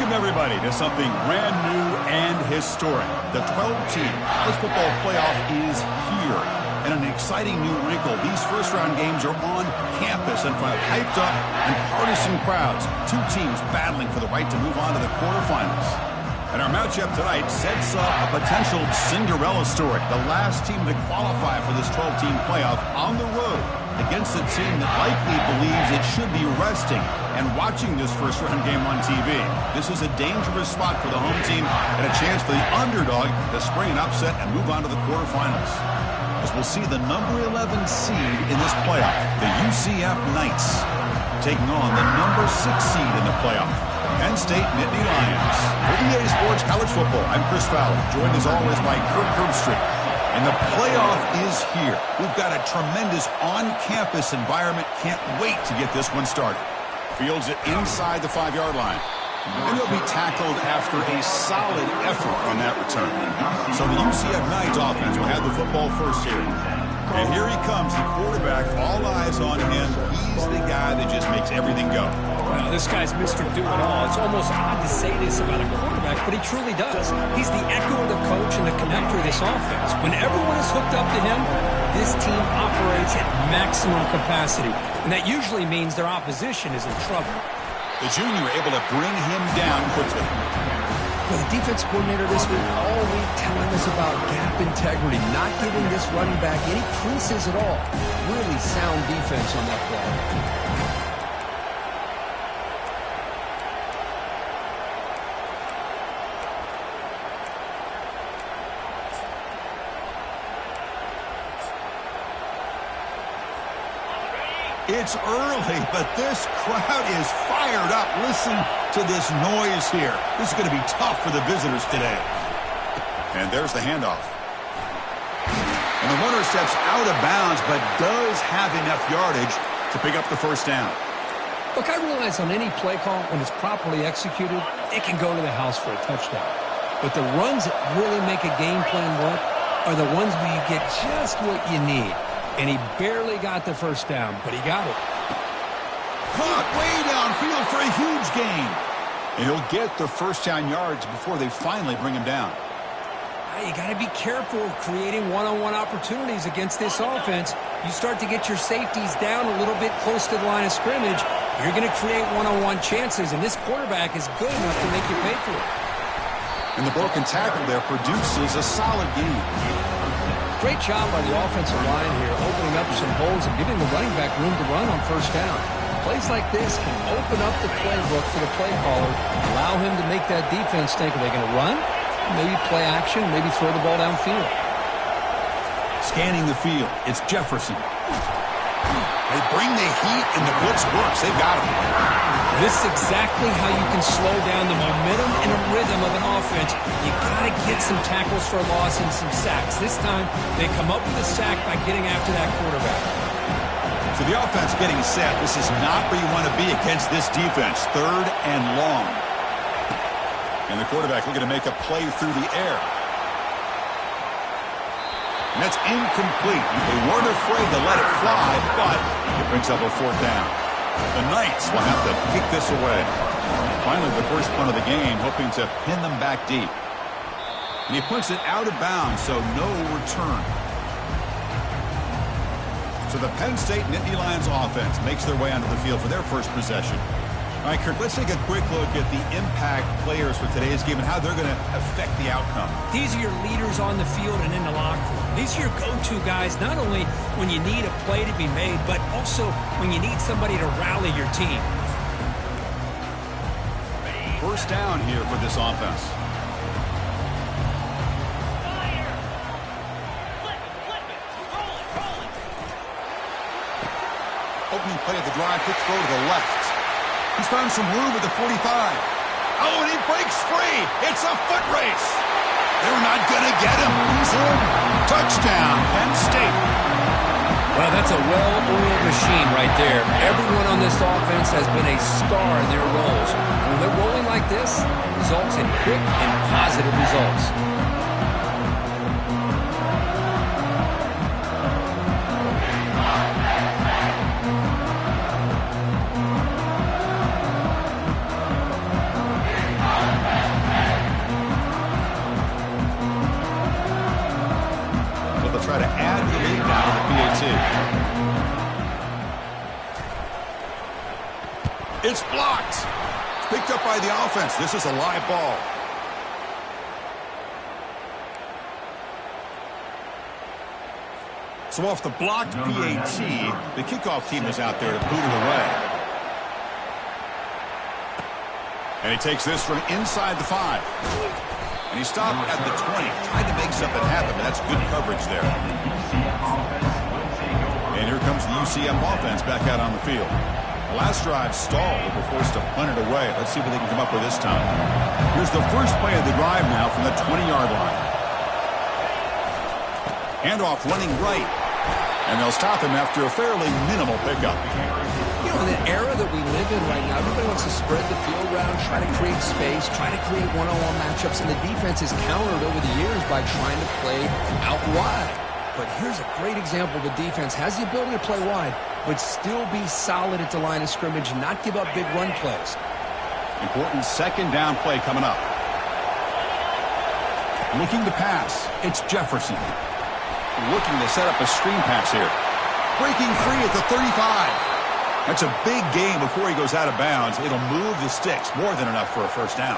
Welcome, everybody, to something brand new and historic. The 12-team college football playoff is here. And an exciting new wrinkle, these first-round games are on campus in front of hyped-up and partisan crowds. Two teams battling for the right to move on to the quarterfinals. And our matchup tonight sets up a potential Cinderella story. The last team to qualify for this 12-team playoff on the road against a team that likely believes it should be resting and watching this first-round game on TV. This is a dangerous spot for the home team and a chance for the underdog to spring an upset and move on to the quarterfinals. As we'll see the number 11 seed in this playoff, the UCF Knights, taking on the number 6 seed in the playoff, Penn State Nittany Lions. For EA Sports College Football, I'm Chris Fowler, joined as always by Kirk Herbstreit. And the playoff is here. We've got a tremendous on-campus environment. Can't wait to get this one started. Fields it inside the 5-yard line. And he'll be tackled after a solid effort on that return. So the UCF Knights offense will have the football first here. And here he comes, the quarterback, all eyes on him. He's the guy that just makes everything go. Well, this guy's Mr. Do-It-All. It's almost odd to say this about a quarterback, but he truly does. He's the echo of the coach and the connector of this offense. When everyone is hooked up to him, this team operates at maximum capacity. And that usually means their opposition is in trouble. The junior able to bring him down quickly. Well, the defense coordinator this week all week telling us about gap integrity, not giving this running back any creases at all. Really sound defense on that play. It's early, but this crowd is fired up. Listen to this noise here. This is going to be tough for the visitors today. And there's the handoff. And the runner steps out of bounds, but does have enough yardage to pick up the first down. Look, I realize on any play call, when it's properly executed, it can go to the house for a touchdown. But the runs that really make a game plan work are the ones where you get just what you need. And he barely got the first down, but he got it. Caught way downfield for a huge gain. And he'll get the first down yards before they finally bring him down. You got to be careful of creating one-on-one opportunities against this offense. You start to get your safeties down a little bit close to the line of scrimmage, you're going to create one-on-one chances, and this quarterback is good enough to make you pay for it. And the broken tackle there produces a solid gain. Great job by the offensive line here, opening up some holes and giving the running back room to run on first down. Plays like this can open up the playbook for the play caller, allow him to make that defense think, are they going to run? Maybe play action, maybe throw the ball downfield. Scanning the field, it's Jefferson. They bring the heat and the blitz works. They've got him. This is exactly how you can slow down the momentum and a rhythm of an offense. You got to get some tackles for a loss and some sacks. This time, they come up with a sack by getting after that quarterback. So the offense getting set. This is not where you want to be against this defense. 3rd and long. And the quarterback looking to make a play through the air. And that's incomplete. They weren't afraid to let it fly, but it brings up a 4th down. The Knights will have to kick this away. Finally, the first punt of the game, hoping to pin them back deep. And he puts it out of bounds, so no return. So the Penn State Nittany Lions offense makes their way onto the field for their first possession. All right, Kirk, let's take a quick look at the impact players for today's game and how they're going to affect the outcome. These are your leaders on the field and in the locker room. These are your go-to guys, not only when you need a play to be made, but also when you need somebody to rally your team. First down here for this offense. Opening play of the drive, quick throw to the left. He's found some room at the 45. Oh, and he breaks free. It's a foot race. They're not going to get him. He's in. Touchdown, Penn State. Well, that's a well-oiled machine right there. Everyone on this offense has been a star in their roles. And when they're rolling like this, results in quick and positive results. It's blocked. Picked up by the offense. This is a live ball. So off the blocked PAT, the kickoff team is out there to boot it away. And he takes this from inside the 5. And he stopped at the 20. Tried to make something happen, but that's good coverage there. And here comes the UCF offense back out on the field. The last drive stalled. They were forced to punt it away. Let's see what they can come up with this time. Here's the first play of the drive now from the 20-yard line. Handoff running right. And they'll stop him after a fairly minimal pickup. You know, in the era that we live in right now, everybody wants to spread the field around, try to create space, try to create one-on-one matchups, and the defense has countered over the years by trying to play out wide. But here's a great example. The defense has the ability to play wide, but still be solid at the line of scrimmage, not give up big run plays. Important second down play coming up. Looking to pass. It's Jefferson. Looking to set up a screen pass here. Breaking free at the 35. That's a big gain before he goes out of bounds. It'll move the sticks. More than enough for a first down.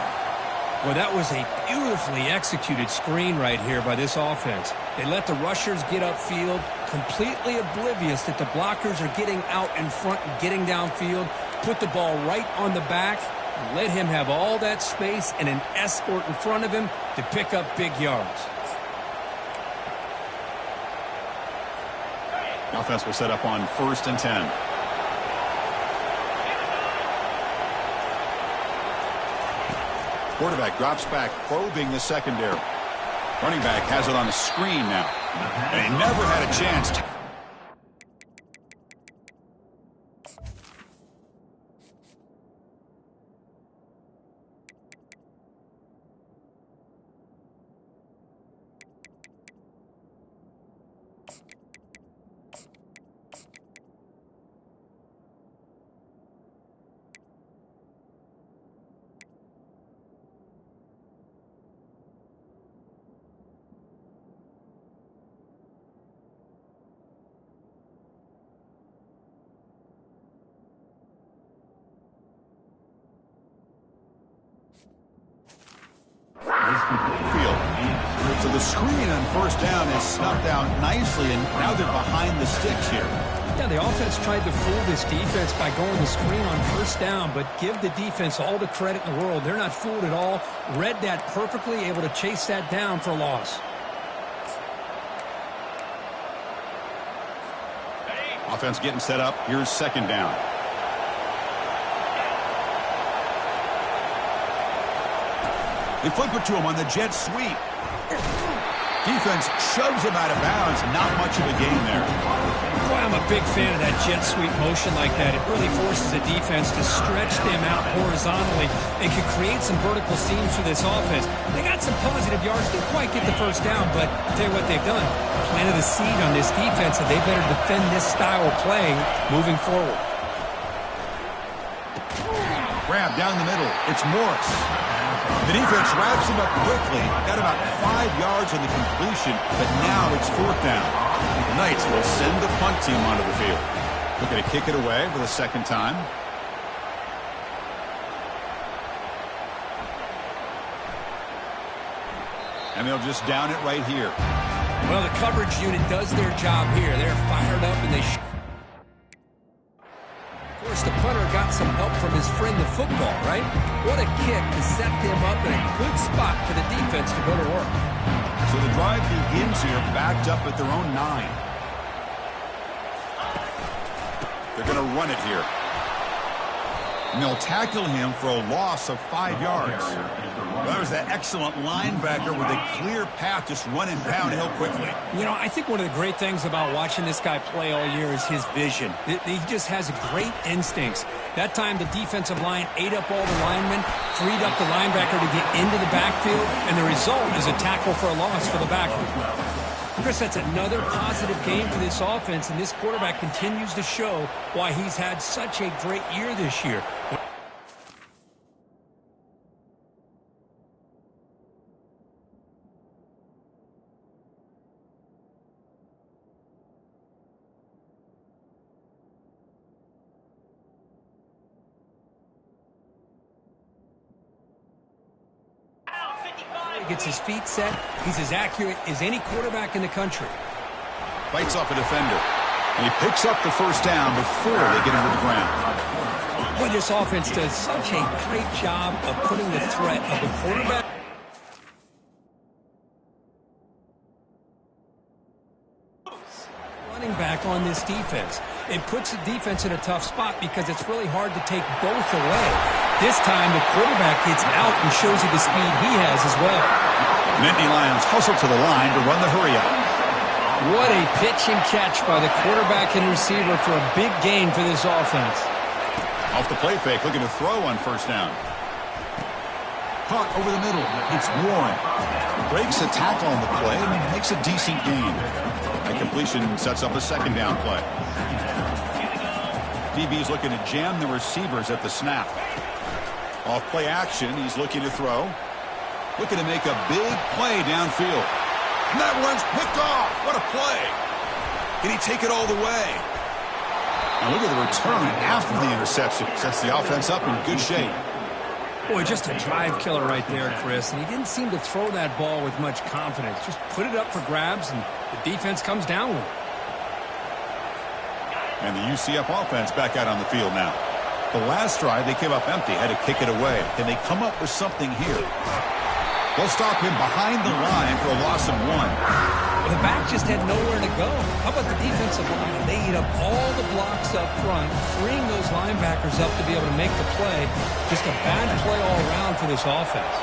Well, that was a beautifully executed screen right here by this offense. They let the rushers get upfield, completely oblivious that the blockers are getting out in front and getting downfield, put the ball right on the back, and let him have all that space and an escort in front of him to pick up big yards. The offense will set up on 1st and 10. Quarterback drops back, probing the secondary. Running back has it on the screen now. And he never had a chance to. So the screen on 1st down is snuffed out nicely, and now they're behind the sticks here. Yeah, the offense tried to fool this defense by going the screen on 1st down, but give the defense all the credit in the world. They're not fooled at all. Read that perfectly, able to chase that down for a loss. Offense getting set up. Here's 2nd down. They flip it to him on the jet sweep. Defense shoves him out of bounds. Not much of a gain there. Boy, I'm a big fan of that jet sweep motion like that. It really forces the defense to stretch them out horizontally and can create some vertical seams for this offense. They got some positive yards. Didn't quite get the 1st down, but I'll tell you what they've done. Planted a seed on this defense, and they better defend this style of playing moving forward. Grab down the middle. It's Morris. The defense wraps him up quickly. Got about 5 yards on the completion, but now it's 4th down. The Knights will send the punt team onto the field. Looking to kick it away for the 2nd time. And they'll just down it right here. Well, the coverage unit does their job here. They're fired up, and they Of course, the punter got some help from his friend, the football, right? What a kick to set them up in a good spot for the defense to go to work. So the drive begins here, backed up at their own 9. They're going to run it here. And they'll tackle him for a loss of 5 yards. Well, that was that excellent linebacker with a clear path, just running downhill quickly. You know, I think one of the great things about watching this guy play all year is his vision. He just has great instincts. That time, the defensive line ate up all the linemen, freed up the linebacker to get into the backfield, and the result is a tackle for a loss for the backer. Chris, that's another positive game for this offense, and this quarterback continues to show why he's had such a great year this year. gets his feet set, he's as accurate as any quarterback in the country. Fights off a defender. And he picks up the first down before they get him to the ground. Boy, this offense does such a great job of putting the threat of the quarterback running back on this defense. It puts the defense in a tough spot because it's really hard to take both away. This time, the quarterback gets out and shows you the speed he has as well. Nittany Lions hustle to the line to run the hurry-up. What a pitch and catch by the quarterback and receiver for a big gain for this offense. Off the play fake, looking to throw on first down. Caught over the middle. It's Warren. Breaks a tackle on the play and makes a decent gain. That completion sets up a second down play. DB's looking to jam the receivers at the snap. Off play action, he's looking to throw. Looking to make a big play downfield. And that one's picked off. What a play. Can he take it all the way? Now look at the return after the interception. Sets the offense up in good shape. Boy, just a drive killer right there, Chris. And he didn't seem to throw that ball with much confidence. Just put it up for grabs, and the defense comes down with it. And the UCF offense back out on the field now. The last drive, they came up empty, had to kick it away. Can they come up with something here? They'll stop him behind the line for a loss of 1. Well, the back just had nowhere to go. How about the defensive line? They eat up all the blocks up front, freeing those linebackers up to be able to make the play. Just a bad play all around for this offense.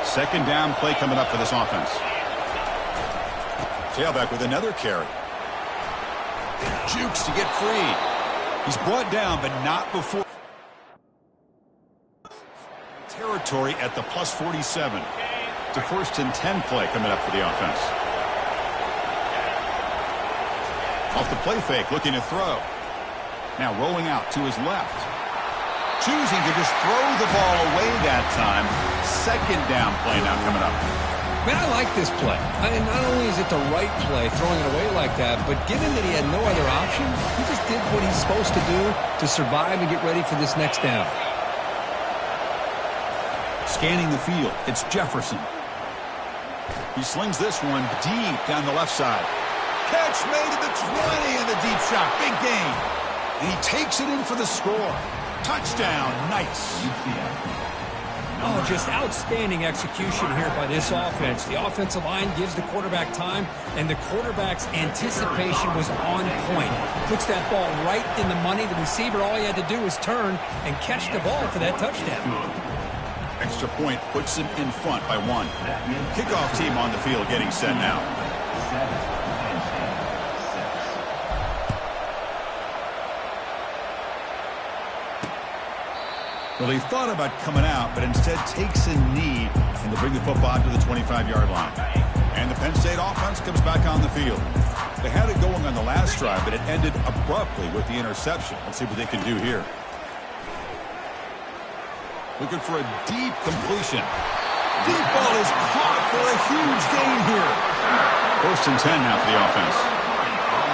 Second down play coming up for this offense. Tailback with another carry. Jukes to get free. He's brought down, but not before. Territory at the plus 47. It's a 1st and 10 play coming up for the offense. Off the play fake, looking to throw. Now rolling out to his left. Choosing to just throw the ball away that time. Second down play now coming up. Man, I like this play. And not only is it the right play, throwing it away like that, but given that he had no other option, he just did what he's supposed to do to survive and get ready for this next down. Scanning the field, it's Jefferson. He slings this one deep down the left side. Catch made at the 20 and the deep shot. Big gain. And he takes it in for the score. Touchdown. Nice. Oh, just outstanding execution here by this offense. The offensive line gives the quarterback time, and the quarterback's anticipation was on point. Puts that ball right in the money. The receiver, all he had to do was turn and catch the ball for that touchdown. Extra point puts him in front by 1. Kickoff team on the field getting set now. Well, he thought about coming out, but instead takes a knee and to bring the football to the 25-yard line. And the Penn State offense comes back on the field. They had it going on the last drive, but it ended abruptly with the interception. Let's see what they can do here. Looking for a deep completion. Deep ball is caught for a huge gain here. 1st and 10 now for the offense.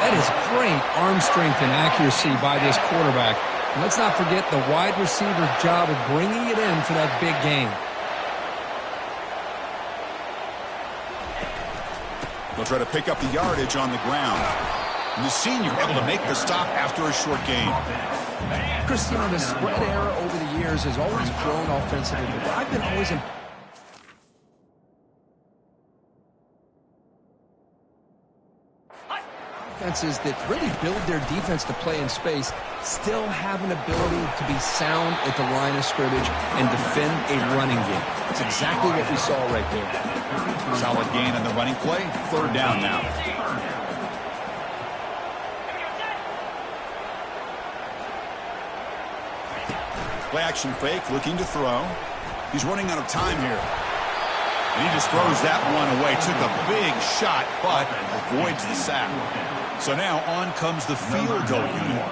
That is great arm strength and accuracy by this quarterback. And let's not forget the wide receiver's job of bringing it in for that big gain. They'll try to pick up the yardage on the ground. And the senior able to make the stop after a short gain. Chris, you know, the spread era over the years has always grown offensively, but I've been always offenses that really build their defense to play in space still have an ability to be sound at the line of scrimmage and defend a running game. That's exactly what we saw right there. Solid gain on the running play. 3rd down now. Play action fake, looking to throw. He's running out of time here. And he just throws that one away. Took a big shot, but avoids the sack. So now on comes the field goal unit.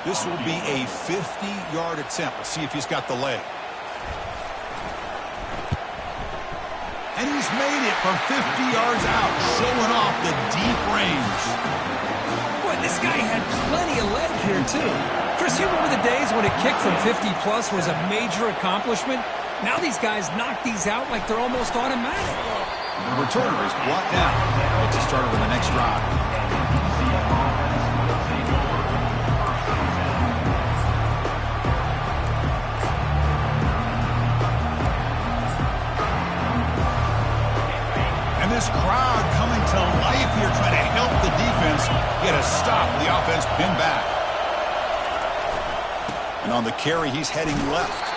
This will be a 50-yard attempt. Let's see if he's got the leg. And he's made it from 50 yards out, showing off the deep range. Boy, this guy had plenty of leg here, too. Chris, you remember the days when a kick from 50-plus was a major accomplishment? Now these guys knock these out like they're almost automatic. The returner is brought down. It's a starter in the next drive. And this crowd coming to life here, trying to help the defense get a stop. The offense pinned back. And on the carry, he's heading left.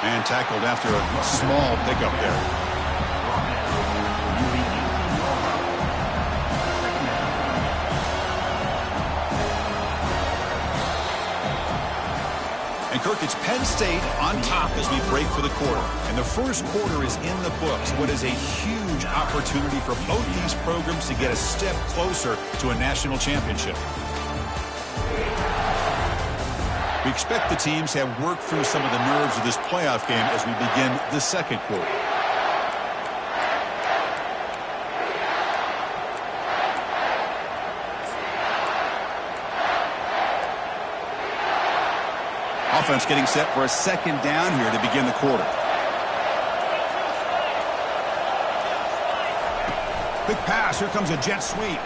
And tackled after a small pickup there. And Kirk, it's Penn State on top as we break for the quarter. And the first quarter is in the books. What is a huge opportunity for both these programs to get a step closer to a national championship. We expect the teams to have worked through some of the nerves of this playoff game as we begin the second quarter. Offense getting set for a second down here to begin the quarter. Big pass. Here comes a jet sweep.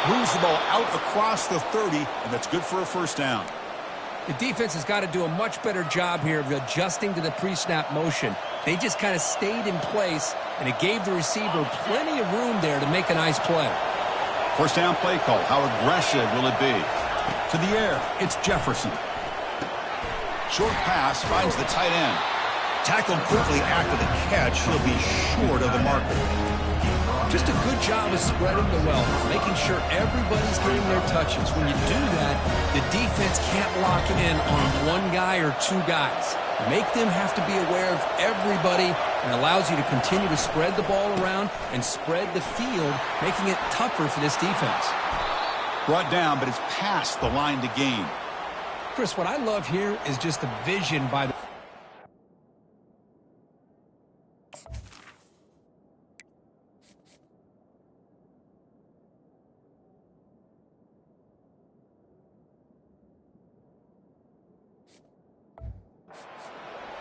Moves the ball out across the 30, and that's good for a first down. The defense has got to do a much better job here of adjusting to the pre-snap motion. They just kind of stayed in place, and it gave the receiver plenty of room there to make a nice play. First down play call. How aggressive will it be? To the air, it's Jefferson. Short pass finds the tight end. Tackled quickly after the catch. He'll be short of the marker. Just a good job of spreading the wealth, making sure everybody's getting their touches. When you do that, the defense can't lock in on one guy or two guys. Make them have to be aware of everybody, and allows you to continue to spread the ball around and spread the field, making it tougher for this defense. Brought down, but it's past the line to gain. Chris, what I love here is just the vision by the...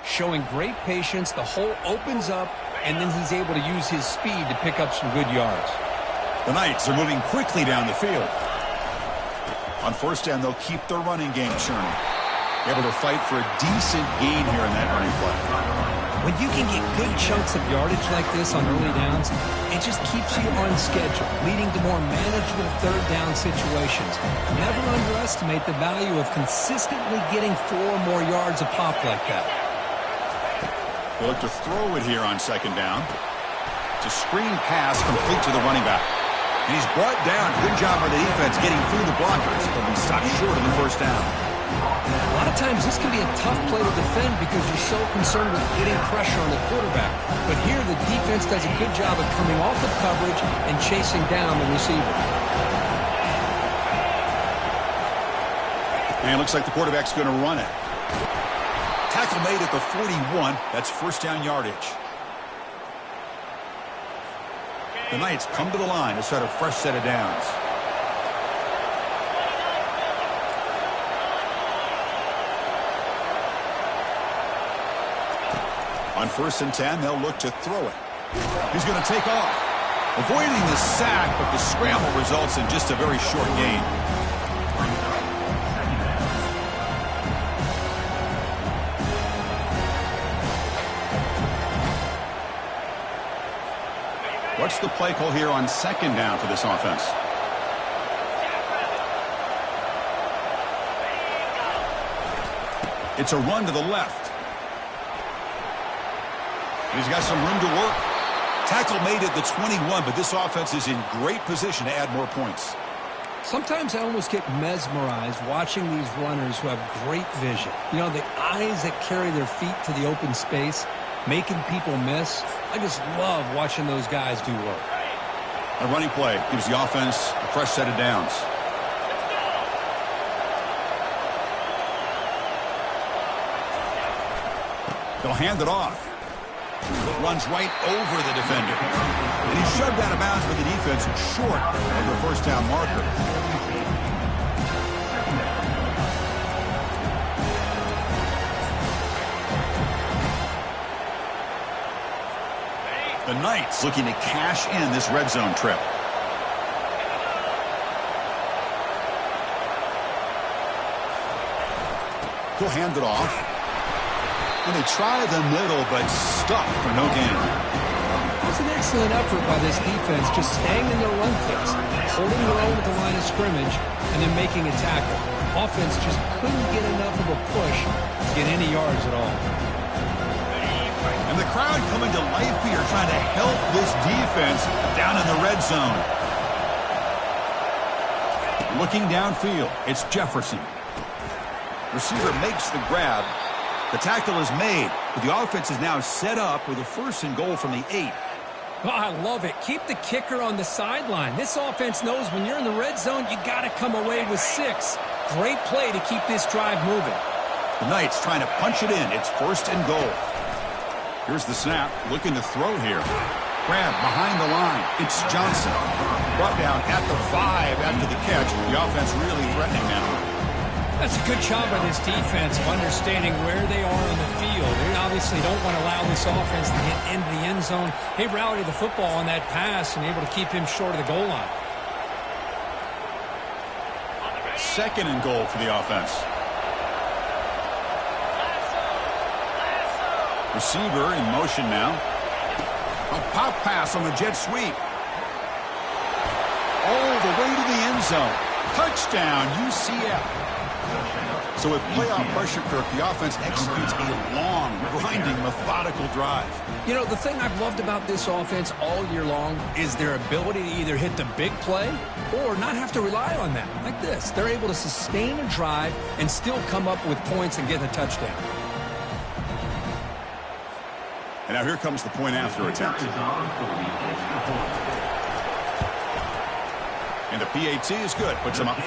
Showing great patience, the hole opens up, and then he's able to use his speed to pick up some good yards. The Knights are moving quickly down the field. On first down, they'll keep their running game churning. Able to fight for a decent gain here in that running play. When you can get good chunks of yardage like this on early downs, it just keeps you on schedule, leading to more manageable third down situations. Never underestimate the value of consistently getting 4 more yards a pop like that. They look to throw it here on second down. It's a screen pass complete to the running back. And he's brought down. Good job by the defense getting through the blockers, but he stopped short of the first down. A lot of times this can be a tough play to defend because you're so concerned with getting pressure on the quarterback. But here the defense does a good job of coming off of coverage and chasing down the receiver. And it looks like the quarterback's going to run it. Tackle made at the 41. That's first down yardage. The Knights come to the line to start a fresh set of downs. On first and 10, they'll look to throw it. He's going to take off. Avoiding the sack, but the scramble results in just a very short gain. What's the play call here on second down for this offense? It's a run to the left. He's got some room to work. Tackle made at the 21, but this offense is in great position to add more points. Sometimes I almost get mesmerized watching these runners who have great vision. You know, the eyes that carry their feet to the open space, making people miss. I just love watching those guys do work. A running play gives the offense a fresh set of downs. They'll hand it off. It runs right over the defender. And he's shoved out of bounds by the defense short of the first down marker. The Knights looking to cash in this red zone trip. He'll hand it off. And they try the middle, but stuck for no gain. It was an excellent effort by this defense, just staying in their run fix, holding their own at the line of scrimmage, and then making a tackle. Offense just couldn't get enough of a push to get any yards at all. And the crowd coming to life here, trying to help this defense down in the red zone. Looking downfield, it's Jefferson. Receiver makes the grab. The tackle is made, but the offense is now set up with a 1st and goal from the 8. Oh, I love it. Keep the kicker on the sideline. This offense knows when you're in the red zone, you got to come away with 6. Great play to keep this drive moving. The Knights trying to punch it in. It's 1st and goal. Here's the snap, looking to throw here. Grab behind the line. It's Johnson. Brought down at the 5 after the catch. The offense really threatening now. That's a good job by this defense of understanding where they are on the field. They obviously don't want to allow this offense to get into the end zone. They rallied the football on that pass and able to keep him short of the goal line. 2nd and goal for the offense. Receiver in motion now. A pop pass on the jet sweep. All the way to the end zone. Touchdown, UCF. So with playoff pressure, Kirk, the offense executes a long, grinding, methodical drive. You know, the thing I've loved about this offense all year long is their ability to either hit the big play or not have to rely on that. Like this. They're able to sustain a drive and still come up with points and get a touchdown. And now here comes the point after attempt. And the PAT is good. Puts them up 5.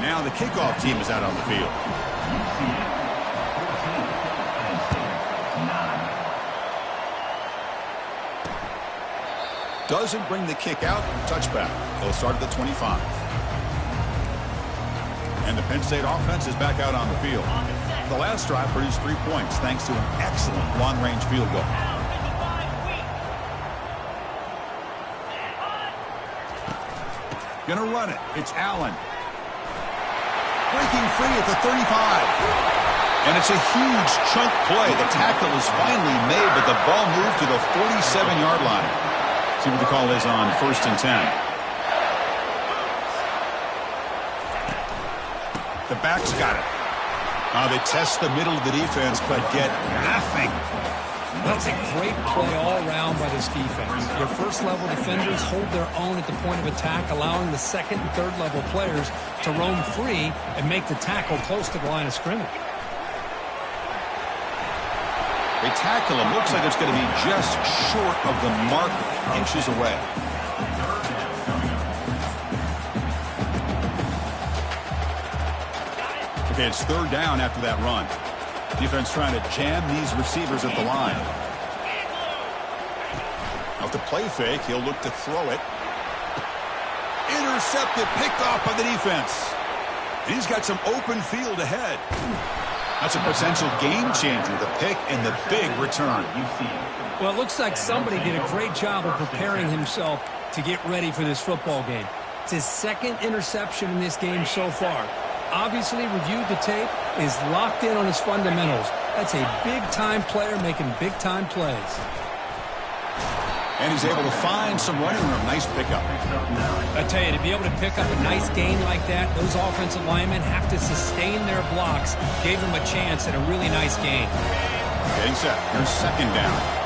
Now the kickoff team is out on the field. Doesn't bring the kick out. Touchback. They'll start at the 25. And the Penn State offense is back out on the field. The last drive produced 3 points thanks to an excellent long-range field goal. Gonna run it. It's Allen. Breaking free at the 35. And it's a huge chunk play. The tackle is finally made, but the ball moved to the 47-yard line. See what the call is on 1st and 10. The back's got it. They test the middle of the defense, but get nothing. That's a great play all around by this defense. Your first-level defenders hold their own at the point of attack, allowing the 2nd and 3rd-level players to roam free and make the tackle close to the line of scrimmage. They tackle him. Looks like it's going to be just short of the mark, inches away. Okay, it's 3rd down after that run. Defense trying to jam these receivers at the line. Off the play fake, he'll look to throw it. Intercepted, picked off by the defense. And he's got some open field ahead. That's a potential game changer, the pick and the big return. Well, it looks like somebody did a great job of preparing himself to get ready for this football game. It's his 2nd interception in this game so far. Obviously reviewed the tape, is locked in on his fundamentals. That's a big-time player making big-time plays. And he's able to find some running room. Nice pickup. I tell you, to be able to pick up a nice gain like that, those offensive linemen have to sustain their blocks. Gave them a chance at a really nice gain. Getting set. Here's 2nd down.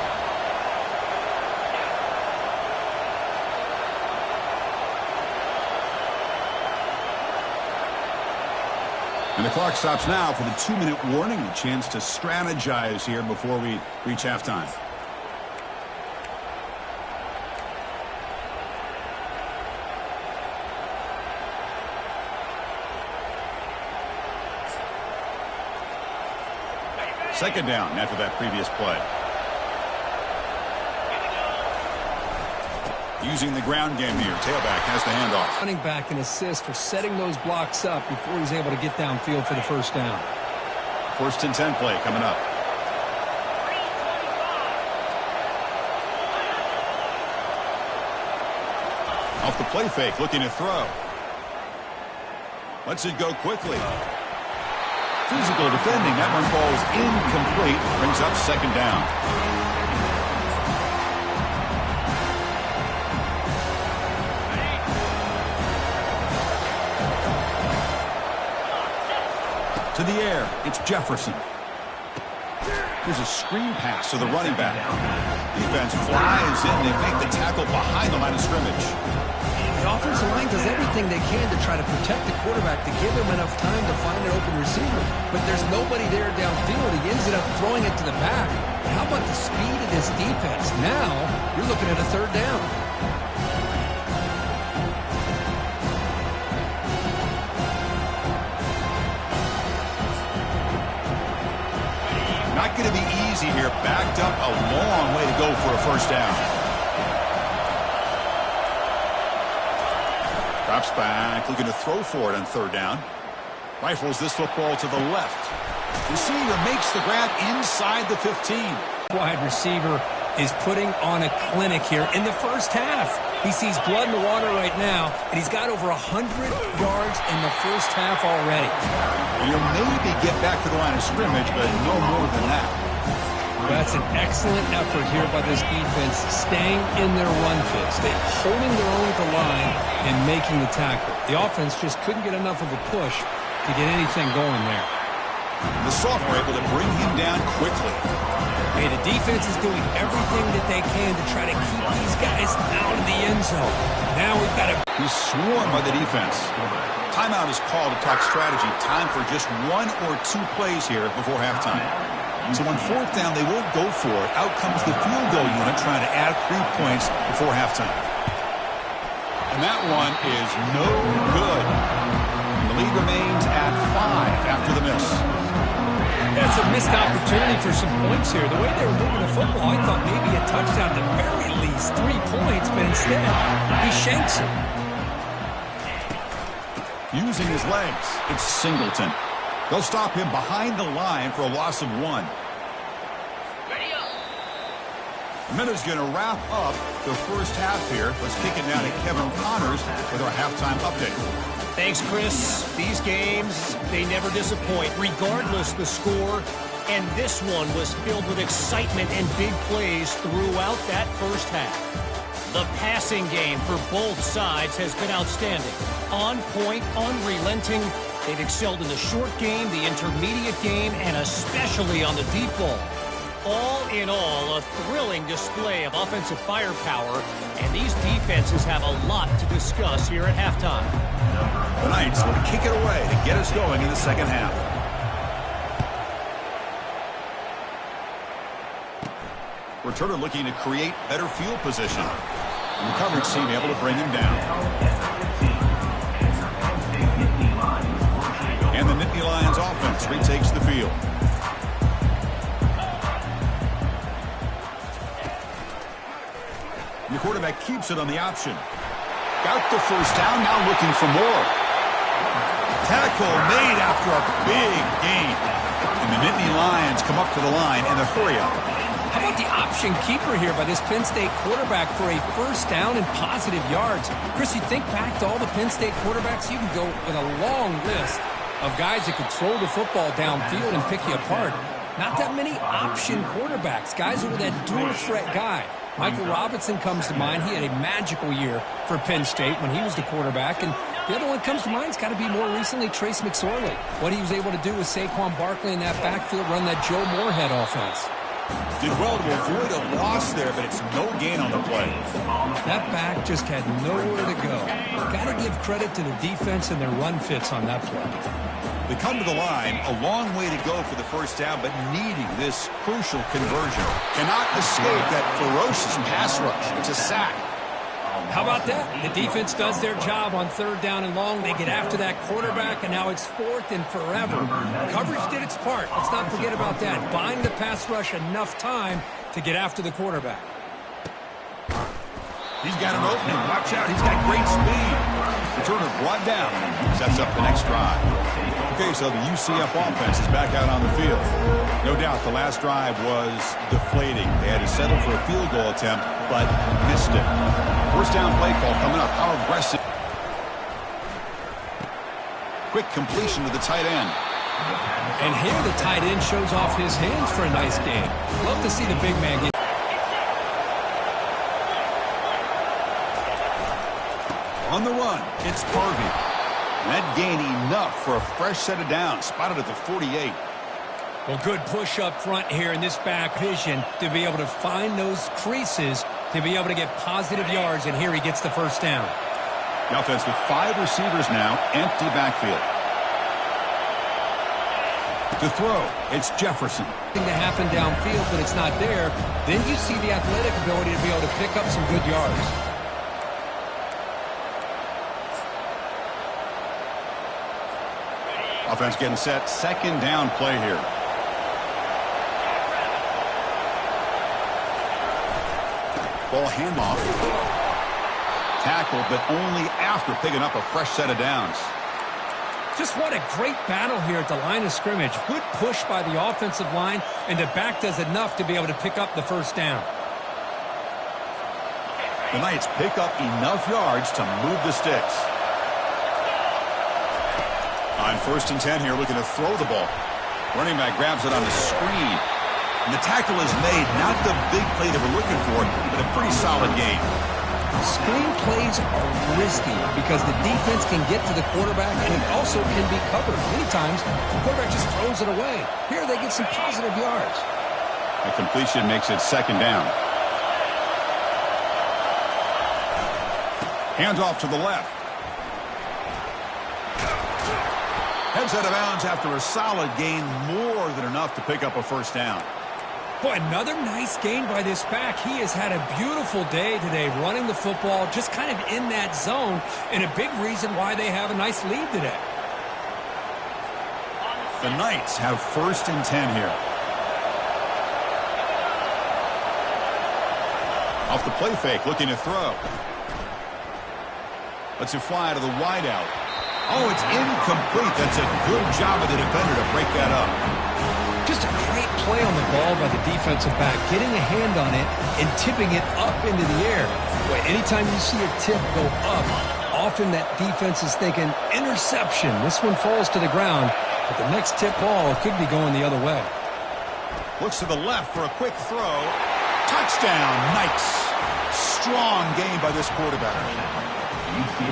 And the clock stops now for the 2-minute warning. A chance to strategize here before we reach halftime. Second down after that previous play. Using the ground game here. Tailback has the handoff. Running back an assist for setting those blocks up before he's able to get downfield for the 1st down. 1st and 10 play coming up. the play fake, looking to throw. Lets it go quickly. Physical defending. That one falls incomplete. Brings up second down. To the air. It's Jefferson. Here's a screen pass to the running back. Defense flies in. They make the tackle behind the line of scrimmage. The offensive line does everything they can to try to protect the quarterback, to give him enough time to find an open receiver. But there's nobody there downfield. He ends up throwing it to the back. But how about the speed of this defense? Now you're looking at a third down. Not going to be easy here. Backed up a long way to go for a first down. Drops back, looking to throw for it on third down. Rifles this football to the left. Receiver makes the grab inside the 15. Wide receiver is putting on a clinic here in the first half. He sees blood in the water right now, and he's got over 100 yards in the first half already. And he'll maybe get back to the line of scrimmage, but no more than that. That's an excellent effort here by this defense, staying in their run fits, holding their own at the line and making the tackle. The offense just couldn't get enough of a push to get anything going there. The sophomore able to bring him down quickly. Hey, the defense is doing everything that they can to try to keep these guys out of the end zone. Now we've got to... He's swarmed by the defense. Timeout is called to talk strategy. Time for just 1 or 2 plays here before halftime. So on fourth down, they won't go for it. Out comes the field goal unit trying to add 3 points before halftime. And that one is no good. The lead remains at 5 after the miss. That's a missed opportunity for some points here. The way they were moving the football, I thought maybe a touchdown, at the very least 3 points, but instead, he shanks it. Using his legs, it's Singleton. They'll stop him behind the line for a loss of 1. The minute's going to wrap up the first half here. Let's kick it down to Kevin Connors with our halftime update. Thanks, Chris. These games, they never disappoint, regardless the score. And this one was filled with excitement and big plays throughout that first half. The passing game for both sides has been outstanding. On point, unrelenting. They've excelled in the short game, the intermediate game, and especially on the deep ball. All in all, a thrilling display of offensive firepower, and these defenses have a lot to discuss here at halftime. The Knights will kick it away to get us going in the second half. Returner looking to create better field position. And the coverage team able to bring him down. And the Nittany Lions offense retakes the field. And the quarterback keeps it on the option. Got the first down, now looking for more. Tackle made after a big gain. And the Nittany Lions come up to the line and a hurry up. How about the option keeper here by this Penn State quarterback for a first down and positive yards? Chris, you think back to all the Penn State quarterbacks, you can go with a long list of guys that could throw the football downfield and pick you apart. Not that many option quarterbacks, guys who were that dual threat guy. Michael Robinson comes to mind. He had a magical year for Penn State when he was the quarterback. And the other one comes to mind has got to be more recently Trace McSorley. What he was able to do with Saquon Barkley in that backfield, run that Joe Moorhead offense. Did well to avoid a loss there, but it's no gain on the play. That back just had nowhere to go. Got to give credit to the defense and their run fits on that play. They come to the line, a long way to go for the first down, but needing this crucial conversion. Cannot escape that ferocious pass rush. It's a sack. How about that? The defense does their job on third down and long. They get after that quarterback, and now it's fourth and forever. Coverage did its part. Let's not forget about that. Buying the pass rush enough time to get after the quarterback. He's got an opening. Watch out. He's got great speed. Returner brought down. Sets up the next drive. Okay, so the UCF offense is back out on the field. No doubt the last drive was deflating. They had to settle for a field goal attempt, but missed it. First down play call coming up. How aggressive. Quick completion to the tight end. And here the tight end shows off his hands for a nice game. Love to see the big man get. On the run, it's Harvey. That gain enough for a fresh set of downs. Spotted at the 48. Well, good push up front here in this back vision to be able to find those creases, to be able to get positive yards, and here he gets the first down. The offense with 5 receivers now, empty backfield. To throw, it's Jefferson. To happen downfield, but it's not there. Then you see the athletic ability to be able to pick up some good yards. Offense getting set. Second down play here. Ball handoff. Tackle, but only after picking up a fresh set of downs. Just what a great battle here at the line of scrimmage. Good push by the offensive line, and the back does enough to be able to pick up the first down. The Knights pick up enough yards to move the sticks. On 1st and 10 here, looking to throw the ball. Running back grabs it on the screen. And the tackle is made. Not the big play that we're looking for, but a pretty solid game. Screen plays are risky because the defense can get to the quarterback, and it also can be covered. Many times, the quarterback just throws it away. Here they get some positive yards. A completion makes it second down. Hands off to the left. Heads out of bounds after a solid gain, more than enough to pick up a first down. Boy, another nice gain by this back. He has had a beautiful day today running the football, just kind of in that zone, and a big reason why they have a nice lead today. The Knights have 1st and 10 here. Off the play fake, looking to throw. Lets it fly to the wideout. Oh, it's incomplete. That's a good job of the defender to break that up. Just a great play on the ball by the defensive back, getting a hand on it and tipping it up into the air. Boy, anytime you see a tip go up, often that defense is thinking interception. This one falls to the ground, but the next tip ball could be going the other way. Looks to the left for a quick throw. Touchdown, Knights. Strong game by this quarterback.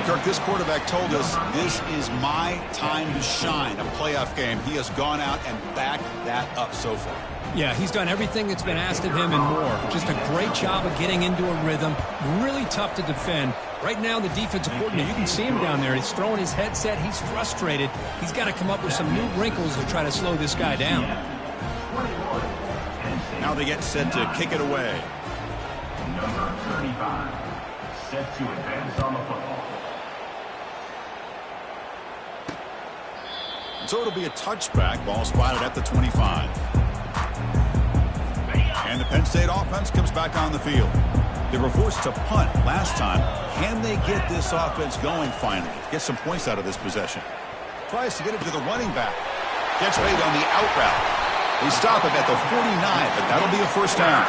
Kirk, this quarterback told us this is my time to shine, a playoff game. He has gone out and backed that up so far. Yeah, he's done everything that's been asked of him and more. Just a great job of getting into a rhythm. Really tough to defend. Right now, the defensive coordinator, you can see him down there. He's throwing his headset. He's frustrated. He's got to come up with some new wrinkles to try to slow this guy down. Now they get set to kick it away. Number 35, set to advance on the football. So it'll be a touchback. Ball spotted at the 25. And the Penn State offense comes back on the field. They were forced to punt last time. Can they get this offense going finally? Get some points out of this possession. Tries to get it to the running back. Gets made on the out route. They stop him at the 49, but that'll be a first down.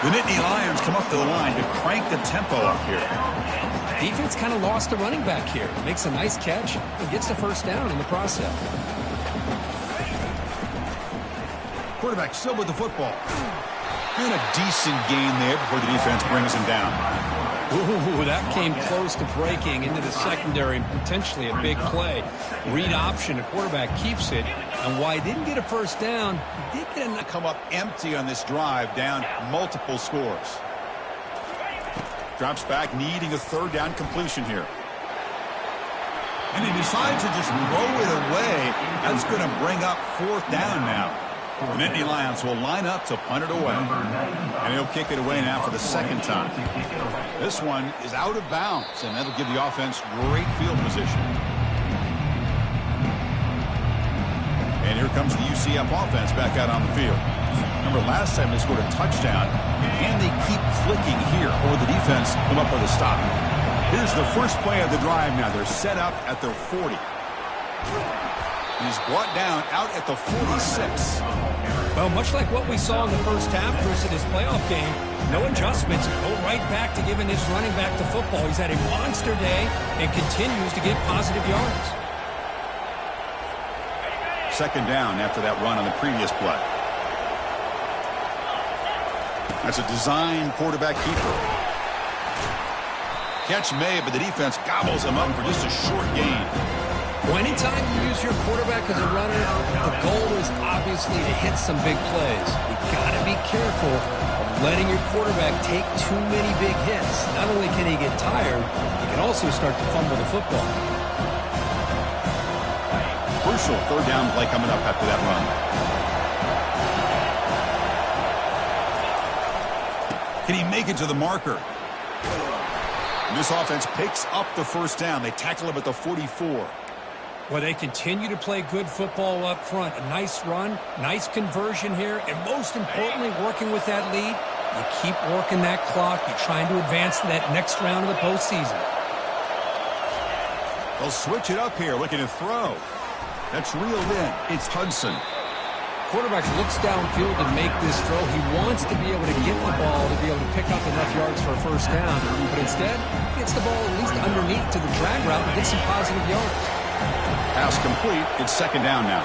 The Nittany Lions come up to the line to crank the tempo up here. Defense kind of lost the running back here. Makes a nice catch and gets the first down in the process. Quarterback still with the football. And a decent gain there before the defense brings him down. Ooh, that came close to breaking into the secondary and potentially a big play. Read option, the quarterback keeps it. And while he didn't get a first down, he did get a... Come up empty on this drive, down multiple scores. Drops back, needing a third down completion here. And he decides to just throw it away. That's going to bring up 4th down now. The Nittany Lions will line up to punt it away. And he'll kick it away now for the second time. This one is out of bounds, and that'll give the offense great field position. And here comes the UCF offense back out on the field. Remember, last time they scored a touchdown. Can they keep clicking here, or the defense come up with a stop? Here's the first play of the drive now. They're set up at their 40. He's brought down out at the 46. Well, much like what we saw in the first half, Chris, in his playoff game, no adjustments. Go right back to giving his running back to football. He's had a monster day and continues to get positive yards. Second down after that run on the previous play. That's a design quarterback keeper. Catch made, but the defense gobbles him up for just a short gain. Well, anytime you use your quarterback as a runner, the goal is obviously to hit some big plays. You got to be careful of letting your quarterback take too many big hits. Not only can he get tired, he can also start to fumble the football. Crucial third down play coming up after that run. Can he make it to the marker? And this offense picks up the first down. They tackle him at the 44. Well, they continue to play good football up front. A nice run, nice conversion here, and most importantly, working with that lead, you keep working that clock. You're trying to advance to that next round of the postseason. They'll switch it up here, looking to throw. That's reeled in. It's Hudson. Quarterback looks downfield to make this throw. He wants to be able to get the ball to be able to pick up enough yards for a first down, but instead, he gets the ball at least underneath to the drag route and gets some positive yards. Pass complete. It's second down now.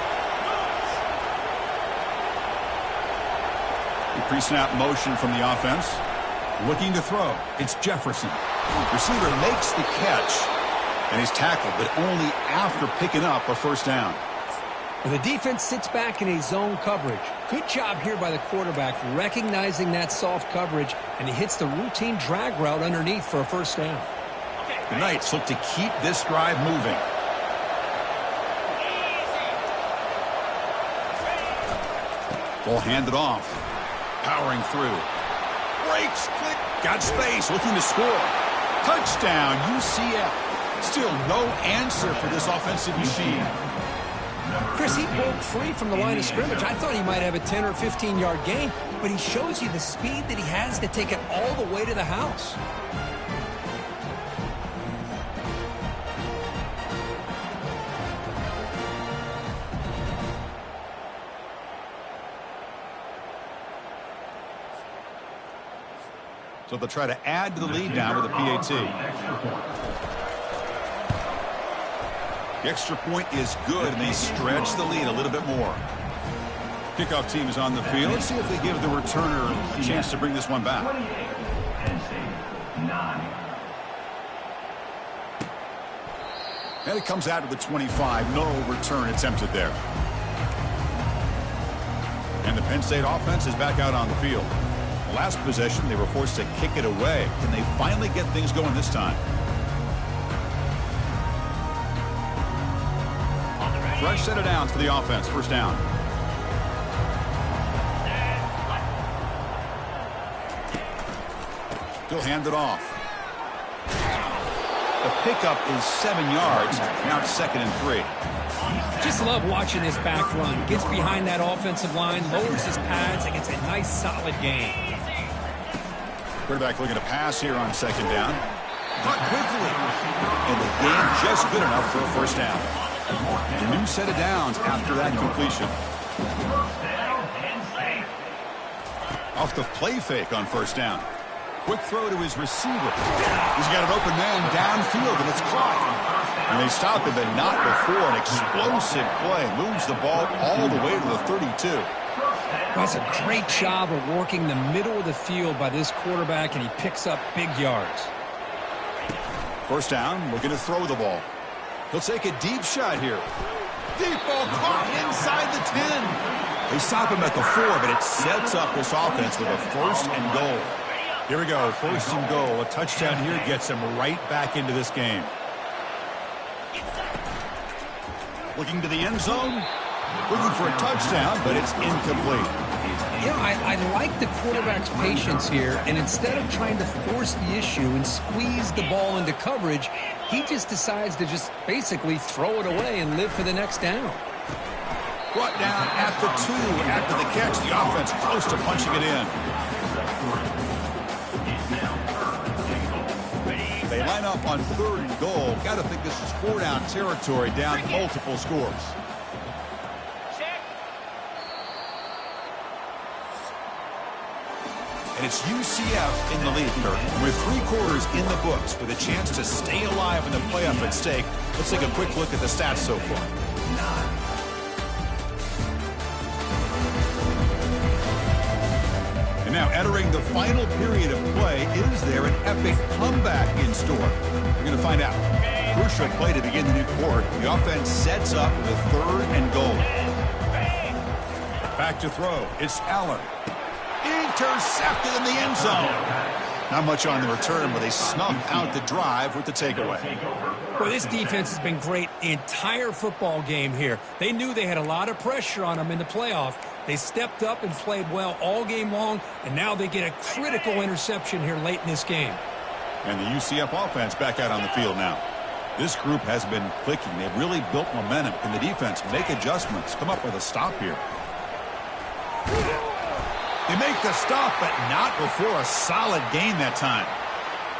The pre-snap motion from the offense. Looking to throw. It's Jefferson. Receiver makes the catch, and he's tackled, but only after picking up a first down. Well, the defense sits back in a zone coverage. Good job here by the quarterback recognizing that soft coverage, and he hits the routine drag route underneath for a first down. The Knights look to keep this drive moving. Ball handed off. Powering through. Breaks, click, got space, looking to score. Touchdown, UCF. Still no answer for this offensive machine. Chris, he broke free from the line of scrimmage. I thought he might have a 10 or 15-yard gain, but he shows you the speed that he has to take it all the way to the house. So they'll try to add to the lead now with a PAT. The extra point is good, and they stretch the lead a little bit more. Kickoff team is on the field. Let's see if they give the returner a chance to bring this one back. And it comes out to the 25. No return attempted there. And the Penn State offense is back out on the field. Last possession, they were forced to kick it away. Can they finally get things going this time? Fresh set of downs for the offense. First down. Still handed off. The pickup is 7 yards. Now it's 2nd and 3. Just love watching this back run. Gets behind that offensive line, lowers his pads, and gets a nice solid gain. Quarterback looking to pass here on 2nd down. Caught quickly. And the gain just good enough for a first down. A new set of downs after that completion. Off the play fake on first down. Quick throw to his receiver. He's got an open man downfield, and it's caught. And they stop him, but not before. An explosive play. Moves the ball all the way to the 32. That's a great job of working the middle of the field by this quarterback, and he picks up big yards. First down, looking to throw the ball. He'll take a deep shot here. Deep ball caught inside the 10. They stop him at the 4, but it sets up this offense with a 1st and goal. Here we go, 1st and goal. A touchdown here gets him right back into this game. Looking to the end zone. Looking for a touchdown, but it's incomplete. You know, I like the quarterback's patience here, and instead of trying to force the issue and squeeze the ball into coverage, he just decides to just basically throw it away and live for the next down. Brought down at the 2 after the catch. The offense close to punching it in. They line up off on 3rd and goal. Got to think this is 4-down territory, down multiple scores. And it's UCF in the lead, Kurt. With 3 quarters in the books, with a chance to stay alive in the playoff at stake, let's take a quick look at the stats so far. And now entering the final period of play, is there an epic comeback in store? We're going to find out. Crucial play to begin the new quarter. The offense sets up with 3rd and goal. Back to throw. It's Allen. Intercepted in the end zone. Not much on the return, but they snuff out the drive with the takeaway. Well, this defense has been great the entire football game here. They knew they had a lot of pressure on them in the playoff. They stepped up and played well all game long, and now they get a critical interception here late in this game. And the UCF offense back out on the field now. This group has been clicking. They've really built momentum. Can the defense make adjustments, come up with a stop here? They make the stop, but not before a solid gain that time.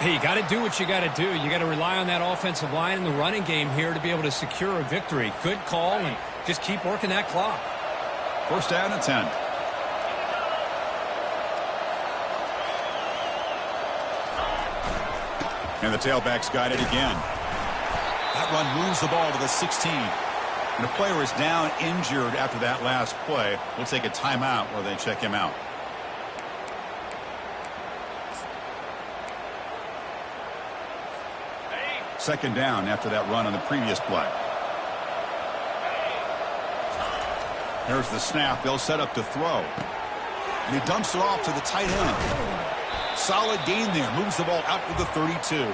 Hey, you got to do what you got to do. You got to rely on that offensive line in the running game here to be able to secure a victory. Good call, and just keep working that clock. 1st down and 10. And the tailback's got it again. That run moves the ball to the 16. And the player is down injured after that last play. We'll take a timeout while they check him out. Second down after that run on the previous play. There's the snap. They'll set up to throw. And he dumps it off to the tight end. Solid gain there. Moves the ball out to the 32.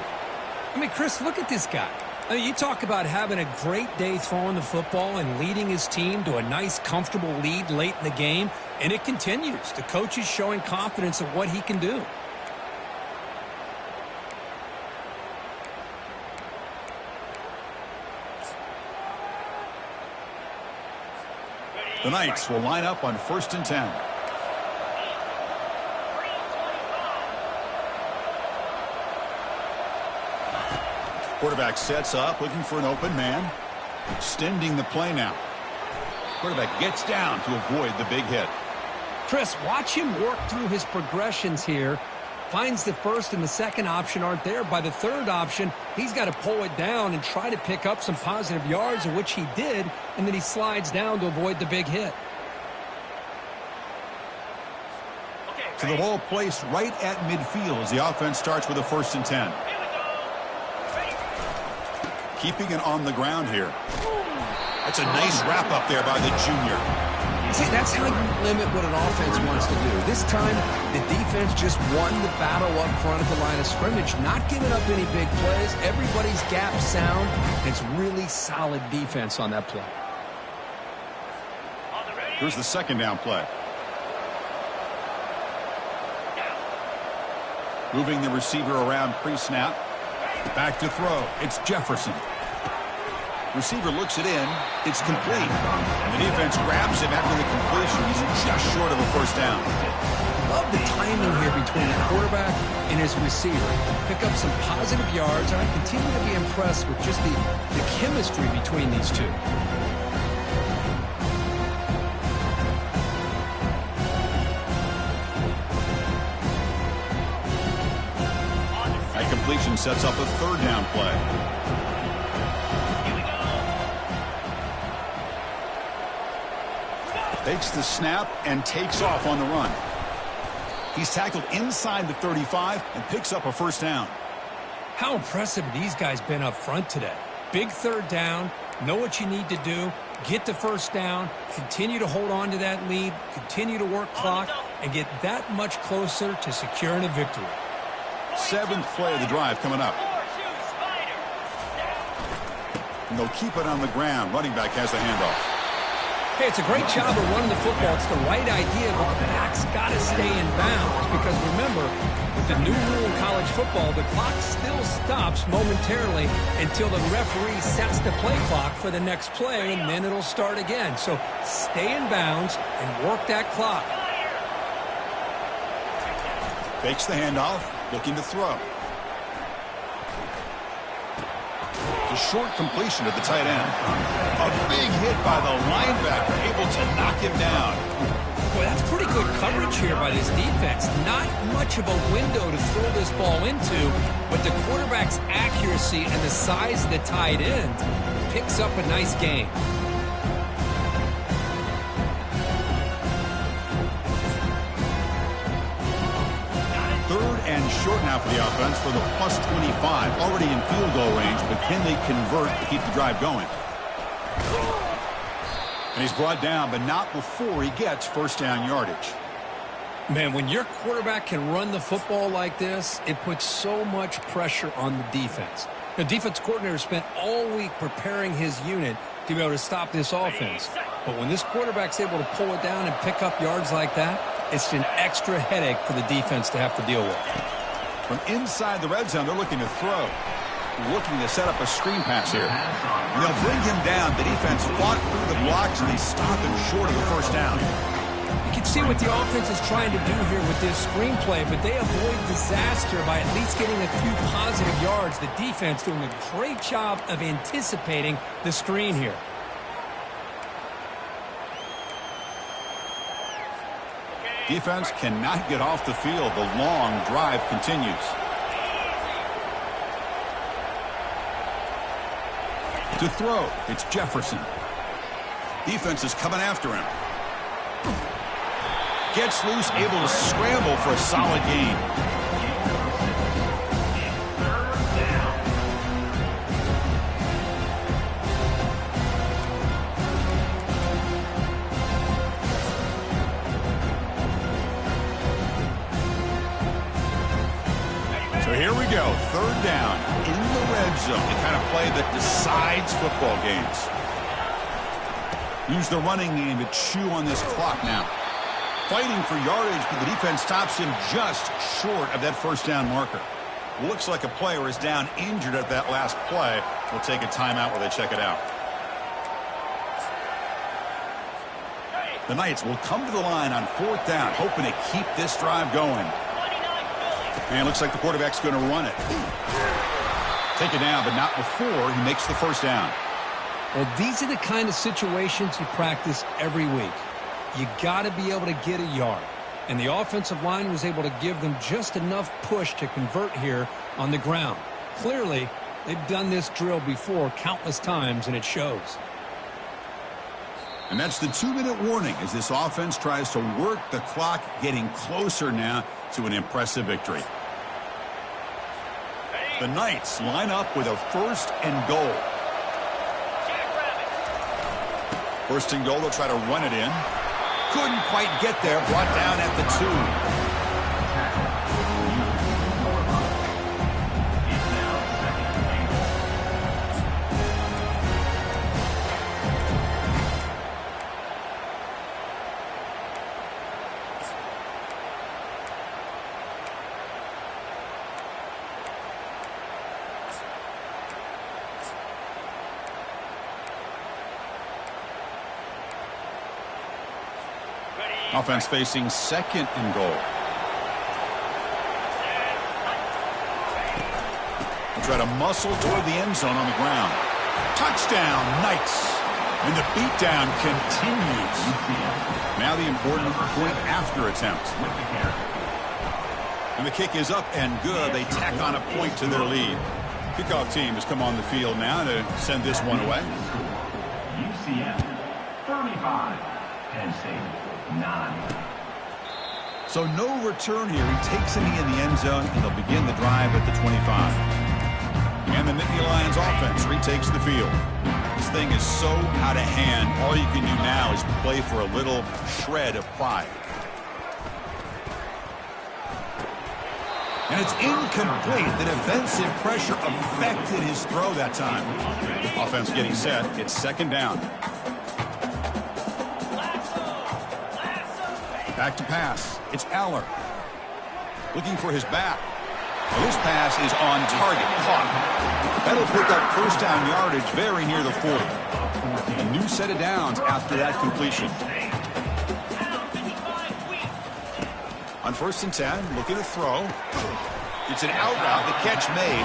I mean, Chris, look at this guy. I mean, you talk about having a great day throwing the football and leading his team to a nice, comfortable lead late in the game, and it continues. The coach is showing confidence of what he can do. The Knights will line up on 1st and 10. Quarterback sets up, looking for an open man. Extending the play now. Quarterback gets down to avoid the big hit. Chris, watch him work through his progressions here. Finds the 1st and the 2nd option aren't there. By the 3rd option, he's got to pull it down and try to pick up some positive yards, of which he did, and then he slides down to avoid the big hit. So the ball placed right at midfield as the offense starts with a 1st and 10. Keeping it on the ground here. That's a nice wrap up there by the junior. See, that's how you limit what an offense wants to do. This time, the defense just won the battle up front at the line of scrimmage, not giving up any big plays. Everybody's gap sound, and it's really solid defense on that play. Here's the 2nd down play. Moving the receiver around pre-snap. Back to throw. It's Jefferson. Receiver looks it in. It's complete. And the defense grabs him after the completion. He's just short of a 1st down. Love the timing here between the quarterback and his receiver. Pick up some positive yards, and I continue to be impressed with just the chemistry between these two. That completion sets up a 3rd down play. Takes the snap and takes off on the run. He's tackled inside the 35 and picks up a 1st down. How impressive have these guys been up front today? Big 3rd down, know what you need to do, get the 1st down, continue to hold on to that lead, continue to work clock, and get that much closer to securing a victory. 7th play of the drive coming up. And they'll keep it on the ground. Running back has the handoff. Hey, it's a great job of running the football. It's the right idea, but the back's got to stay in bounds because remember, with the new rule in college football, the clock still stops momentarily until the referee sets the play clock for the next play, and then it'll start again. So stay in bounds and work that clock. Fakes the handoff, looking to throw. a short completion to the tight end. A big hit by the linebacker, able to knock him down. Boy, that's pretty good coverage here by this defense. Not much of a window to throw this ball into, but the quarterback's accuracy and the size of the tight end picks up a nice gain. Third and short now for the offense for the +25. Already in field goal range, but can they convert to keep the drive going? And he's brought down, but not before he gets first down yardage. Man, when your quarterback can run the football like this, it puts so much pressure on the defense. The defense coordinator spent all week preparing his unit to be able to stop this offense. But when this quarterback's able to pull it down and pick up yards like that, it's an extra headache for the defense to have to deal with. From inside the red zone, they're looking to throw. Looking to set up a screen pass here. And they'll bring him down. The defense fought through the blocks, and they stop him short of the first down. You can see what the offense is trying to do here with this screenplay, but they avoid disaster by at least getting a few positive yards. The defense doing a great job of anticipating the screen here. Defense cannot get off the field. The long drive continues. To throw, it's Jefferson. Defense is coming after him. Gets loose, able to scramble for a solid gain. So here we go, third down in the red zone. The kind of play that decides football games. Use the running game to chew on this clock now. Fighting for yardage, but the defense stops him just short of that first down marker. Looks like a player is down injured at that last play. We'll take a timeout while they check it out. The Knights will come to the line on fourth down, hoping to keep this drive going. And looks like the quarterback's going to run it. Take it down, but not before he makes the first down. Well, these are the kind of situations you practice every week. You got to be able to get a yard. And the offensive line was able to give them just enough push to convert here on the ground. Clearly, they've done this drill before countless times, and it shows. And that's the 2-minute warning as this offense tries to work the clock, getting closer now to an impressive victory. The Knights line up with a first and goal. First and goal, they'll try to run it in. Couldn't quite get there, brought down at the 2. Offense facing second and goal. We'll try to muscle toward the end zone on the ground. Touchdown, Knights. And the beatdown continues. Now the important point after attempt. And the kick is up and good. They tack on a point to their lead. Kickoff team has come on the field now to send this one away. UCF 35, Penn State 9. So no return here. He takes it in the end zone, and they'll begin the drive at the 25. And the Nittany Lions offense retakes the field. This thing is so out of hand. All you can do now is play for a little shred of pride. And it's incomplete. The defensive pressure affected his throw that time. Offense getting set. It's second down. Back to pass. It's Aller. Looking for his back. Well, this pass is on target. Caught. That'll pick up first down yardage very near the 40. A new set of downs after that completion. On first and 10, looking to throw. It's an out route, the catch made.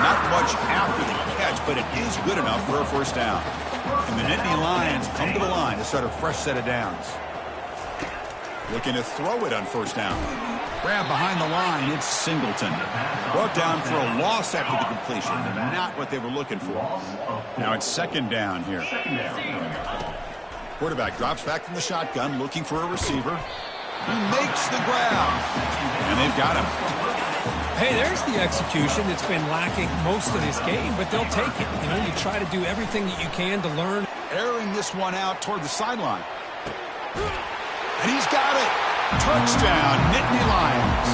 Not much after the catch, but it is good enough for a first down. And the Nittany Lions come to the line to start a fresh set of downs. Looking to throw it on first down. Grab behind the line, it's Singleton. Brought down for a loss after the completion. Not what they were looking for. Now it's second down here. Quarterback drops back from the shotgun, looking for a receiver. He makes the grab. And they've got him. Hey, there's the execution that's been lacking most of this game, but they'll take it. You know, you try to do everything that you can to learn. Airing this one out toward the sideline. And he's got it. Touchdown, Nittany Lions.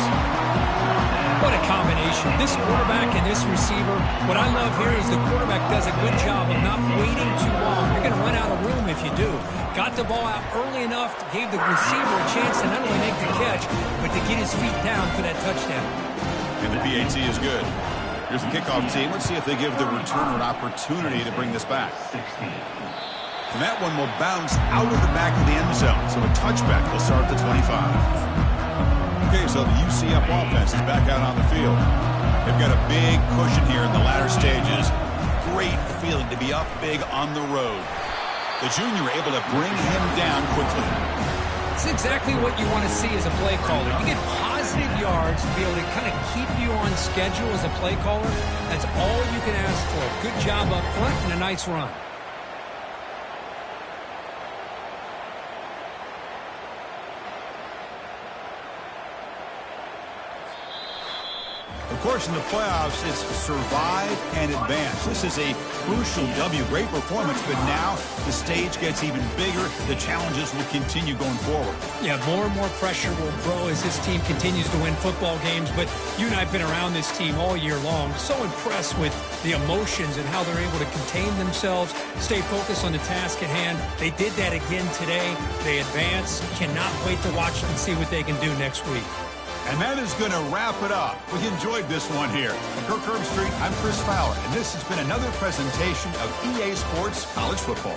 What a combination. This quarterback and this receiver. What I love here is the quarterback does a good job of not waiting too long. You're going to run out of room if you do. Got the ball out early enough, gave the receiver a chance to not only make the catch, but to get his feet down for that touchdown. And the PAT is good. Here's the kickoff team. Let's see if they give the returner an opportunity to bring this back. And that one will bounce out of the back of the end zone. So a touchback will start at the 25. Okay, so the UCF offense is back out on the field. They've got a big cushion here in the latter stages. Great feeling to be up big on the road. The junior able to bring him down quickly. It's exactly what you want to see as a play caller. You get positive yards to be able to kind of keep you on schedule as a play caller. That's all you can ask for. Good job up front and a nice run. Of course, in the playoffs, it's survive and advance. This is a crucial W. Great performance, but now the stage gets even bigger. The challenges will continue going forward. Yeah, more and more pressure will grow as this team continues to win football games. But you and I have been around this team all year long. So impressed with the emotions and how they're able to contain themselves, stay focused on the task at hand. They did that again today. They advance. Cannot wait to watch and see what they can do next week. And that is going to wrap it up. We enjoyed this one here. From Kirk Street, I'm Chris Fowler, and this has been another presentation of EA Sports College Football.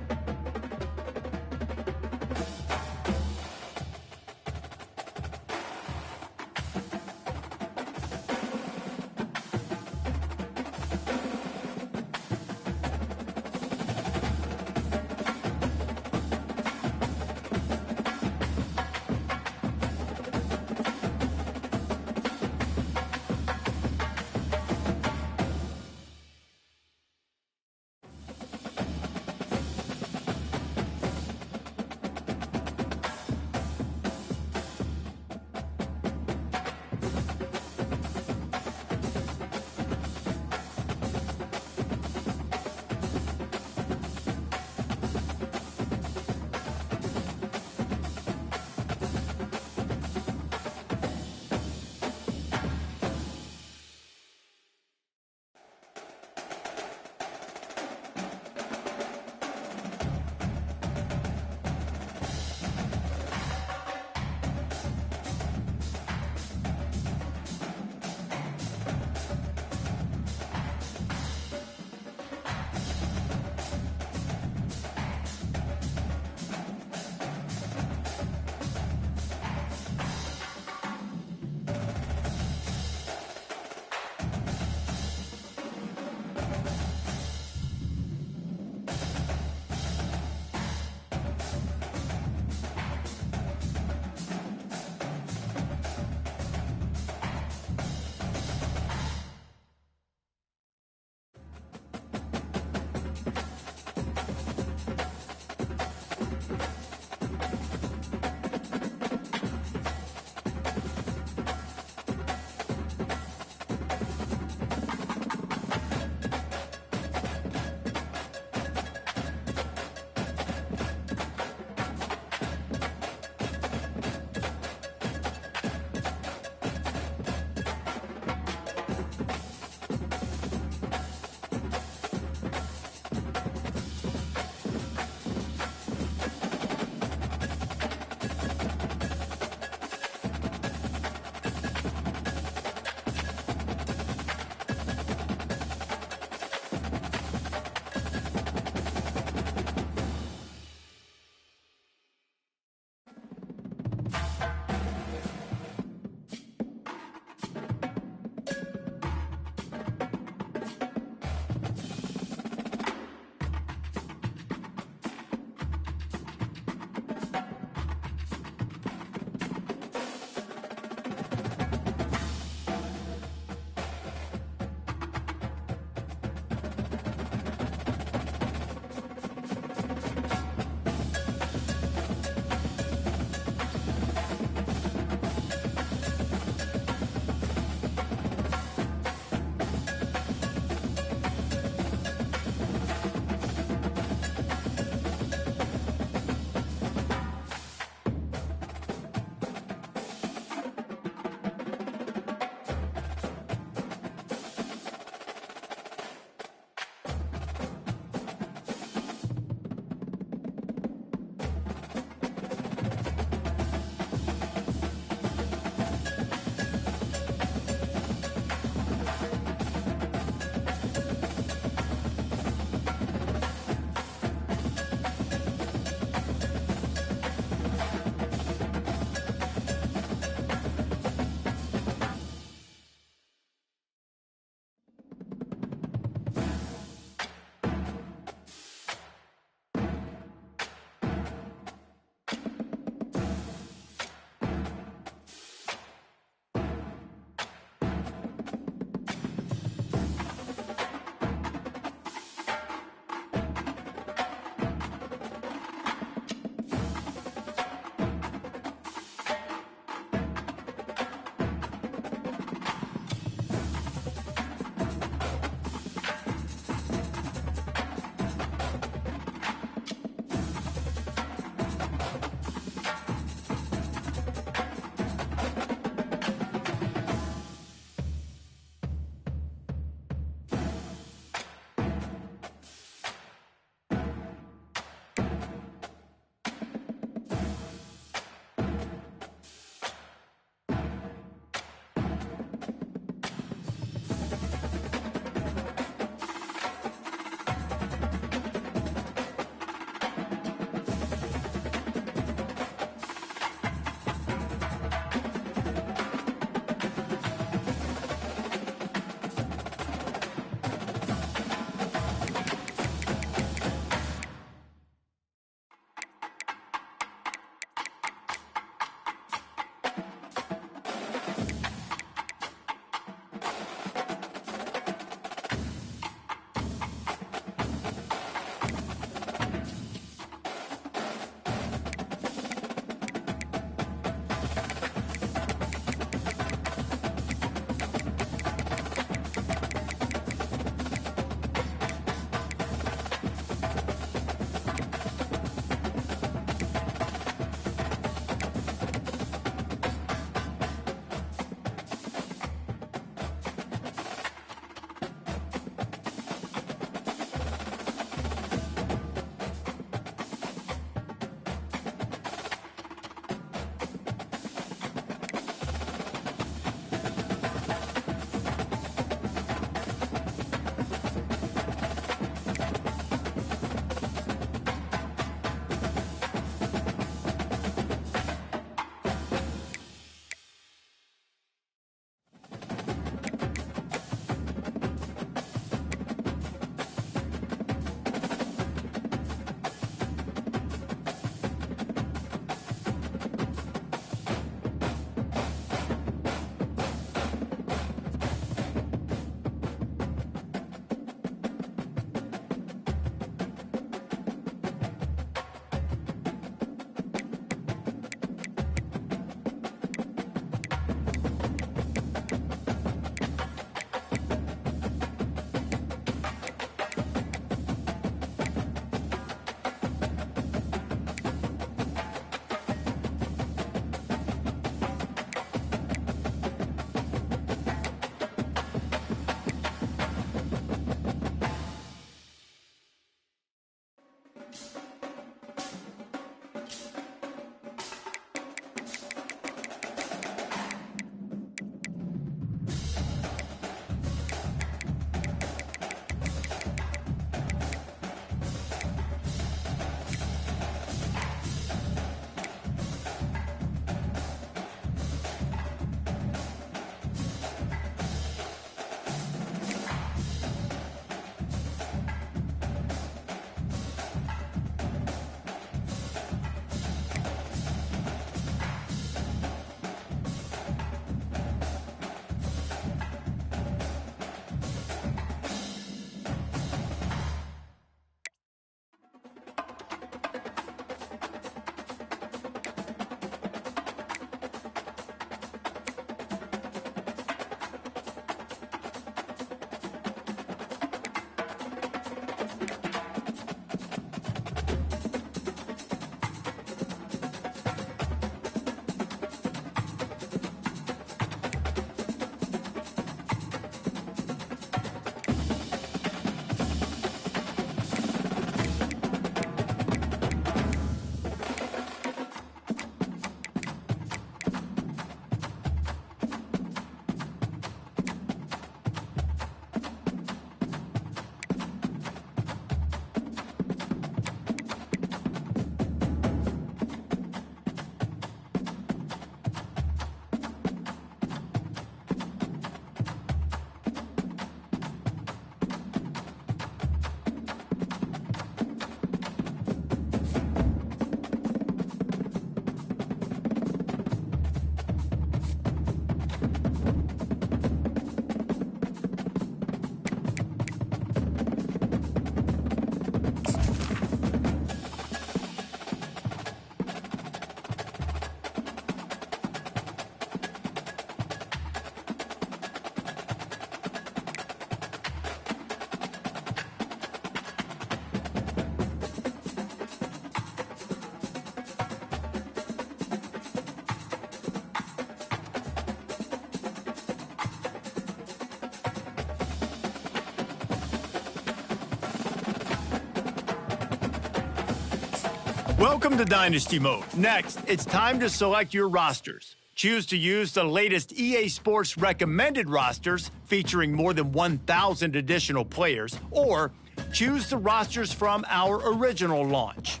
Welcome to Dynasty Mode. Next, it's time to select your rosters. Choose to use the latest EA Sports recommended rosters featuring more than 1,000 additional players, or choose the rosters from our original launch.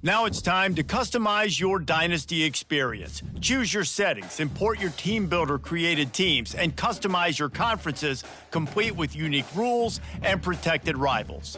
Now it's time to customize your Dynasty experience. Choose your settings, import your team builder created teams, and customize your conferences, complete with unique rules and protected rivals.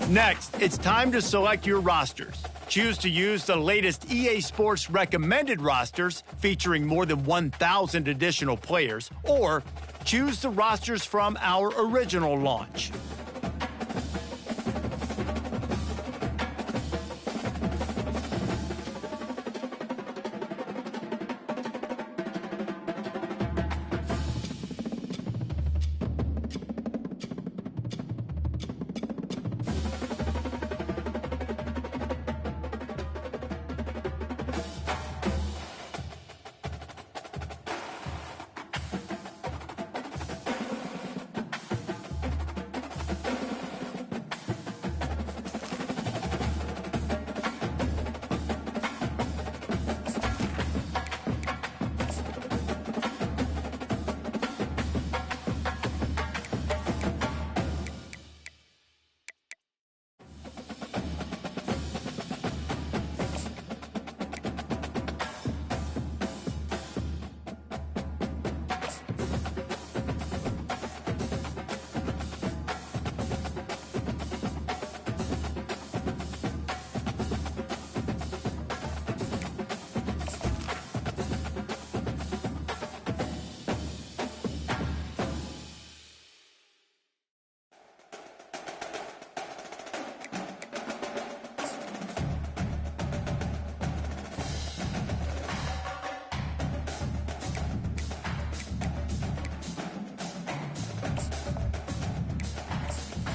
Next, it's time to select your rosters. Choose to use the latest EA Sports recommended rosters featuring more than 1,000 additional players, or choose the rosters from our original launch.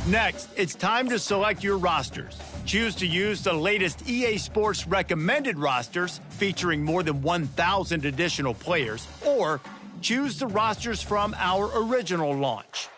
Next, it's time to select your rosters. Choose to use the latest EA Sports recommended rosters featuring more than 1,000 additional players, or choose the rosters from our original launch.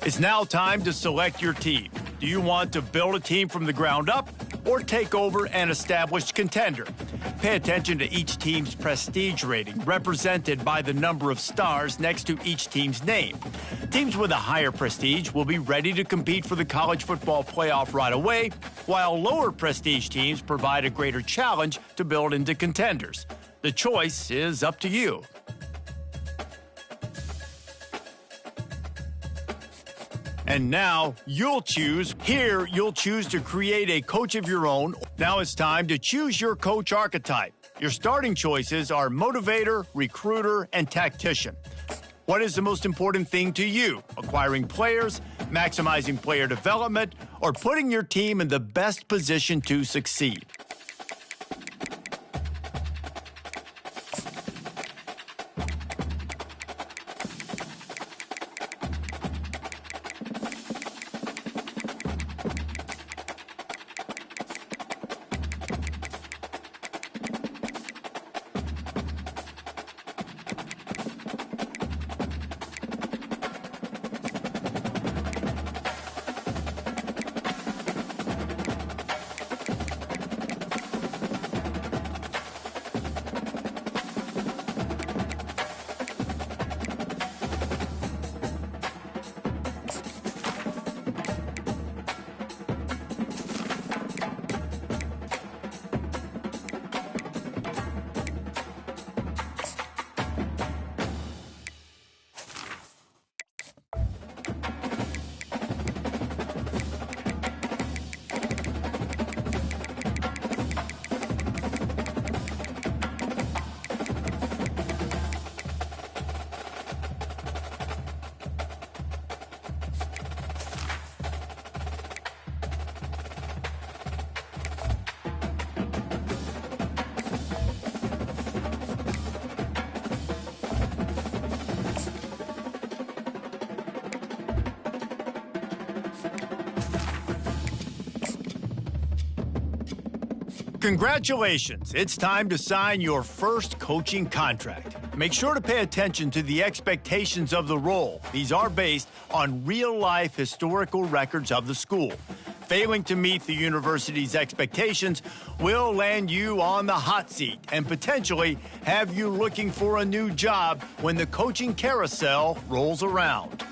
It's now time to select your team. Do you want to build a team from the ground up or take over an established contender? Pay attention to each team's prestige rating, represented by the number of stars next to each team's name. Teams with a higher prestige will be ready to compete for the college football playoff right away, while lower prestige teams provide a greater challenge to build into contenders. The choice is up to you. And now you'll choose. Here, you'll choose to create a coach of your own. Now it's time to choose your coach archetype. Your starting choices are motivator, recruiter, and tactician. What is the most important thing to you? Acquiring players, maximizing player development, or putting your team in the best position to succeed? Congratulations, it's time to sign your first coaching contract. Make sure to pay attention to the expectations of the role. These are based on real-life historical records of the school. Failing to meet the university's expectations will land you on the hot seat and potentially have you looking for a new job when the coaching carousel rolls around.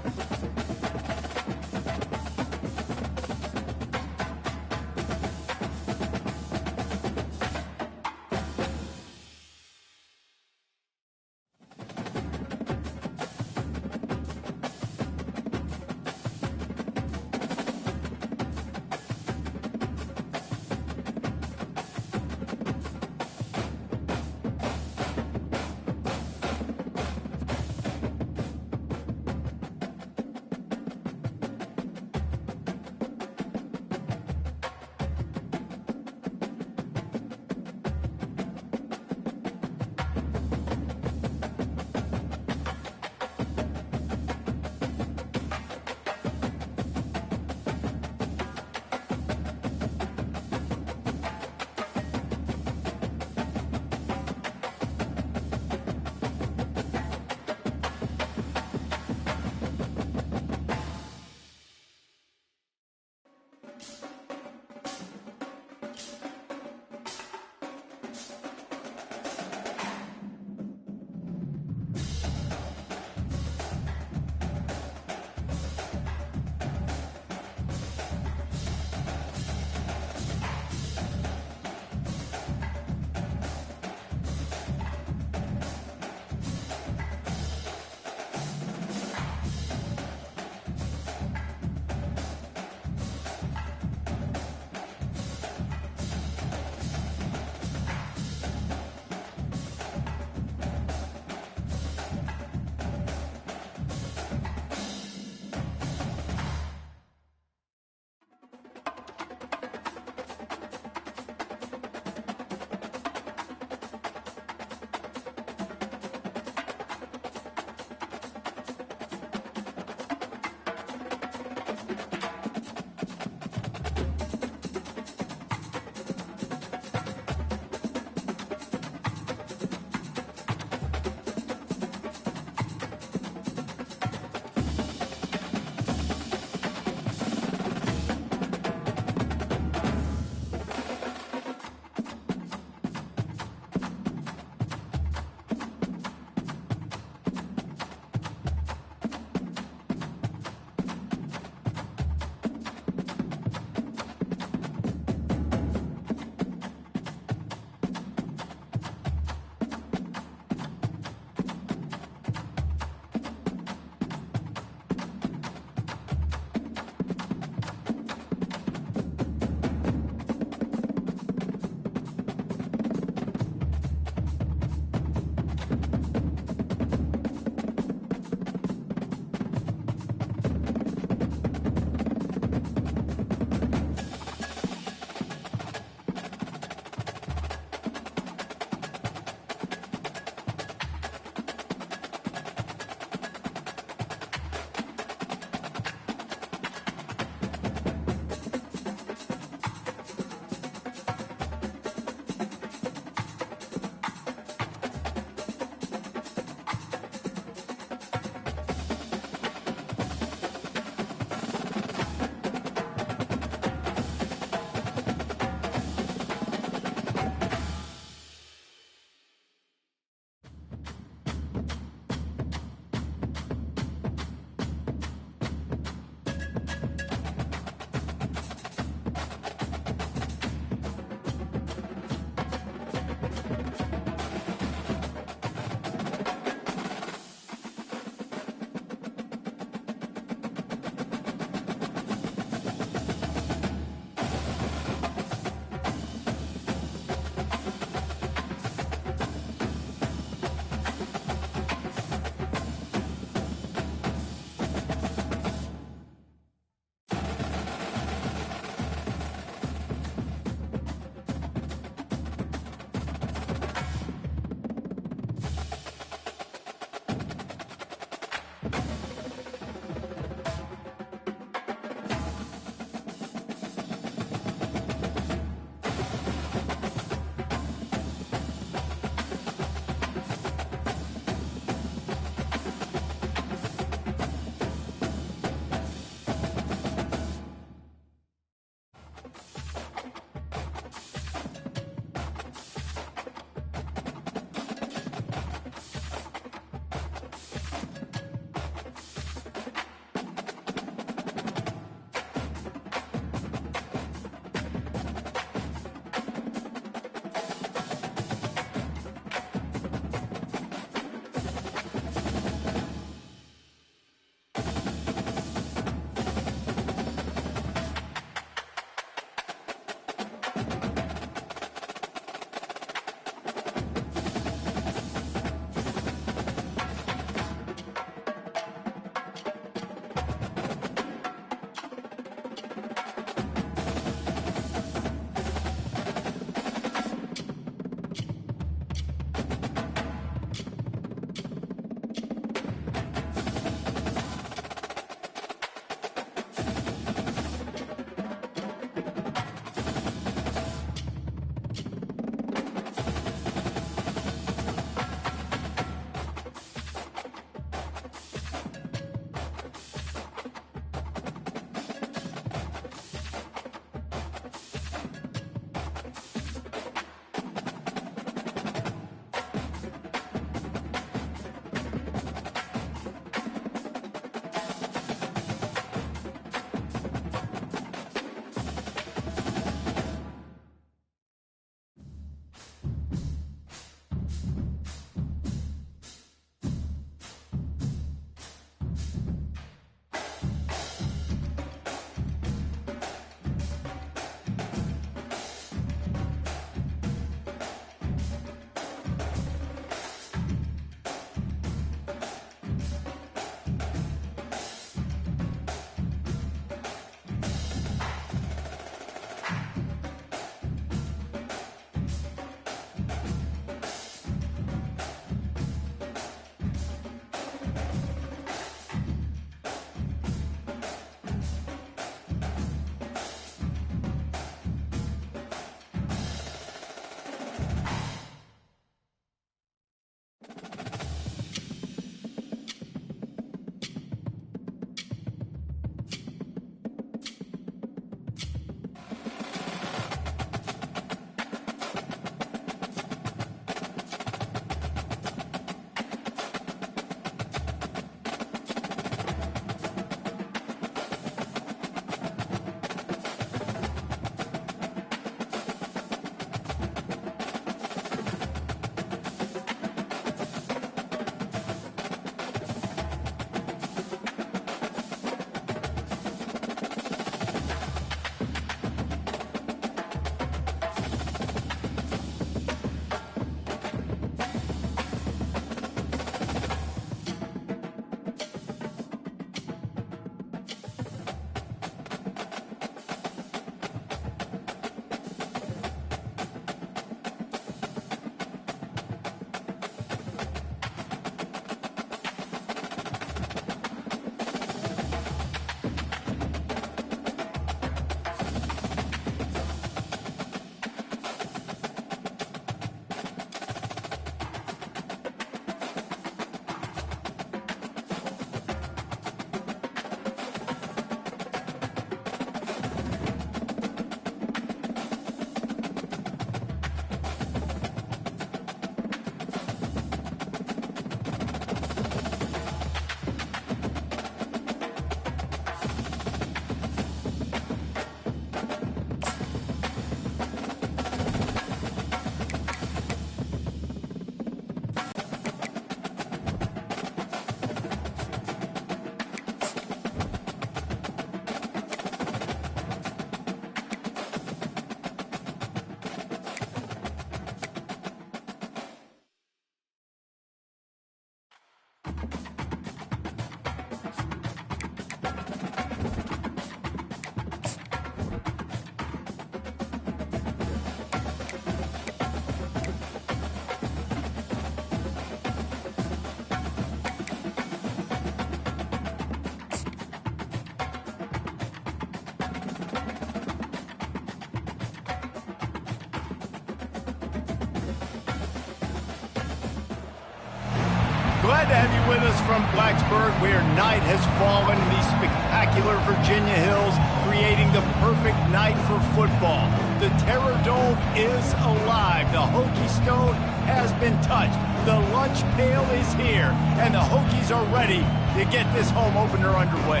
Glad to have you with us from Blacksburg, where night has fallen in these spectacular Virginia hills, creating the perfect night for football. The Terror Dome is alive. The Hokie Stone has been touched. The lunch pail is here, and the Hokies are ready to get this home opener underway.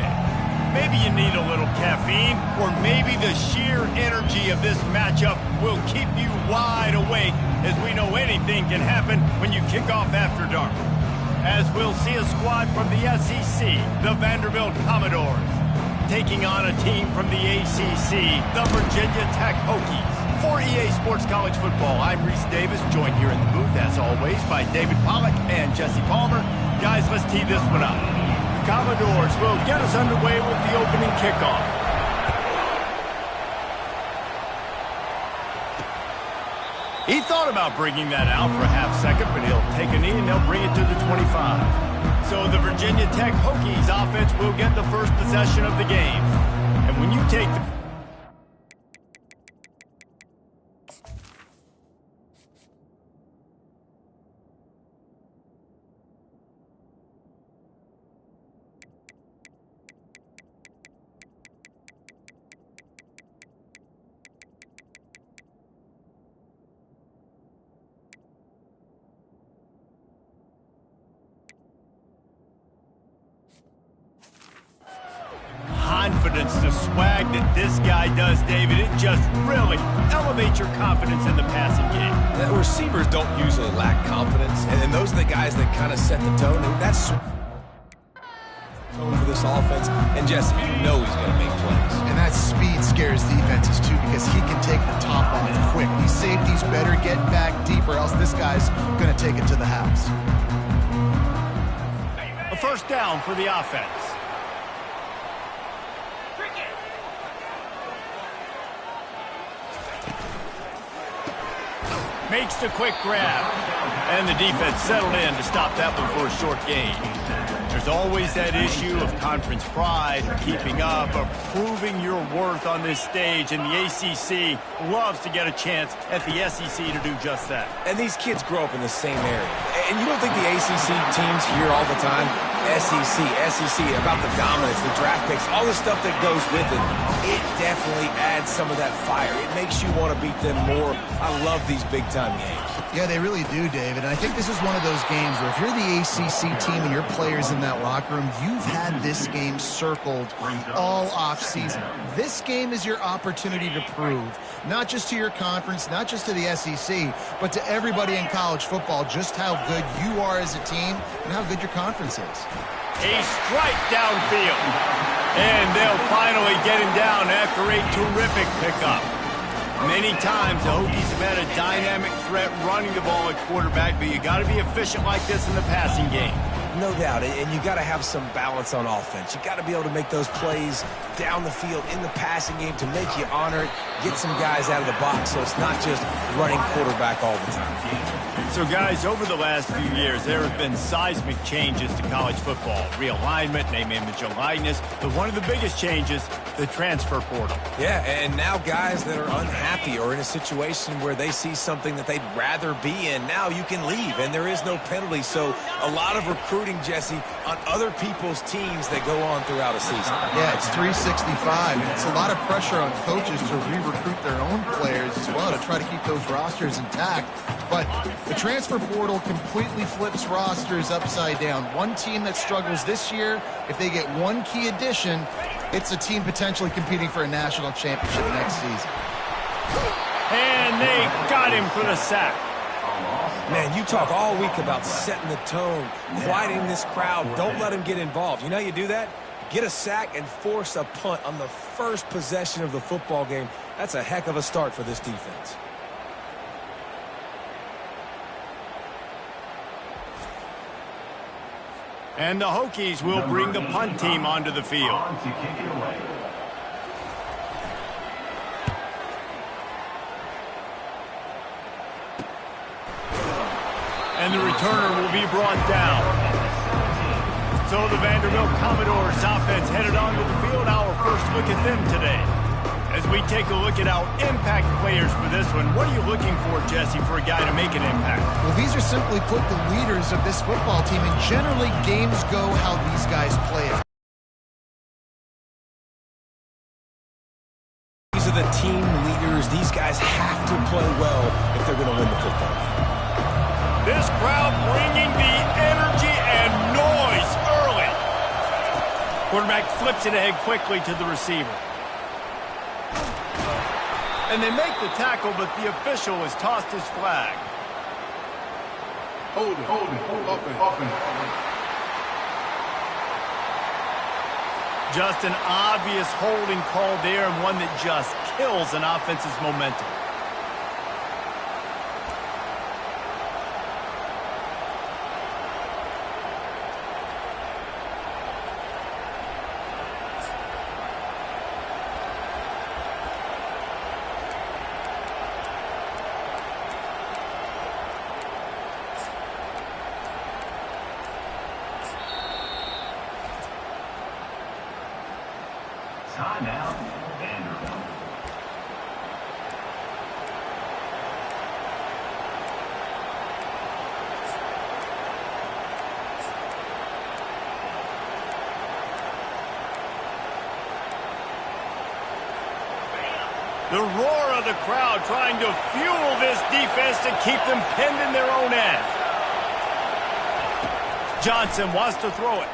Maybe you need a little caffeine, or maybe the sheer energy of this matchup will keep you wide awake, as we know anything can happen when you kick off after dark. As we'll see a squad from the SEC, the Vanderbilt Commodores, taking on a team from the ACC, the Virginia Tech Hokies. For EA Sports College Football, I'm Reese Davis, joined here in the booth, as always, by David Pollack and Jesse Palmer. Guys, let's tee this one up. The Commodores will get us underway with the opening kickoff. He thought about bringing that out for a half second, but he'll take a knee and they'll bring it to the 25. So the Virginia Tech Hokies offense will get the first possession of the game. And when you take the... confidence, the swag that this guy does, David, it just really elevates your confidence in the passing game. The receivers don't usually lack confidence, and those are the guys that kind of set the tone. And that's tone for this offense. And Jesse, you know he's going to make plays. And that speed scares defenses too, because he can take the top off quick. These safeties better get back deeper, else this guy's going to take it to the house. A first down for the offense. Makes the quick grab. And the defense settled in to stop that one for a short gain. There's always that issue of conference pride, keeping up, of proving your worth on this stage, and the ACC loves to get a chance at the SEC to do just that. And these kids grow up in the same area. And you don't think the ACC teams hear all the time, SEC, about the dominance, the draft picks, all the stuff that goes with it. It definitely adds some of that fire. It makes you want to beat them more. I love these big-time games. Yeah, they really do, David. And I think this is one of those games where if you're the ACC team and your players in that locker room, you've had this game circled all offseason. This game is your opportunity to prove, not just to your conference, not just to the SEC, but to everybody in college football, just how good you are as a team and how good your conference is. A strike downfield. And they'll finally get him down after a terrific pickup. Many times the Hokies have had a dynamic threat running the ball at quarterback, but you got to be efficient like this in the passing game. No doubt, and you got to have some balance on offense. You got to be able to make those plays down the field in the passing game to make you honor it, get some guys out of the box so it's not just running quarterback all the time. So, guys, over the last few years, there have been seismic changes to college football. Realignment, name, image, and likeness. But one of the biggest changes, the transfer portal. Yeah, and now guys that are unhappy or in a situation where they see something that they'd rather be in, now you can leave, and there is no penalty. So a lot of recruiting, Jesse, on other people's teams that go on throughout a season. Yeah, it's 365, and it's a lot of pressure on coaches to re-recruit their own players as well to try to keep those rosters intact. But the transfer portal completely flips rosters upside down. One team that struggles this year, if they get one key addition, it's a team potentially competing for a national championship next season. And they got him for the sack. Man, you talk all week about setting the tone, quieting this crowd. Don't let them get involved. You know how you do that? Get a sack and force a punt on the first possession of the football game. That's a heck of a start for this defense. And the Hokies will bring the punt team onto the field. On to kick it away. And the returner will be brought down. So the Vanderbilt Commodores offense headed onto the field. Our first look at them today. As we take a look at our impact players for this one, what are you looking for, Jesse, for a guy to make an impact? Well, these are simply put the leaders of this football team, and generally games go how these guys play it. These are the team leaders. These guys have to play well if they're going to win the football game. This crowd bringing the energy and noise early. Quarterback flips it ahead quickly to the receiver. And they make the tackle, but the official has tossed his flag. Hold it, up and. Just an obvious holding call there, and one that just kills an offense's momentum. Timeout, Vanderbilt. The roar of the crowd trying to fuel this defense to keep them pinned in their own end. Johnson wants to throw it.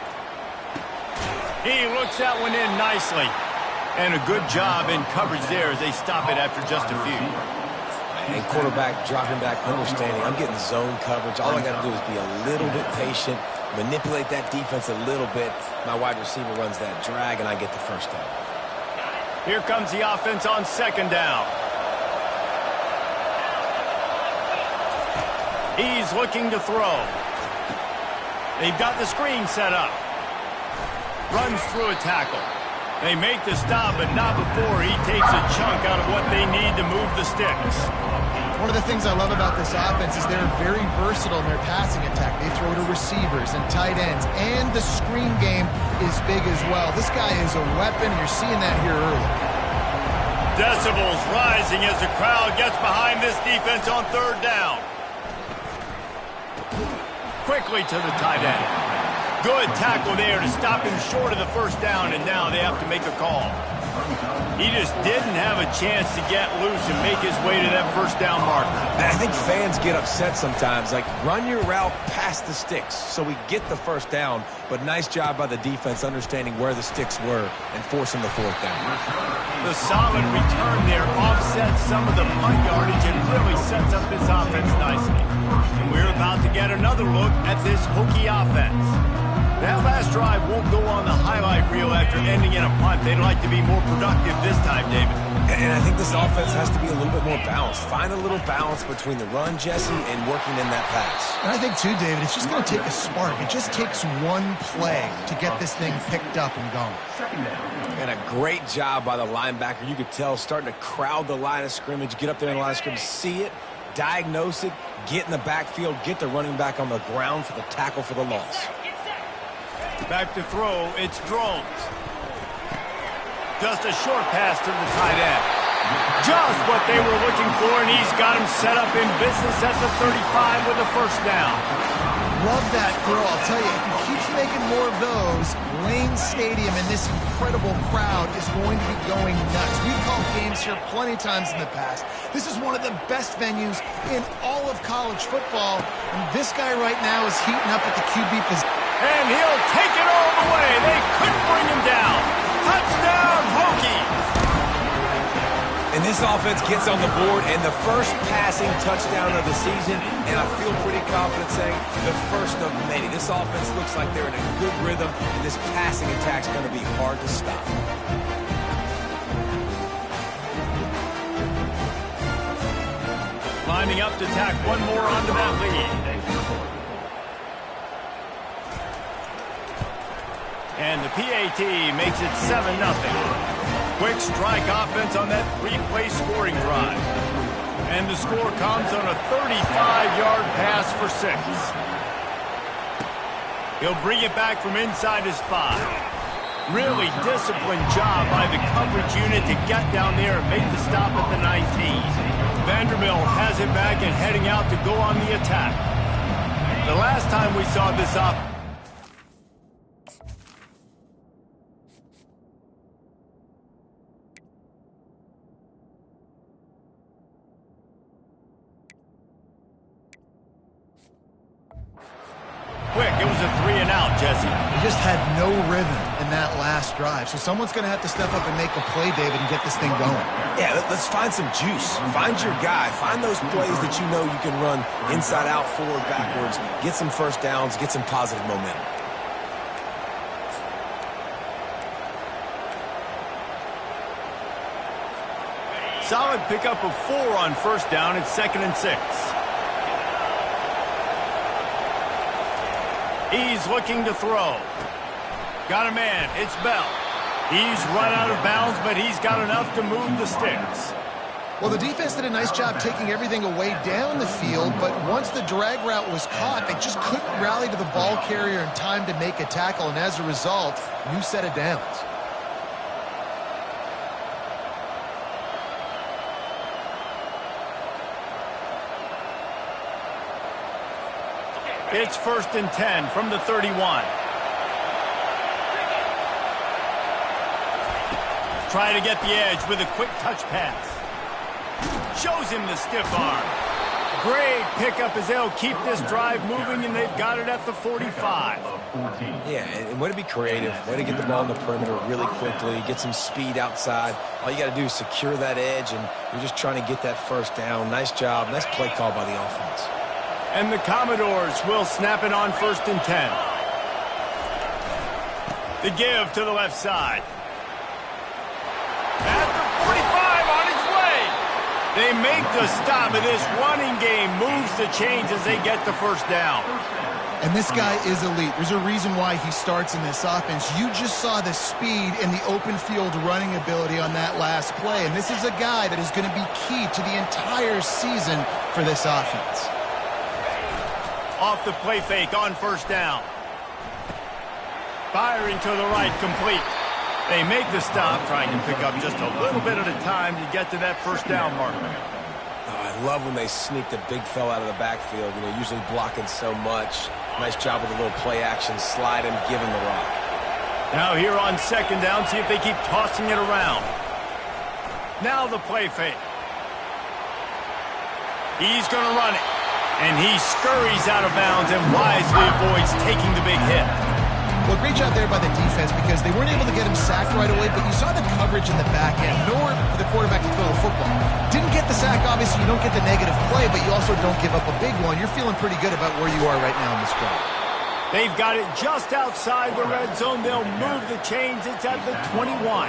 He looks that one in nicely. And a good job in coverage there as they stop it after just a few. And quarterback dropping back, understanding I'm getting zone coverage. All I got to do is be a little bit patient, manipulate that defense a little bit. My wide receiver runs that drag, and I get the first down. Here comes the offense on second down. He's looking to throw. They've got the screen set up. Runs through a tackle. They make the stop, but not before he takes a chunk out of what they need to move the sticks. One of the things I love about this offense is they're very versatile in their passing attack. They throw to receivers and tight ends, and the screen game is big as well. This guy is a weapon, and you're seeing that here early. Decibels rising as the crowd gets behind this defense on third down. Quickly to the tight end. Good tackle there to stop him short of the first down, and now they have to make a call. He just didn't have a chance to get loose and make his way to that first down marker. And I think fans get upset sometimes, like run your route past the sticks so we get the first down, but nice job by the defense understanding where the sticks were and forcing the fourth down. The solid return there offsets some of the punt yardage and really sets up this offense nicely. And we're about to get another look at this Hokie offense. That last drive won't go on the highlight reel after ending in a punt. They'd like to be more productive this time, David. And I think this offense has to be a little bit more balanced. Find a little balance between the run, Jesse, and working in that pass. And I think, too, David, it's just going to take a spark. It just takes one play to get this thing picked up and going. And a great job by the linebacker. You could tell starting to crowd the line of scrimmage, get up there in the line of scrimmage, see it, diagnose it, get in the backfield, get the running back on the ground for the tackle for the loss. Back to throw, it's Drones. Just a short pass to the tight end. Just what they were looking for, and he's got him set up in business at the 35 with a first down. Love that throw. I'll tell you, if he keeps making more of those, Lane Stadium and this incredible crowd is going to be going nuts. We've called games here plenty of times in the past. This is one of the best venues in all of college football, and this guy right now is heating up at the QB position. And he'll take it all the way. They couldn't bring him down. Touchdown, Hokies! And this offense gets on the board, and the first passing touchdown of the season, and I feel pretty confident saying the first of many. This offense looks like they're in a good rhythm, and this passing attack's going to be hard to stop. Lining up to tack one more onto that lead. And the PAT makes it 7-0. Quick strike offense on that 3-play scoring drive. And the score comes on a 35-yard pass for 6. He'll bring it back from inside his 5. Really disciplined job by the coverage unit to get down there and make the stop at the 19. Vanderbilt has it back and heading out to go on the attack. The last time we saw this offense, quick, it was a 3-and-out, Jesse. He just had no rhythm in that last drive. So someone's going to have to step up and make a play, David, and get this thing going. Yeah, let's find some juice. Find your guy. Find those plays that you know you can run inside out, forward, backwards. Get some first downs. Get some positive momentum. Solid pickup of 4 on first down. It's 2nd and 6. He's looking to throw. Got a man. It's Bell. He's run out of bounds, but he's got enough to move the sticks. Well, the defense did a nice job taking everything away down the field, but once the drag route was caught, they just couldn't rally to the ball carrier in time to make a tackle, and as a result, new set of downs. It's 1st and 10 from the 31. Try to get the edge with a quick touch pass. Shows him the stiff arm. Great pickup as they'll keep this drive moving, and they've got it at the 45. Yeah, and way to be creative. Way to get the ball in the perimeter really quickly. Get some speed outside. All you got to do is secure that edge, and you're just trying to get that first down. Nice job. Nice play call by the offense. And the Commodores will snap it on 1st and 10. The give to the left side. At the 45 on his way. They make the stop, and this running game moves the chains as they get the first down. And this guy is elite. There's a reason why he starts in this offense. You just saw the speed and the open field running ability on that last play. And this is a guy that is going to be key to the entire season for this offense. Off the play fake on first down. Firing to the right, complete. They make the stop, trying to pick up just a little bit at a time to get to that first down marker. Oh, I love when they sneak the big fella out of the backfield. You know, usually blocking so much. Nice job with a little play action, slide him, give him the rock. Now here on 2nd down, see if they keep tossing it around. Now the play fake. He's going to run it. And he scurries out of bounds and wisely avoids taking the big hit. Well, great job there by the defense because they weren't able to get him sacked right away, but you saw the coverage in the back end. Nowhere for the quarterback to throw the football. Didn't get the sack, obviously. You don't get the negative play, but you also don't give up a big one. You're feeling pretty good about where you are right now in this drive. They've got it just outside the red zone. They'll move the chains. It's at the 21.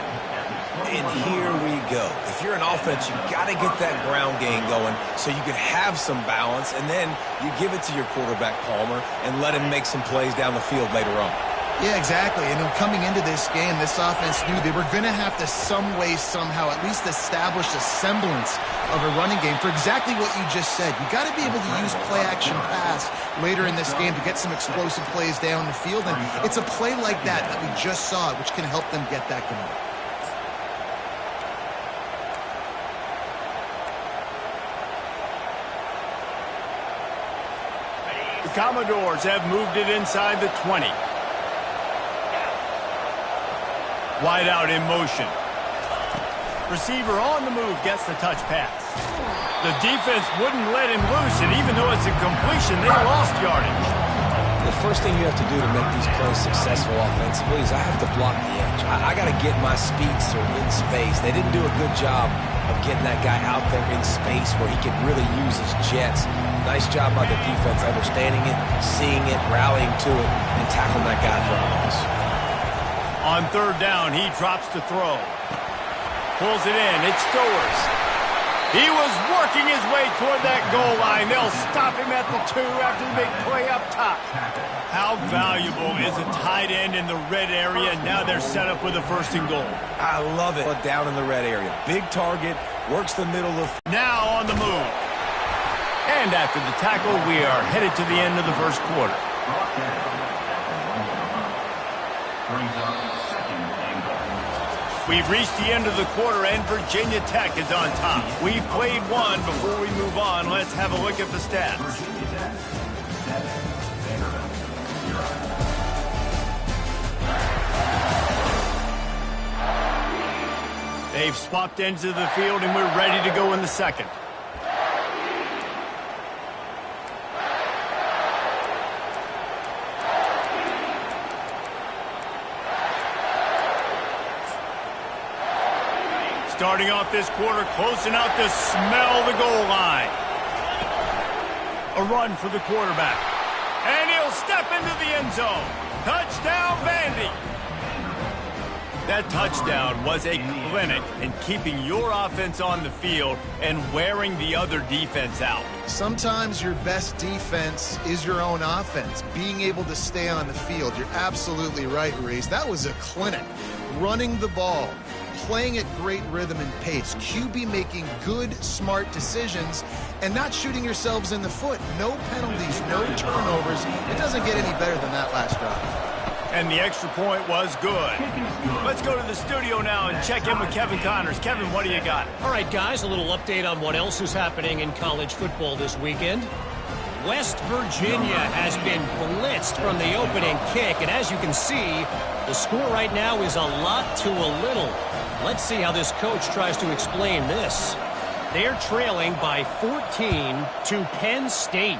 And here we go. If you're an offense, you got to get that ground game going so you can have some balance, and then you give it to your quarterback, Palmer, and let him make some plays down the field later on. Yeah, exactly. And coming into this game, this offense knew they were going to have to some way, somehow, at least establish a semblance of a running game for exactly what you just said. You got to be able to use play-action pass later in this game to get some explosive plays down the field, and it's a play like that we just saw, which can help them get that going. The Commodores have moved it inside the 20. Wide out in motion. Receiver on the move gets the touch pass. The defense wouldn't let him loose, and even though it's a completion, they lost yardage. The first thing you have to do to make these plays successful offensively is I have to block the edge. I got to get my speedster in space. They didn't do a good job of getting that guy out there in space where he could really use his jets. Nice job by the defense understanding it, seeing it, rallying to it, and tackling that guy for a loss. On 3rd down, he drops to throw. Pulls it in. It's Stowers. He was working his way toward that goal line. They'll stop him at the 2 after the big play up top. How valuable is a tight end in the red area? Now they're set up with a 1st and goal. I love it. Down in the red area. Big target, works the middle of... Now on the move. And after the tackle, we are headed to the end of the 1st quarter. Brings up 2nd and goal. We've reached the end of the quarter, and Virginia Tech is on top. We've played one. Before we move on, let's have a look at the stats. Virginia Tech, 7. Vanderbilt, 0. They've swapped ends of the field, and we're ready to go in the 2nd. Starting off this quarter, close enough to smell the goal line. A run for the quarterback. And he'll step into the end zone. Touchdown, Vandy. That touchdown was a clinic in keeping your offense on the field and wearing the other defense out. Sometimes your best defense is your own offense, being able to stay on the field. You're absolutely right, Reese. That was a clinic. Running the ball, playing at great rhythm and pace, QB making good, smart decisions, and not shooting yourselves in the foot. No penalties, no turnovers. It doesn't get any better than that last drive. And the extra point was good. Let's go to the studio now and check in with Kevin Connors. Kevin, what do you got? All right, guys, a little update on what else is happening in college football this weekend. West Virginia has been blitzed from the opening kick, and as you can see, the score right now is a lot to a little. Let's see how this coach tries to explain this. They're trailing by 14 to Penn State.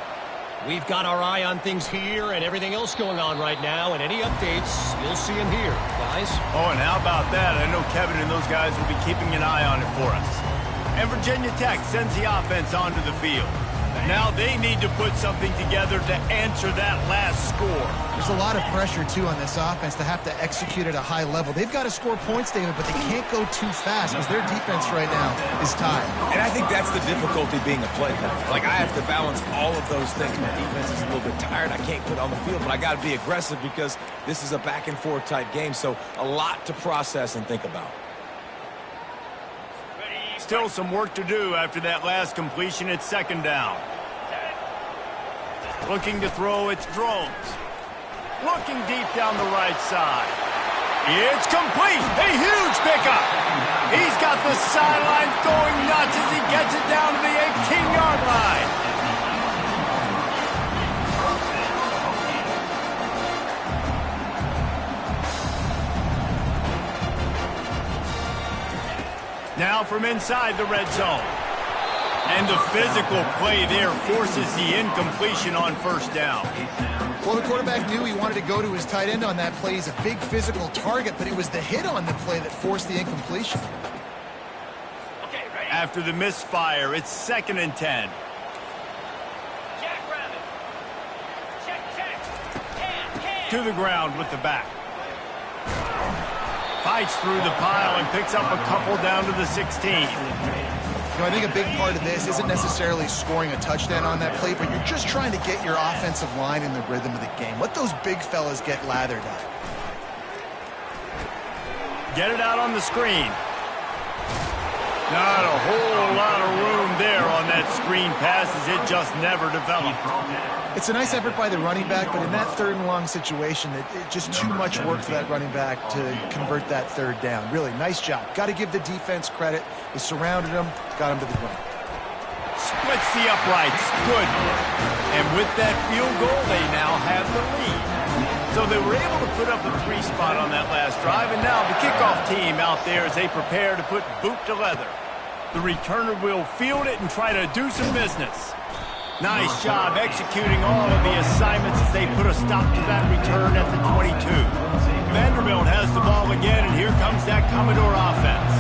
We've got our eye on things here and everything else going on right now, and any updates, you'll see them here, guys. Oh, and how about that? I know Kevin and those guys will be keeping an eye on it for us. And Virginia Tech sends the offense onto the field. Now they need to put something together to answer that last score. There's a lot of pressure, too, on this offense to have to execute at a high level. They've got to score points, David, but they can't go too fast because their defense right now is tired. And I think that's the difficulty being a play caller. Like, I have to balance all of those things. My defense is a little bit tired. I can't put on the field, but I got to be aggressive because this is a back-and-forth type game, so a lot to process and think about. Still some work to do after that last completion at 2nd down. Looking to throw, it's Drones. Looking deep down the right side. It's complete. A huge pickup. He's got the sidelines going nuts as he gets it down to the 18-yard line. Now from inside the red zone. And the physical play there forces the incompletion on 1st down. Well, the quarterback knew he wanted to go to his tight end on that play. He's a big physical target, but it was the hit on the play that forced the incompletion. After the misfire, it's 2nd and 10. To the ground with the back. Fights through the pile and picks up a couple down to the 16. I think a big part of this isn't necessarily scoring a touchdown on that play, but you're just trying to get your offensive line in the rhythm of the game. Let those big fellas get lathered up. Get it out on the screen. Not a whole lot of room there on that screen pass as it just never developed. It's a nice effort by the running back, but in that 3rd and long situation, it just too much work for that running back to convert that 3rd down. Really, nice job. Got to give the defense credit. They surrounded him, got him to the ground. Splits the uprights. Good. And with that field goal, they now have the lead. So they were able to put up a 3 spot on that last drive, and now the kickoff team out there as they prepare to put boot to leather. The returner will field it and try to do some business. Nice job executing all of the assignments as they put a stop to that return at the 22. Vanderbilt has the ball again, and here comes that Commodore offense.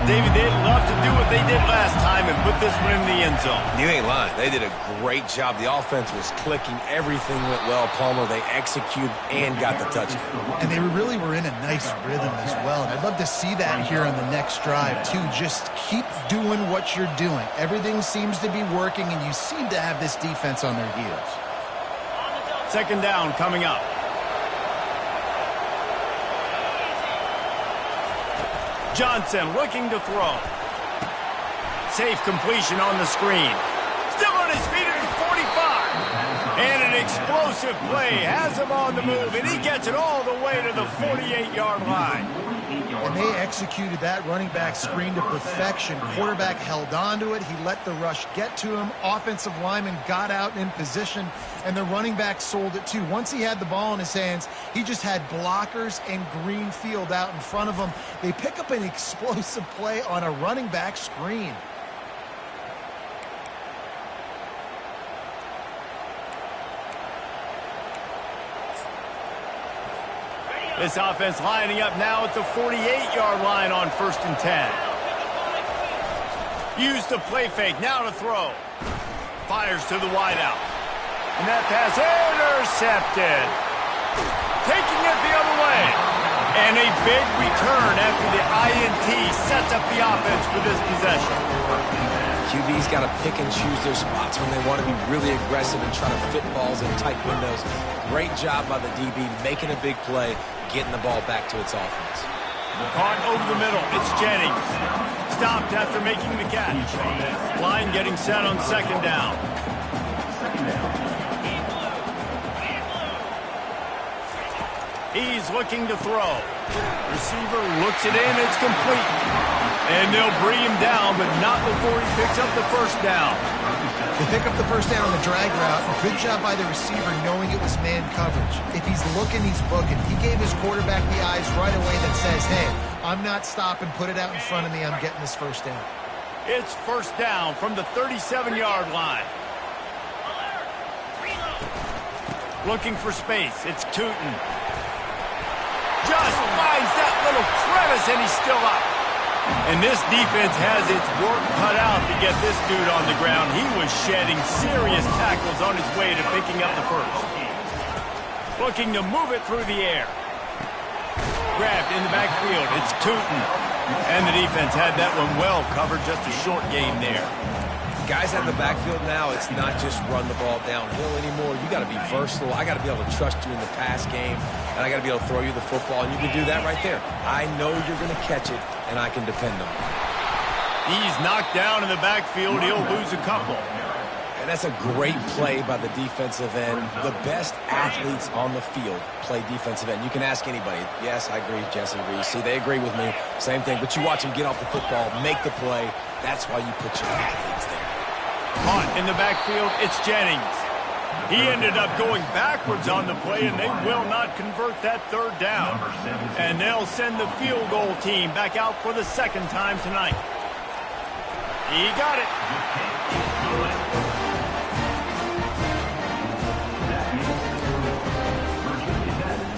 David, they'd love to do what they did last time and put this one in the end zone. You ain't lying. They did a great job. The offense was clicking. Everything went well. Palmer, they executed and got the touchdown. And they really were in a nice rhythm as well. And I'd love to see that here on the next drive, too. Just keep doing what you're doing. Everything seems to be working, and you seem to have this defense on their heels. Second down coming up. Johnson looking to throw. Safe completion on the screen. Still on his feet at the 45. And an explosive play has him on the move, and he gets it all the way to the 48-yard line. And they executed that running back screen to perfection. Quarterback held on to it. He let the rush get to him. Offensive lineman got out in position, and the running back sold it too. Once he had the ball in his hands, he just had blockers and green field out in front of him. They pick up an explosive play on a running back screen. This offense lining up now at the 48-yard line on 1st and 10. Use the play fake, now to throw. Fires to the wideout. And that pass intercepted. Taking it the other way. And a big return after the INT sets up the offense for this possession. QB's got to pick and choose their spots when they want to be really aggressive and try to fit balls in tight windows. Great job by the DB making a big play, getting the ball back to its offense. Caught over the middle. It's Jennings. Stopped after making the catch. Line getting set on second down. He's looking to throw. Receiver looks it in. It's complete. And they'll bring him down, but not before he picks up the first down. They pick up the first down on the drag route. Good job by the receiver knowing it was man coverage. If he's looking, he's booking. He gave his quarterback the eyes right away that says, hey, I'm not stopping. Put it out in front of me. I'm getting this first down. It's first down from the 37-yard line. Looking for space. It's Tootin. Just finds that little crevice, and he's still up. And this defense has its work cut out to get this dude on the ground. He was shedding serious tackles on his way to picking up the first. Looking to move it through the air. Grabbed in the backfield. It's Tootin. And the defense had that one well covered. Just a short game there. Guys out in the backfield now, it's not just run the ball downhill anymore. You got to be versatile. I got to be able to trust you in the pass game, and I got to be able to throw you the football, and you can do that right there. I know you're going to catch it, and I can depend on it. He's knocked down in the backfield. He'll lose a couple. And that's a great play by the defensive end. The best athletes on the field play defensive end. You can ask anybody. Yes, I agree, Jesse Reese. See, they agree with me. Same thing. But you watch them get off the football, make the play. That's why you put your athletes there. Caught in the backfield, it's Jennings. He ended up going backwards on the play, and they will not convert that third down. And they'll send the field goal team back out for the second time tonight. He got it.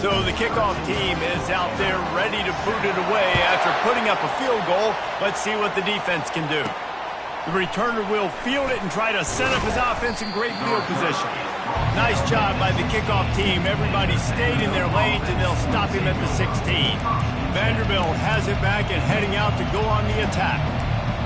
So the kickoff team is out there ready to boot it away after putting up a field goal. Let's see what the defense can do. The returner will field it and try to set up his offense in great field position. Nice job by the kickoff team. Everybody stayed in their lanes, and they'll stop him at the 16. Vanderbilt has it back and heading out to go on the attack.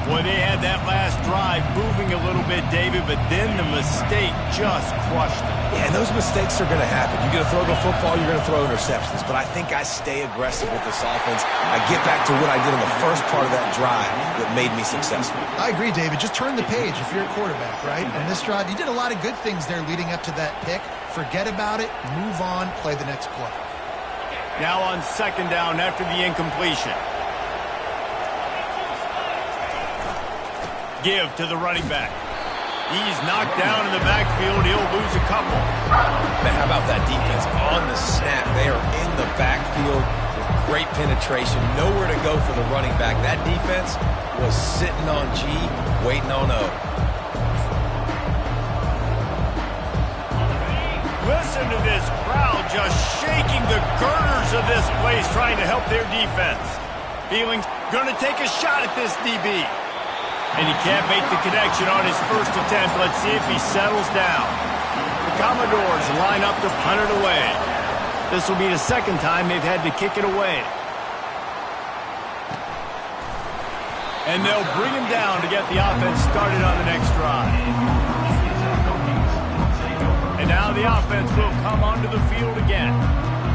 Boy, they had that last drive moving a little bit, David, but then the mistake just crushed them. Yeah, and those mistakes are going to happen. You're going to throw the football, you're going to throw interceptions. But I think I stay aggressive with this offense. I get back to what I did in the first part of that drive that made me successful. I agree, David. Just turn the page if you're a quarterback, right? And this drive, you did a lot of good things there leading up to that pick. Forget about it, move on, play the next play. Now on second down after the incompletion. Give to the running back. He's knocked down in the backfield. He'll lose a couple. Man, how about that defense? On the snap, they are in the backfield with great penetration. Nowhere to go for the running back. That defense was sitting on G, waiting on O. Listen to this crowd just shaking the girders of this place, trying to help their defense. Feelings Gonna take a shot at this DB. And he can't make the connection on his first attempt. Let's see if he settles down. The Commodores line up to punt it away. This will be the second time they've had to kick it away. And they'll bring him down to get the offense started on the next drive. And now the offense will come onto the field again.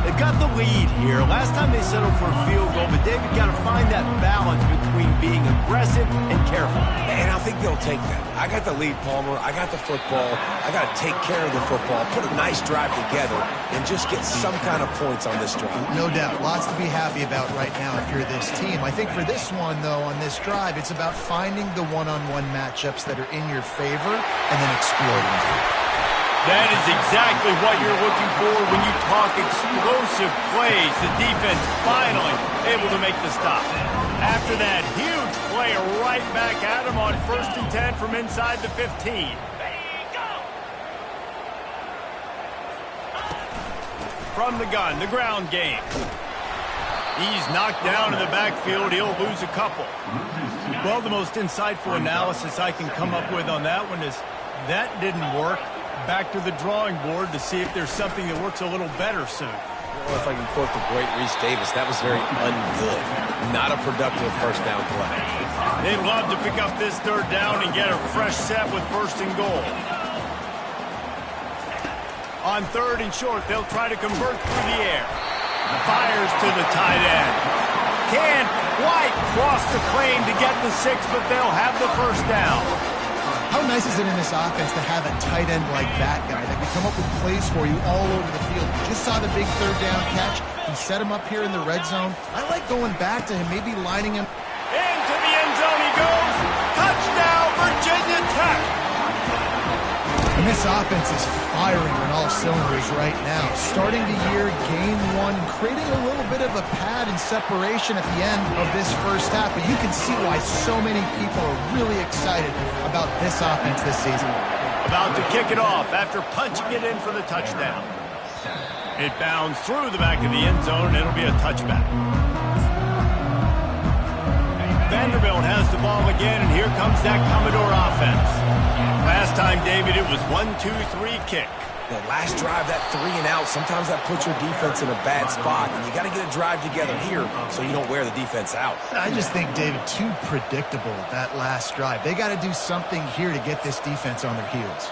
They've got the lead here. Last time they settled for a field goal, but David got to find that balance between being aggressive and careful. And I think they'll take that. I got the lead, Palmer. I got the football. I got to take care of the football, put a nice drive together, and just get some kind of points on this drive. No doubt. Lots to be happy about right now if you're this team. I think for this one, though, on this drive, it's about finding the one-on-one matchups that are in your favor and then exploiting them. That is exactly what you're looking for when you talk explosive plays. The defense finally able to make the stop. After that huge play, right back at him on 1st and 10 from inside the 15. From the gun, the ground game. He's knocked down in the backfield. He'll lose a couple. Well, the most insightful analysis I can come up with on that one is that didn't work. Back to the drawing board to see if there's something that works a little better soon. Well, if I can quote the great Reese Davis, that was very ungood. Not a productive first down play. They'd love to pick up this 3rd down and get a fresh set with 1st and goal. On 3rd and short, they'll try to convert through the air. Fires to the tight end. Can White cross the plane to get the 6, but they'll have the 1st down. How nice is it in this offense to have a tight end like that guy that can come up with plays for you all over the field? You just saw the big 3rd down catch. He set him up here in the red zone. I like going back to him, maybe lining him. Into the end zone he goes. Touchdown, Virginia Tech. And this offense is firing on all cylinders right now. Starting the year, game 1, creating a little bit of a pad and separation at the end of this first half. But you can see why so many people are really excited about this offense this season. About to kick it off after punching it in for the touchdown. It bounds through the back of the end zone, and it'll be a touchback. Vanderbilt has the ball again, and here comes that Commodore offense. Last time, David, it was 1-2-3 kick. The last drive, that 3 and out, sometimes that puts your defense in a bad spot, and you got to get a drive together here so you don't wear the defense out. I just think, David, too predictable, that last drive. They got to do something here to get this defense on their heels.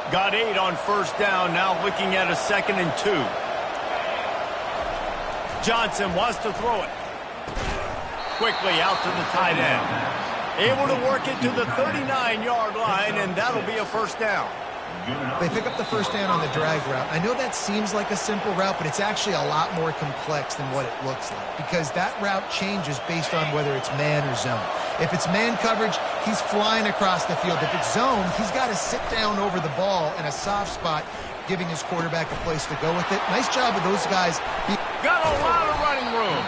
Got 8 on 1st down, now looking at a 2nd and 2. Johnson wants to throw it. Quickly out to the tight end. Able to work it to the 39-yard line, and that'll be a 1st down. They pick up the 1st down on the drag route. I know that seems like a simple route, but it's actually a lot more complex than what it looks like because that route changes based on whether it's man or zone. If it's man coverage, he's flying across the field. If it's zone, he's got to sit down over the ball in a soft spot, giving his quarterback a place to go with it. Nice job of those guys. Got a lot of running room.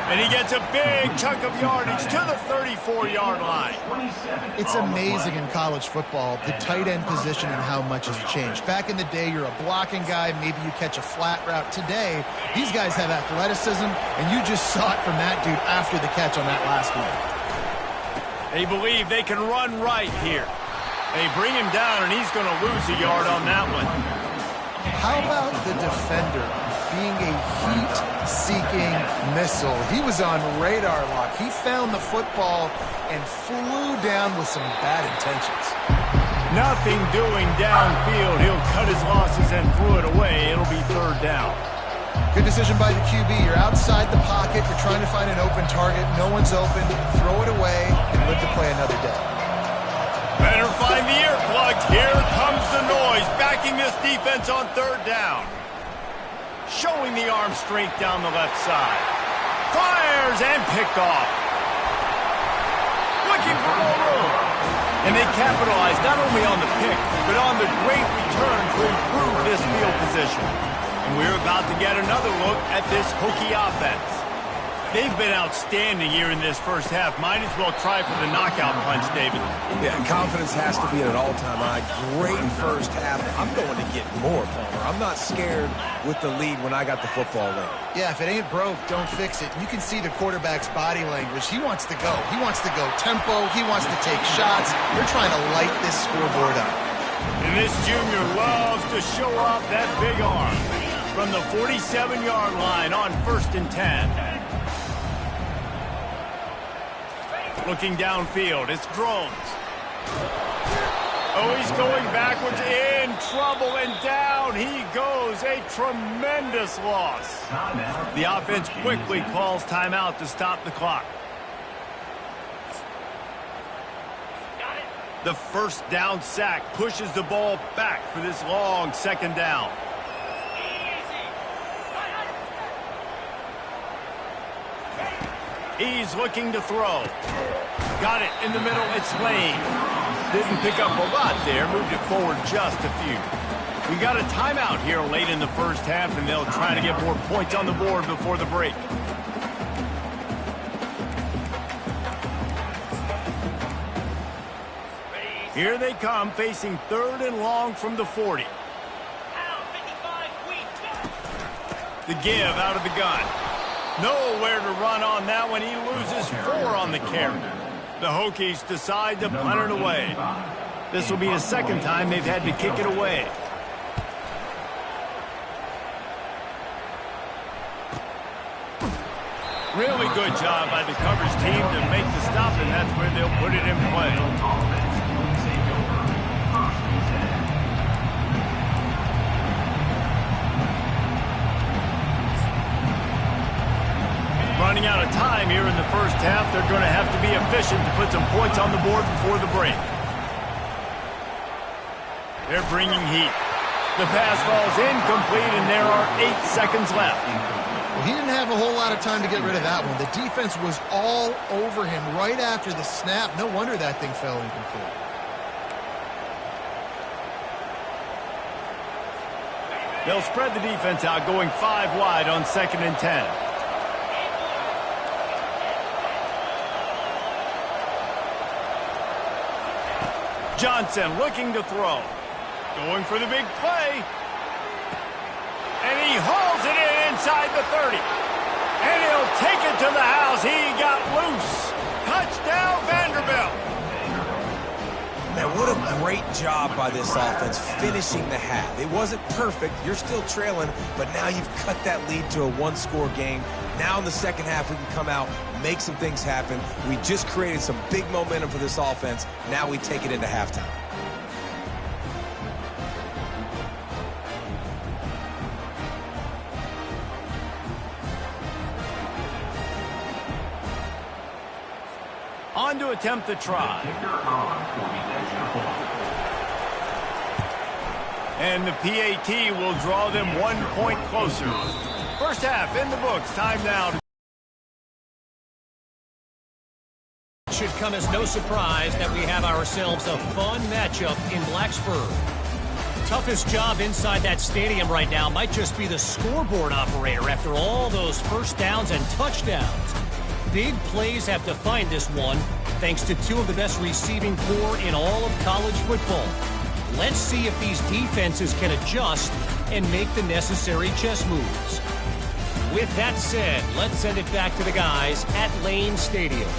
And he gets a big chunk of yardage to the 34-yard line. It's amazing in college football, the tight end position and how much has changed. Back in the day, you're a blocking guy, maybe you catch a flat route. Today, these guys have athleticism, and you just saw it from that dude after the catch on that last one. They believe they can run right here. They bring him down, and he's going to lose a yard on that one. How about the defender being a heat-seeking missile? He was on radar lock. He found the football and flew down with some bad intentions. Nothing doing downfield. He'll cut his losses and throw it away. It'll be 3rd down. Good decision by the QB. You're outside the pocket. You're trying to find an open target. No one's open. Throw it away and live to play another day. Better find the earplugs. Here comes the noise. Backing this defense on 3rd down. Showing the arm strength down the left side. Fires and picked off. Looking for more room. And they capitalize not only on the pick, but on the great return to improve this field position. And we're about to get another look at this Hokie offense. They've been outstanding here in this first half. Might as well try for the knockout punch, David. Yeah, confidence has to be at an all-time high. Great first half. I'm going to get more, Palmer. I'm not scared with the lead when I got the football in. Yeah, if it ain't broke, don't fix it. You can see the quarterback's body language. He wants to go. He wants to go tempo. He wants to take shots. They're trying to light this scoreboard up. And this junior loves to show off that big arm. From the 47-yard line on 1st and 10. Looking downfield, it's Drones. Oh, he's going backwards, in trouble, and down he goes. A tremendous loss. The offense quickly calls timeout to stop the clock. The first down sack pushes the ball back for this long second down. He's looking to throw. Got it in the middle. It's Lane. Didn't pick up a lot there. Moved it forward just a few. We got a timeout here late in the first half, and they'll try to get more points on the board before the break. Here they come, facing 3rd and long from the 40. The give out of the gun. Nowhere to run on that one. He loses 4 on the carry. The Hokies decide to punt it away. This will be the second time they've had to kick it away. Really good job by the coverage team to make the stop, and that's where they'll put it in play. Running out of time here in the first half. They're going to have to be efficient to put some points on the board before the break. They're bringing heat. The pass falls incomplete, and there are 8 seconds left. Well, he didn't have a whole lot of time to get rid of that one. The defense was all over him right after the snap. No wonder that thing fell incomplete. They'll spread the defense out, going 5 wide on 2nd and 10. Johnson looking to throw. Going for the big play. And he hauls it in inside the 30. And he'll take it to the house. He got loose. Touchdown, Vanderbilt. Man, what a great job by this offense finishing the half. It wasn't perfect. You're still trailing, but now you've cut that lead to a 1-score game. Now in the second half, we can come out, make some things happen. We just created some big momentum for this offense. Now we take it into halftime. On to attempt the try. And the PAT will draw them 1 point closer. First half in the books. Time now. It should come as no surprise that we have ourselves a fun matchup in Blacksburg. Toughest job inside that stadium right now might just be the scoreboard operator after all those first downs and touchdowns. Big plays have defined this one, thanks to 2 of the best receiving corps in all of college football. Let's see if these defenses can adjust and make the necessary chess moves. With that said, let's send it back to the guys at Lane Stadium.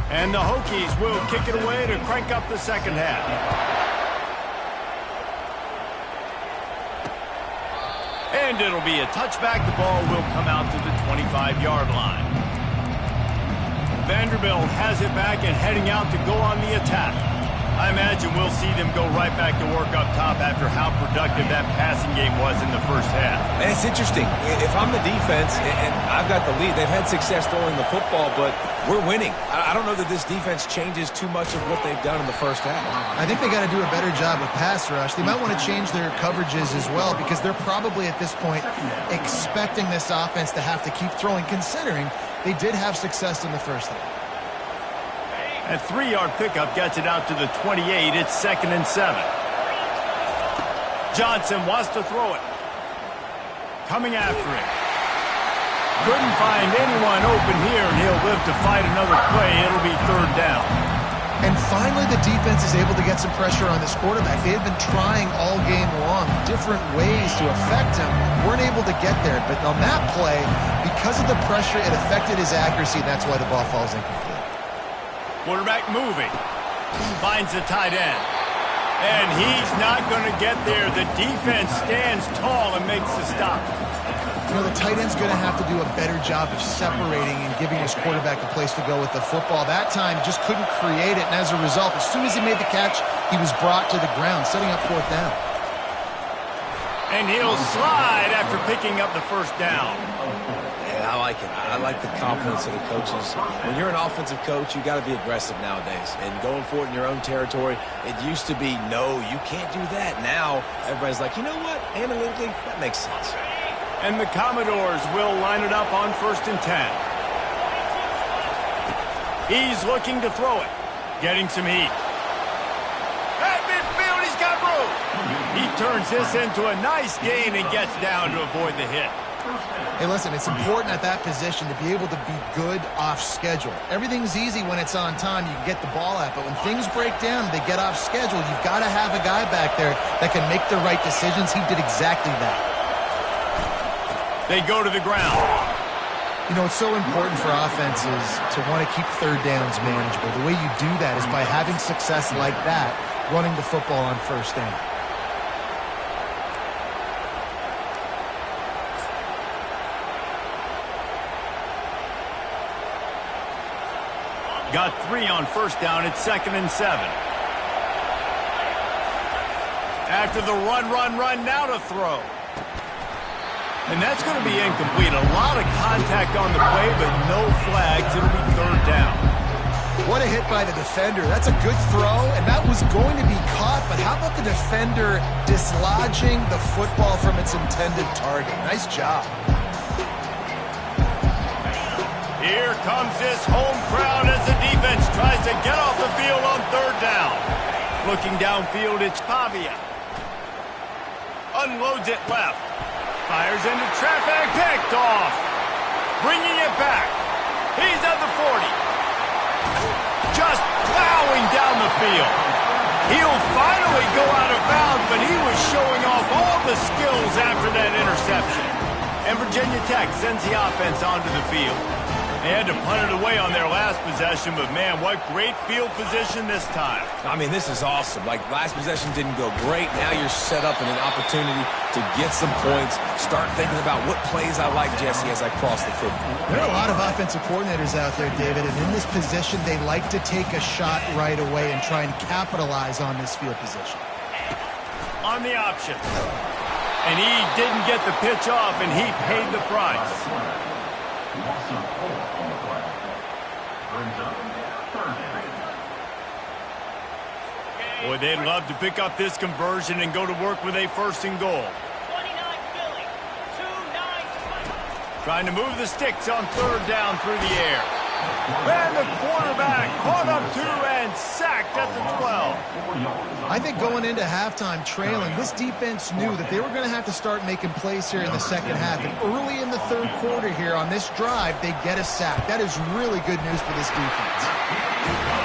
And the Hokies will kick it away to crank up the second half. And it'll be a touchback. The ball will come out to the 25-yard line. Vanderbilt has it back and heading out to go on the attack. I imagine we'll see them go right back to work up top after how productive that passing game was in the first half. And it's interesting. If I'm the defense and I've got the lead, they've had success throwing the football, but we're winning. I don't know that this defense changes too much of what they've done in the first half. I think they got to do a better job with pass rush. They might want to change their coverages as well because they're probably at this point expecting this offense to have to keep throwing, considering they did have success in the first half. A 3-yard pickup gets it out to the 28. It's 2nd and 7. Johnson wants to throw it. coming after him. Couldn't find anyone open here, and he'll live to fight another play. It'll be third down. And finally, the defense is able to get some pressure on this quarterback. They had been trying all game long different ways to affect him. Weren't able to get there. But on that play, because of the pressure, it affected his accuracy, and that's why the ball falls incomplete. Quarterback moving. Finds the tight end. And he's not going to get there. The defense stands tall and makes the stop. You know, the tight end's going to have to do a better job of separating and giving his quarterback a place to go with the football. That time, just couldn't create it, and as a result, as soon as he made the catch, he was brought to the ground, setting up fourth down. And he'll slide after picking up the first down. Yeah, I like it. I like the confidence of the coaches. When you're an offensive coach, you got to be aggressive nowadays. And going for it in your own territory, it used to be, no, you can't do that. Now, everybody's like, you know what? Analytically, that makes sense. And the Commodores will line it up on 1st and 10. He's looking to throw it. Getting some heat. At midfield, he's got room. He turns this into a nice gain and gets down to avoid the hit. Hey, listen, it's important at that position to be able to be good off schedule. Everything's easy when it's on time. You can get the ball out. But when things break down, they get off schedule, you've got to have a guy back there that can make the right decisions. He did exactly that. They go to the ground. You know, it's so important for offenses to want to keep third downs manageable. The way you do that is by having success like that, running the football on first down. Got 3 on first down. It's 2nd and 7. After the run, now to throw. And that's going to be incomplete. A lot of contact on the play, but no flags. It'll be third down. What a hit by the defender. That's a good throw, and that was going to be caught. But how about the defender dislodging the football from its intended target? Nice job. Here comes this home crowd as the defense tries to get off the field on third down. Looking downfield, it's Pavia. Unloads it left. Fires into traffic, picked off. Bringing it back. He's at the 40. Just plowing down the field. He'll finally go out of bounds, but he was showing off all the skills after that interception. And Virginia Tech sends the offense onto the field. They had to punt it away on their last possession, but man, what great field position this time. I mean, this is awesome. Like, last possession didn't go great. Now you're set up in an opportunity to get some points. Start thinking about what plays I like, Jesse, as I cross the football. There are a lot of offensive coordinators out there, David, and in this position, they like to take a shot right away and try and capitalize on this field position. On the option. And he didn't get the pitch off, and he paid the price. Boy, they'd love to pick up this conversion and go to work with a 1st and goal. Trying to move the sticks on third down through the air. And the quarterback caught up to and sacked at the 12. I think going into halftime trailing, this defense knew that they were going to have to start making plays here in the second half. And early in the third quarter here on this drive, they get a sack. That is really good news for this defense.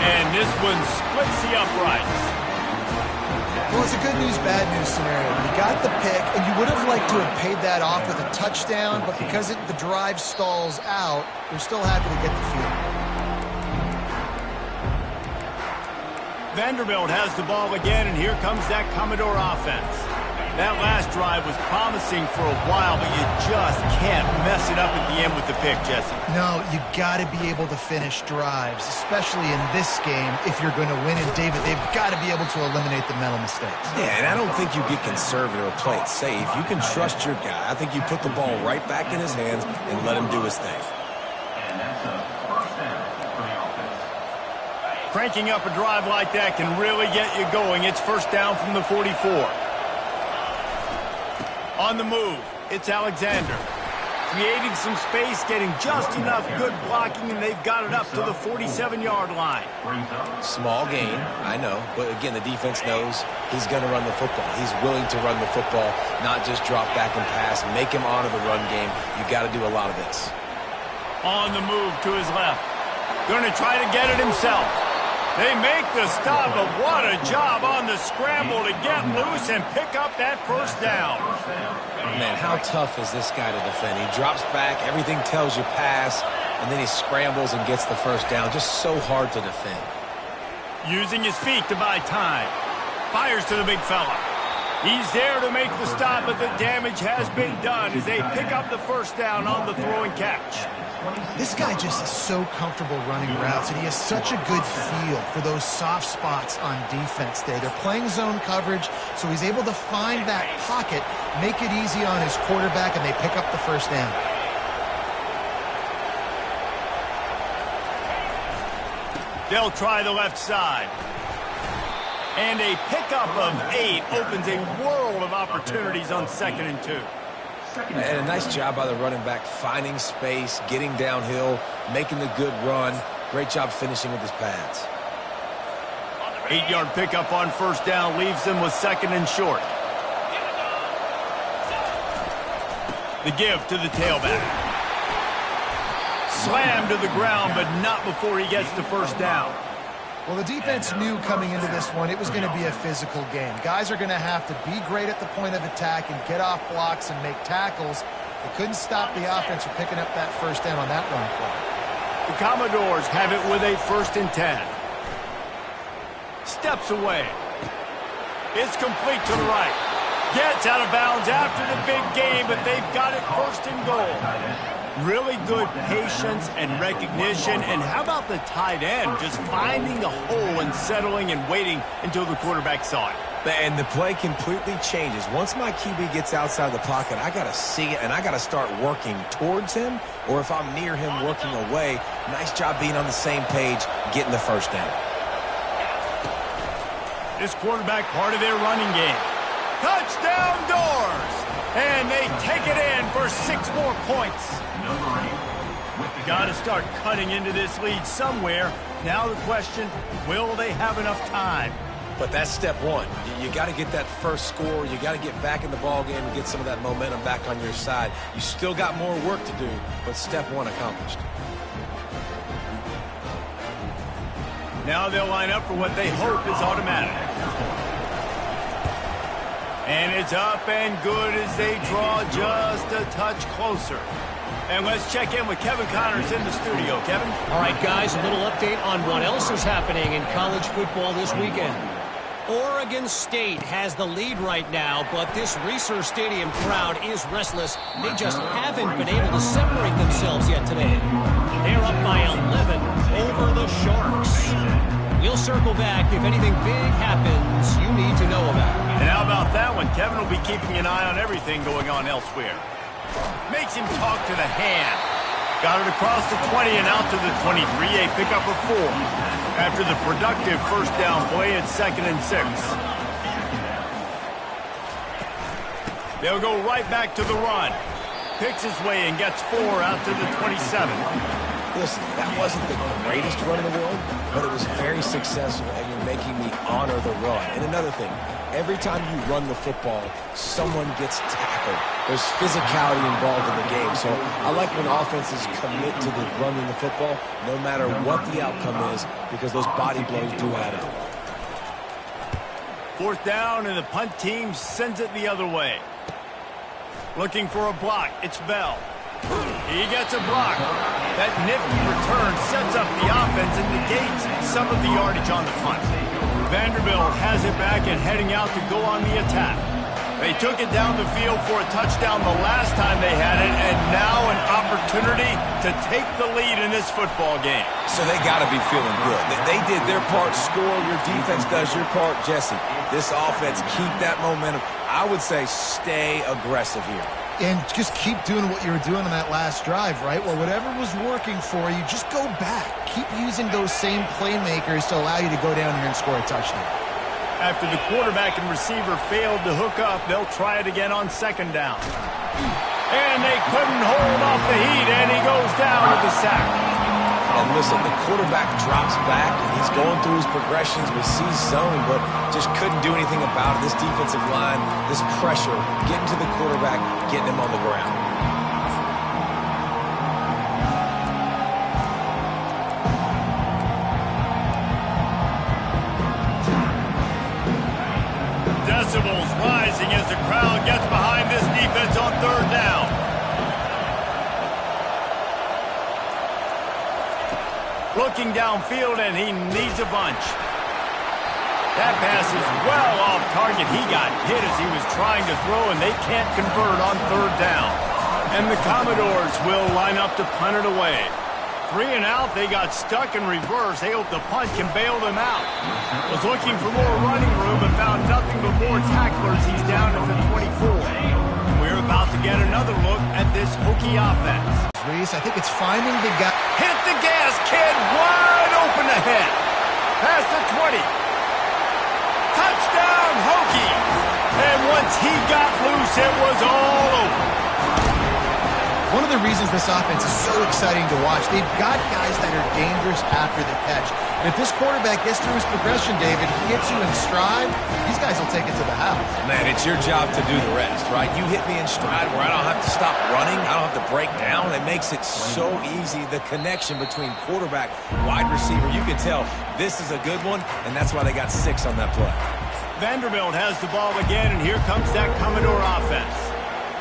And this one splits the uprights. Well, it's a good news, bad news scenario. You got the pick, and you would have liked to have paid that off with a touchdown, but because the drive stalls out, they're still happy to get the field. Vanderbilt has the ball again, and here comes that Commodore offense. That last drive was promising for a while, but you just can't mess it up at the end with the pick, Jesse. No, you got to be able to finish drives, especially in this game if you're going to win. And, David, they've got to be able to eliminate the mental mistakes. Yeah, and I don't think you get conservative or play it safe. You can trust your guy. I think you put the ball right back in his hands and let him do his thing. And that's a first down for the offense. Cranking up a drive like that can really get you going. It's first down from the 44. On the move, it's Alexander. creating some space, getting just enough good blocking, and they've got it up to the 47-yard line. Small gain, I know. But again, the defense knows he's going to run the football. He's willing to run the football, not just drop back and pass, make him honor the run game. You've got to do a lot of this. On the move to his left. Going to try to get it himself. They make the stop, but what a job on the scramble to get loose and pick up that first down. Man, how tough is this guy to defend? He drops back, everything tells you pass, and then he scrambles and gets the first down. Just so hard to defend. Using his feet to buy time. Fires to the big fella. He's there to make the stop, but the damage has been done as they pick up the first down on the throwing catch. This guy just is so comfortable running routes, and he has such a good feel for those soft spots on defense there. They're playing zone coverage, so he's able to find that pocket, make it easy on his quarterback, and they pick up the first down. They'll try the left side. And a pickup of 8 opens a world of opportunities on 2nd and 2. And a nice job by the running back, finding space, getting downhill, making the good run. Great job finishing with his pads. 8-yard pickup on first down leaves them with 2nd and short. The give to the tailback. Slammed to the ground, but not before he gets the first down. Well, the defense knew coming into this one it was going to be a physical game. Guys are going to have to be great at the point of attack and get off blocks and make tackles. They couldn't stop the offense from picking up that first down on that run play. The Commodores have it with a 1st and 10. Steps away. It's complete to the right. Gets out of bounds after the big game, but they've got it 1st and goal. Really good patience and recognition. And how about the tight end just finding the hole and settling and waiting until the quarterback saw it? And the play completely changes. Once my QB gets outside the pocket, I got to see it, and I got to start working towards him, or if I'm near him, working away. Nice job being on the same page, getting the first down. This quarterback part of their running game. Touchdown doors! And they take it in for 6 more points. Got to start cutting into this lead somewhere. Now the question, will they have enough time? But that's step one. You got to get that first score. You got to get back in the ball game and get some of that momentum back on your side. You still got more work to do, but step one accomplished. Now they'll line up for what they hope is automatic. And it's up and good as they draw just a touch closer. And let's check in with Kevin Connors in the studio. Kevin? All right, guys, a little update on what else is happening in college football this weekend. Oregon State has the lead right now, but this Research Stadium crowd is restless. They just haven't been able to separate themselves yet today. They're up by 11 over the Sharks. We'll circle back if anything big happens you need to know about. And how about that one? Kevin will be keeping an eye on everything going on elsewhere. Makes him talk to the hand. Got it across the 20 and out to the 23. A pickup of 4. After the productive first down play, it's 2nd and 6. They'll go right back to the run. Picks his way and gets 4 out to the 27. Listen, that wasn't the greatest run in the world, but it was very successful, and you're making me honor the run. And another thing, every time you run the football, someone gets tackled. There's physicality involved in the game. So I like when offenses commit to the running the football, no matter what the outcome is, because those body blows do add up. 4th down, and the punt team sends it the other way. Looking for a block, it's Bell. He gets a block. That nifty return sets up the offense and negates some of the yardage on the punt. Vanderbilt has it back and heading out to go on the attack. They took it down the field for a touchdown the last time they had it, and now an opportunity to take the lead in this football game. So they got to be feeling good. They did their part, score. Your defense does your part, Jesse. This offense, keep that momentum. I would say stay aggressive here. And just keep doing what you were doing on that last drive, right? Well, whatever was working for you, just go back. Keep using those same playmakers to allow you to go down here and score a touchdown. After the quarterback and receiver failed to hook up, they'll try it again on 2nd down. And they couldn't hold off the heat, and he goes down with the sack. And listen, the quarterback drops back, and he's going through his progressions with C zone, but just couldn't do anything about it. This defensive line, this pressure, getting to the quarterback, getting him on the ground. Decibels rising as the crowd gets behind this defense on third down. Looking downfield, and he needs a bunch. That pass is well off target. He got hit as he was trying to throw, and they can't convert on third down. And the Commodores will line up to punt it away. 3 and out, they got stuck in reverse. They hope the punt can bail them out. Was looking for more running room and found nothing but more tacklers. He's down at the 24. We're about to get another look at this Hokie offense. Reese, I think it's finding the guy. Hit the gas, kid, wide open ahead. Past the 20. Touchdown, Hokie. And once he got loose, it was all over. One of the reasons this offense is so exciting to watch, they've got guys that are dangerous after the catch. And if this quarterback gets through his progression, David, he hits you in stride, these guys will take it to the house. Man, it's your job to do the rest, right? You hit me in stride where I don't have to stop running. I don't have to break down. It makes it so easy. The connection between quarterback, wide receiver, you can tell this is a good one, and that's why they got 6 on that play. Vanderbilt has the ball again, and here comes that Commodore offense.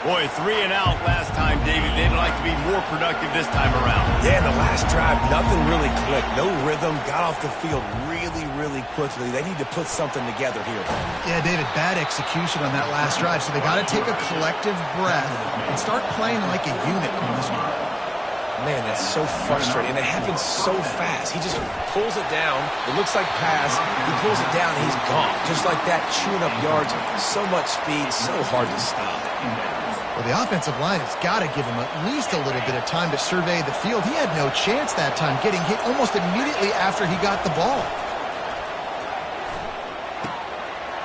Boy, 3 and out last time, David. They'd like to be more productive this time around. Yeah, the last drive, nothing really clicked. No rhythm. Got off the field really, really quickly. They need to put something together here. Yeah, David, bad execution on that last drive. So they got to take a collective breath and start playing like a unit on this one. Man, that's so frustrating. And it happens so fast. He just pulls it down. It looks like pass. He pulls it down, and he's gone. Just like that, chewing up yards. So much speed, so hard to stop. Well, the offensive line has got to give him at least a little bit of time to survey the field. He had no chance that time, getting hit almost immediately after he got the ball.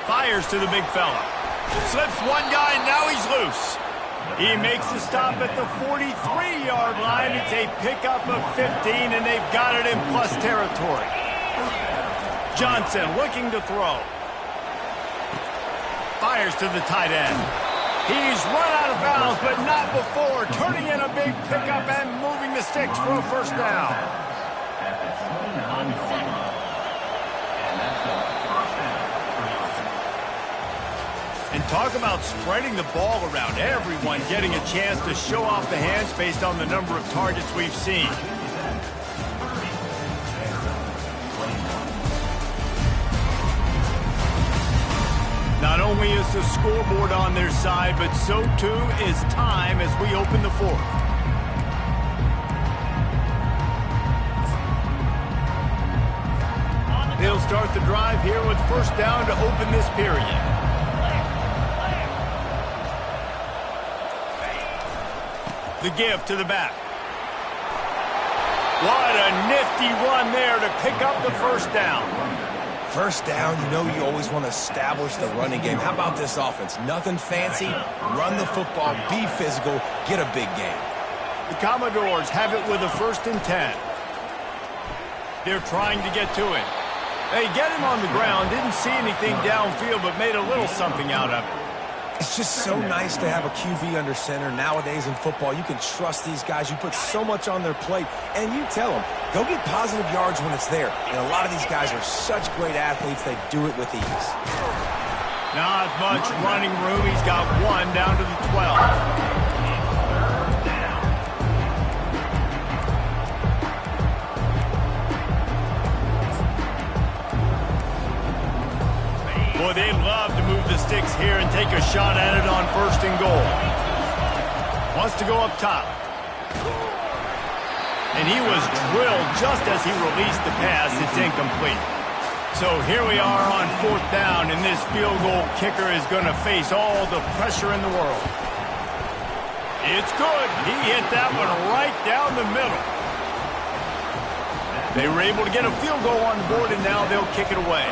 Fires to the big fella. Slips one guy, and now he's loose. He makes the stop at the 43-yard line. It's a pickup of 15, and they've got it in plus territory. Johnson looking to throw. Fires to the tight end. He's run out of bounds, but not before. Turning in a big pickup and moving the sticks for a first down. And talk about spreading the ball around. Everyone getting a chance to show off the hands based on the number of targets we've seen. Not only is the scoreboard on their side, but so too is time as we open the fourth. They'll start the drive here with first down to open this period. The give to the back. What a nifty run there to pick up the first down. First down, you know you always want to establish the running game. How about this offense? Nothing fancy. Run the football, be physical, get a big gain. The Commodores have it with a 1st and 10. They're trying to get to it. They get him on the ground, didn't see anything downfield, but made a little something out of it. It's just so nice to have a QB under center. Nowadays in football, you can trust these guys. You put so much on their plate, and you tell them, go get positive yards when it's there. And a lot of these guys are such great athletes, they do it with ease. Not much running room. He's got 1 down to the 12. Boy, they'd love to move the sticks here and take a shot at it on 1st and goal. Wants to go up top. And he was drilled just as he released the pass. It's incomplete. So here we are on 4th down, and this field goal kicker is going to face all the pressure in the world. It's good. He hit that one right down the middle. They were able to get a field goal on the board, and now they'll kick it away.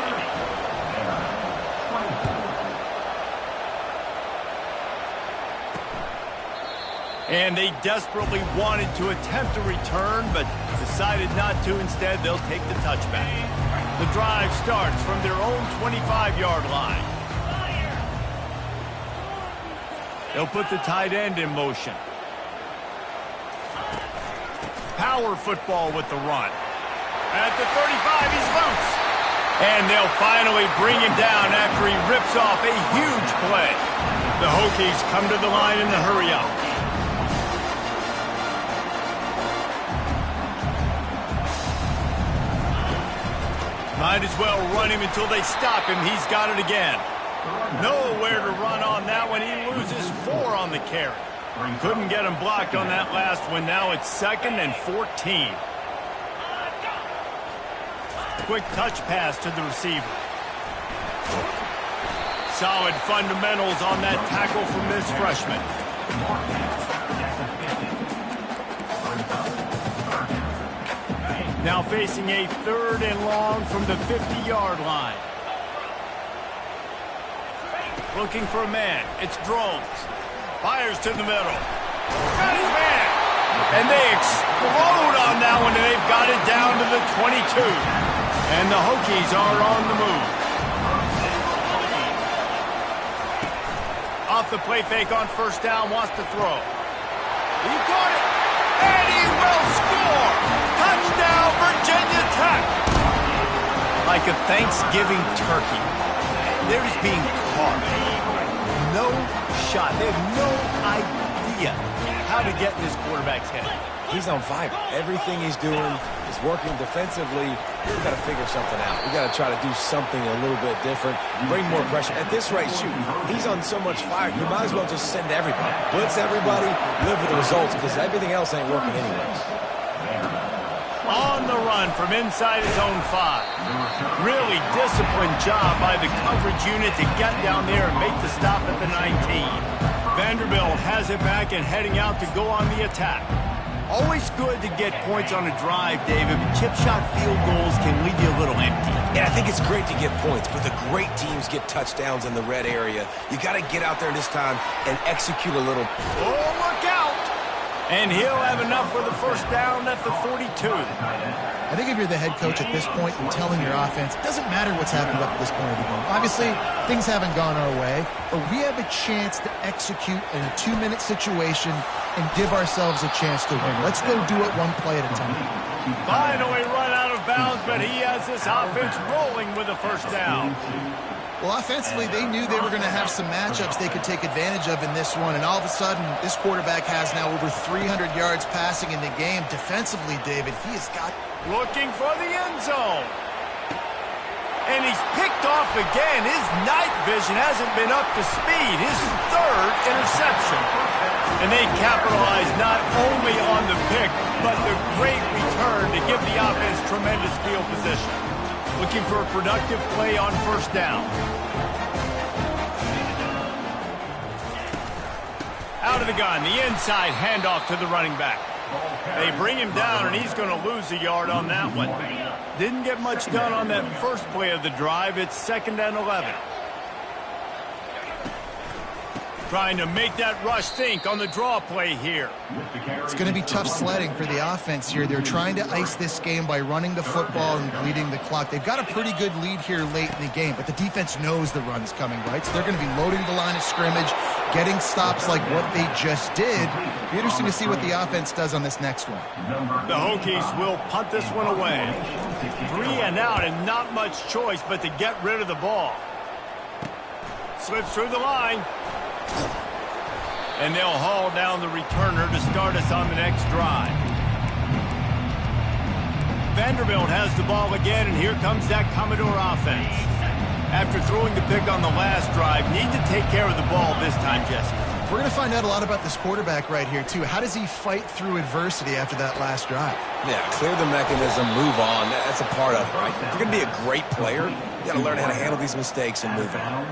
And they desperately wanted to attempt a return, but decided not to. Instead, they'll take the touchback. The drive starts from their own 25-yard line. They'll put the tight end in motion. Power football with the run. At the 35, he's loose. And they'll finally bring him down after he rips off a huge play. The Hokies come to the line in the hurry-up. Might as well run him until they stop him. He's got it again. Nowhere to run on that one. He loses 4 on the carry. Couldn't get him blocked on that last one. Now it's 2nd and 14. Quick touch pass to the receiver. Solid fundamentals on that tackle from this freshman. Now facing a 3rd and long from the 50-yard line. Looking for a man. It's Drones. Fires to the middle. Got his man. And they explode on that one, and they've got it down to the 22. And the Hokies are on the move. Off the play fake on 1st down, wants to throw. He got it. And he will score. Touchdown, Virginia Tech. Like a Thanksgiving turkey. They're just being caught. No shot. They have no idea how to get in this quarterback's head. He's on fire. Everything he's doing is working defensively. We've got to figure something out. We've got to try to do something a little bit different. Bring more pressure. At this rate, shoot, he's on so much fire, you might as well just send everybody. Blitz everybody, live with the results, because everything else ain't working anyways. On the run from inside his own 5. Really disciplined job by the coverage unit to get down there and make the stop at the 19. Vanderbilt has it back and heading out to go on the attack. Always good to get points on a drive, David, but chip shot field goals can leave you a little empty. And I think it's great to get points, but the great teams get touchdowns in the red area. You got to get out there this time and execute a little. Oh, look out! And he'll have enough for the 1st down at the 42. I think if you're the head coach at this point and telling your offense, it doesn't matter what's happened up to this point of the game. Obviously, things haven't gone our way, but we have a chance to execute in a 2-minute situation and give ourselves a chance to win. Let's go do it one play at a time. Finally run out of bounds, but he has this offense rolling with a 1st down. Well, offensively, they knew they were going to have some matchups they could take advantage of in this one, and all of a sudden, this quarterback has now over 300 yards passing in the game. Defensively, David, he has got... Looking for the end zone. And he's picked off again. His night vision hasn't been up to speed. His 3rd interception. And they capitalize not only on the pick, but the great return to give the offense tremendous field position. Looking for a productive play on 1st down. Out of the gun, the inside handoff to the running back. They bring him down, and he's going to lose a yard on that one. Didn't get much done on that first play of the drive. It's 2nd and 11. Trying to make that rush think on the draw play here. It's going to be tough sledding for the offense here. They're trying to ice this game by running the football and bleeding the clock. They've got a pretty good lead here late in the game, but the defense knows the run's coming, right? So they're going to be loading the line of scrimmage, getting stops like what they just did. Be interesting to see what the offense does on this next one. The Hokies will punt this one away. 3 and out, and not much choice but to get rid of the ball. Slips through the line. And they'll haul down the returner to start us on the next drive. Vanderbilt has the ball again, and here comes that Commodore offense. After throwing the pick on the last drive, need to take care of the ball this time, Jesse. We're going to find out a lot about this quarterback right here, too. How does he fight through adversity after that last drive? Yeah, clear the mechanism, move on. That's a part of it, right? If you're going to be a great player, you got to learn how to handle these mistakes and move on.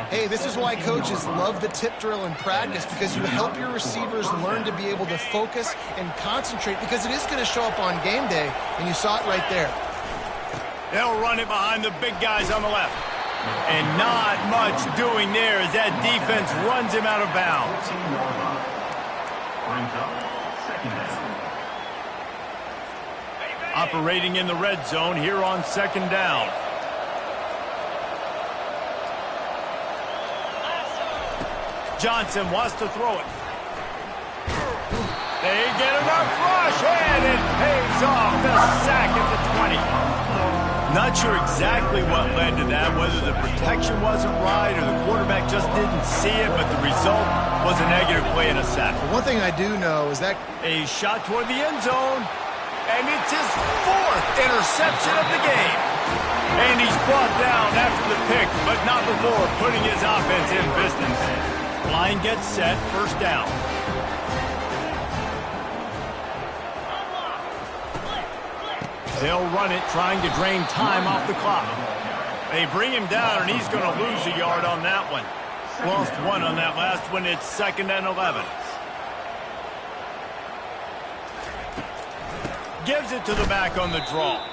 Hey, this is why coaches love the tip drill in practice, because you help your receivers learn to be able to focus and concentrate, because it is going to show up on game day, and you saw it right there. They'll run it behind the big guys on the left. And not much doing there as that defense runs him out of bounds. Brings up second down. Operating in the red zone here on second down. Johnson wants to throw it. They get enough rush, and it pays off. The sack at the 20. Not sure exactly what led to that, whether the protection wasn't right or the quarterback just didn't see it, but the result was a negative play and a sack. One thing I do know is that a shot toward the end zone, and it's his 4th interception of the game. And he's brought down after the pick, but not before putting his offense in business. Line gets set, first down. They'll run it, trying to drain time off the clock. They bring him down, and he's going to lose a yard on that one. Lost 1 on that last one. It's 2nd and 11. Gives it to the back on the draw.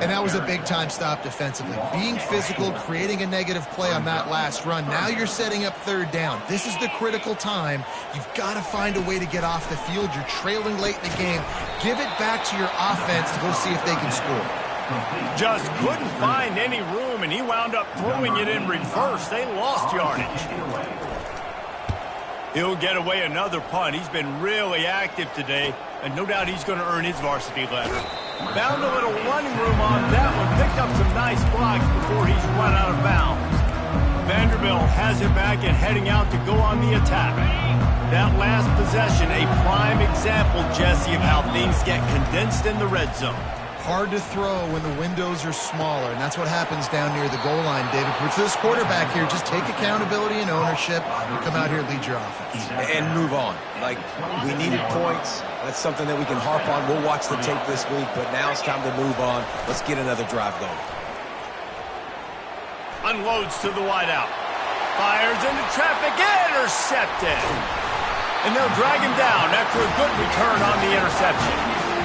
And that was a big-time stop defensively. Being physical, creating a negative play on that last run. Now you're setting up third down. This is the critical time. You've got to find a way to get off the field. You're trailing late in the game. Give it back to your offense to go see if they can score. Just couldn't find any room, and he wound up throwing it in reverse. They lost yardage. He'll get away another punt. He's been really active today, and no doubt he's going to earn his varsity letter. Found a little running room on that one. Picked up some nice blocks before he's run out of bounds. Vanderbilt has it back and heading out to go on the attack. That last possession, a prime example, Jesse, of how things get condensed in the red zone. Hard to throw when the windows are smaller, and that's what happens down near the goal line, David. But for this quarterback here, just take accountability and ownership and come out here and lead your offense. And move on. Like, we needed points. That's something that we can harp on. We'll watch the tape this week, but now it's time to move on. Let's get another drive going. Unloads to the wideout. Fires into traffic. Intercepted. And they'll drag him down after a good return on the interception.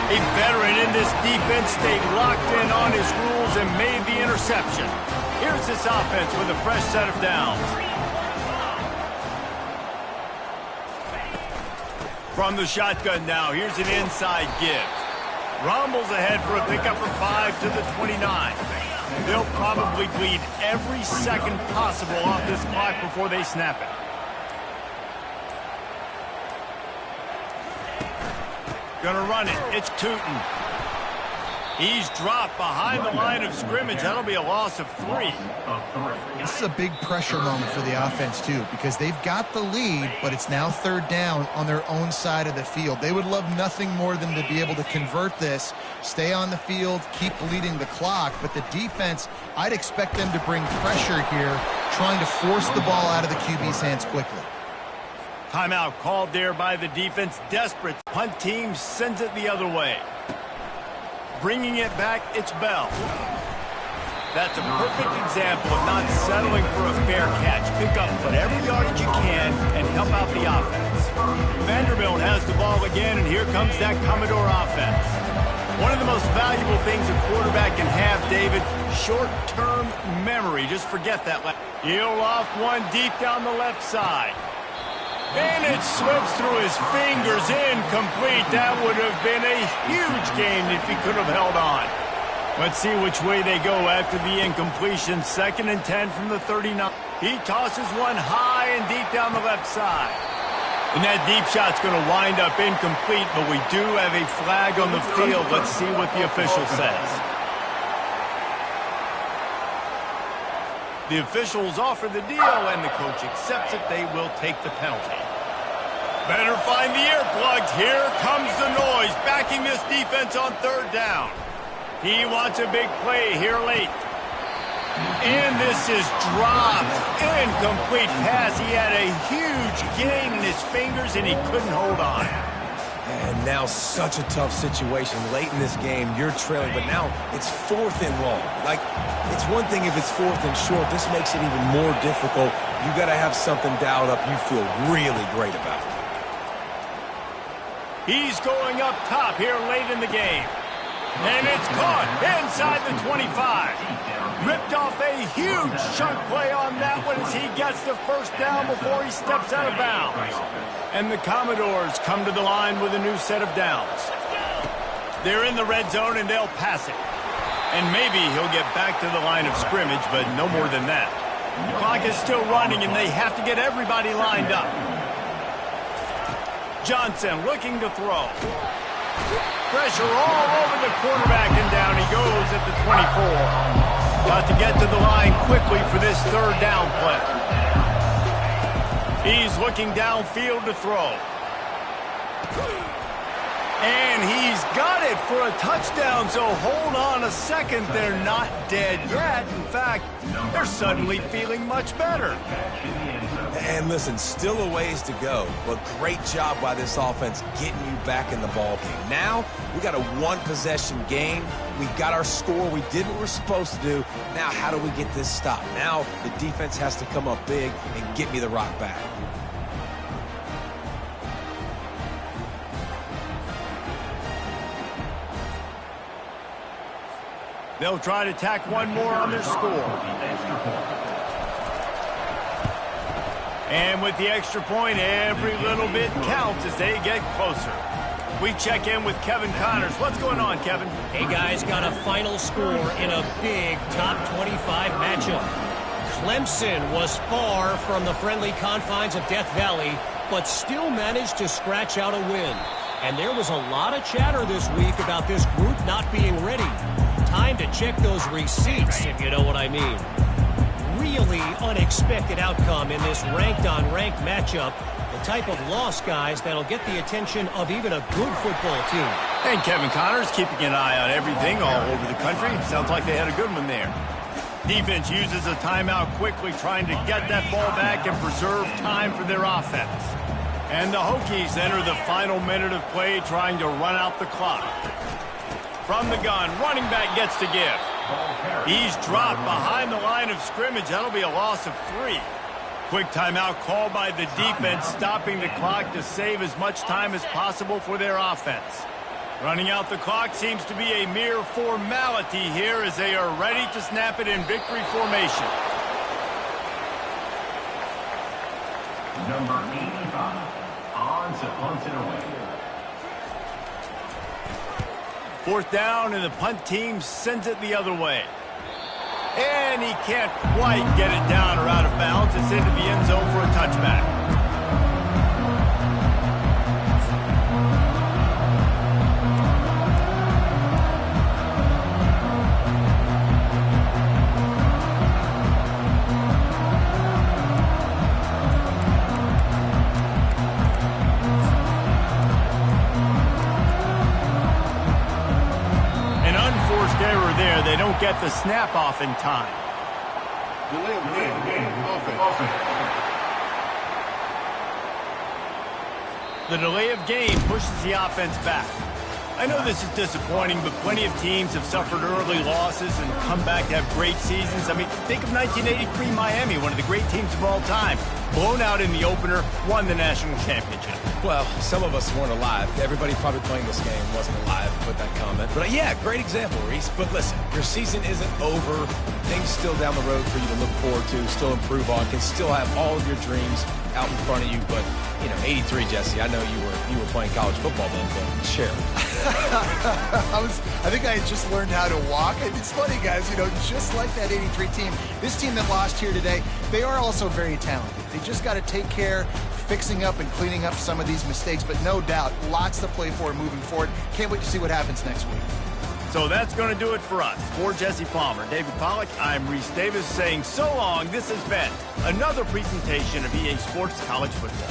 A veteran in this defense stayed locked in on his rules and made the interception. Here's this offense with a fresh set of downs. From the shotgun now, here's an inside give. Rumbles ahead for a pickup for 5 to the 29. They'll probably bleed every second possible off this clock before they snap it. Gonna run it. It's Tootin. He's dropped behind the line of scrimmage. That'll be a loss of 3. This is a big pressure moment for the offense, too, because they've got the lead, but it's now third down on their own side of the field. They would love nothing more than to be able to convert this, stay on the field, keep leading the clock, but the defense, I'd expect them to bring pressure here, trying to force the ball out of the QB's hands quickly. Timeout called there by the defense. Desperate. Punt team sends it the other way. Bringing it back, it's Bell. That's a perfect example of not settling for a fair catch. Pick up whatever yardage you can and help out the offense. Vanderbilt has the ball again, and here comes that Commodore offense. One of the most valuable things a quarterback can have, David, short-term memory. Just forget that. He'll loft one deep down the left side. And it slips through his fingers, incomplete. That would have been a huge gain if he could have held on. Let's see which way they go after the incompletion. 2nd and 10 from the 39. He tosses one high and deep down the left side. And that deep shot's going to wind up incomplete, but we do have a flag on the field. Let's see what the official says. The officials offer the deal, and the coach accepts it. They will take the penalty. Better find the earplugs. Here comes the noise, backing this defense on third down. He wants a big play here late. And this is dropped. Incomplete pass. He had a huge gain in his fingers, and he couldn't hold on. And now such a tough situation. Late in this game, you're trailing, but now it's 4th and long. Like, it's one thing if it's 4th and short. This makes it even more difficult. You got to have something dialed up you feel really great about. He's going up top here late in the game. And it's caught inside the 25. Ripped off a huge chunk play on that one as he gets the first down before he steps out of bounds. And the Commodores come to the line with a new set of downs. They're in the red zone and they'll pass it. And maybe he'll get back to the line of scrimmage, but no more than that. The clock is still running and they have to get everybody lined up. Johnson looking to throw. Pressure all over the quarterback, and down he goes at the 24. Got to get to the line quickly for this third down play. He's looking downfield to throw. And he's got it for a touchdown, so hold on a second. They're not dead yet. In fact, they're suddenly feeling much better. And listen, still a ways to go, but great job by this offense getting you back in the ball game. Now, we got a one-possession game. We got our score. We did what we're supposed to do. Now, how do we get this stopped? Now, the defense has to come up big and get me the rock back. They'll try to tack one more on their score. And with the extra point, every little bit counts as they get closer. We check in with Kevin Connors. What's going on, Kevin? Hey, guys, got a final score in a big top 25 matchup. Clemson was far from the friendly confines of Death Valley, but still managed to scratch out a win. And there was a lot of chatter this week about this group not being ready. Time to check those receipts, if you know what I mean. Really unexpected outcome in this ranked-on-ranked matchup. The type of loss, guys, that'll get the attention of even a good football team. And Kevin Connors keeping an eye on everything all over the country. Sounds like they had a good one there. Defense uses a timeout quickly, trying to get that ball back and preserve time for their offense. And the Hokies enter the final minute of play, trying to run out the clock. From the gun, running back gets to give. He's dropped behind the line of scrimmage. That'll be a loss of 3. Quick timeout called by the defense, stopping the clock to save as much time as possible for their offense. Running out the clock seems to be a mere formality here as they are ready to snap it in victory formation. Number 85, on to punt it away. 4th down, and the punt team sends it the other way. And he can't quite get it down or out of bounds. It's into the end zone for a touchback. They don't get the snap off in time. Delay of game. Offense. The delay of game pushes the offense back. I know this is disappointing, but plenty of teams have suffered early losses and come back to have great seasons. I mean, think of 1983 Miami, one of the great teams of all time. Blown out in the opener, won the national championship. Well, some of us weren't alive. Everybody probably playing this game wasn't alive with that comment. But yeah, great example, Reese. But listen, your season isn't over. Things still down the road for you to look forward to, still improve on, can still have all of your dreams out in front of you. But, you know, 83, Jesse, I know you were playing college football then, but share. I think I had just learned how to walk. It's funny, guys, you know, just like that 83 team, this team that lost here today, they are also very talented. They just got to take care, fixing up and cleaning up some of these mistakes, but no doubt, lots to play for moving forward. Can't wait to see what happens next week. So that's going to do it for us. For Jesse Palmer, David Pollack, I'm Reese Davis saying so long. This has been another presentation of EA Sports College Football.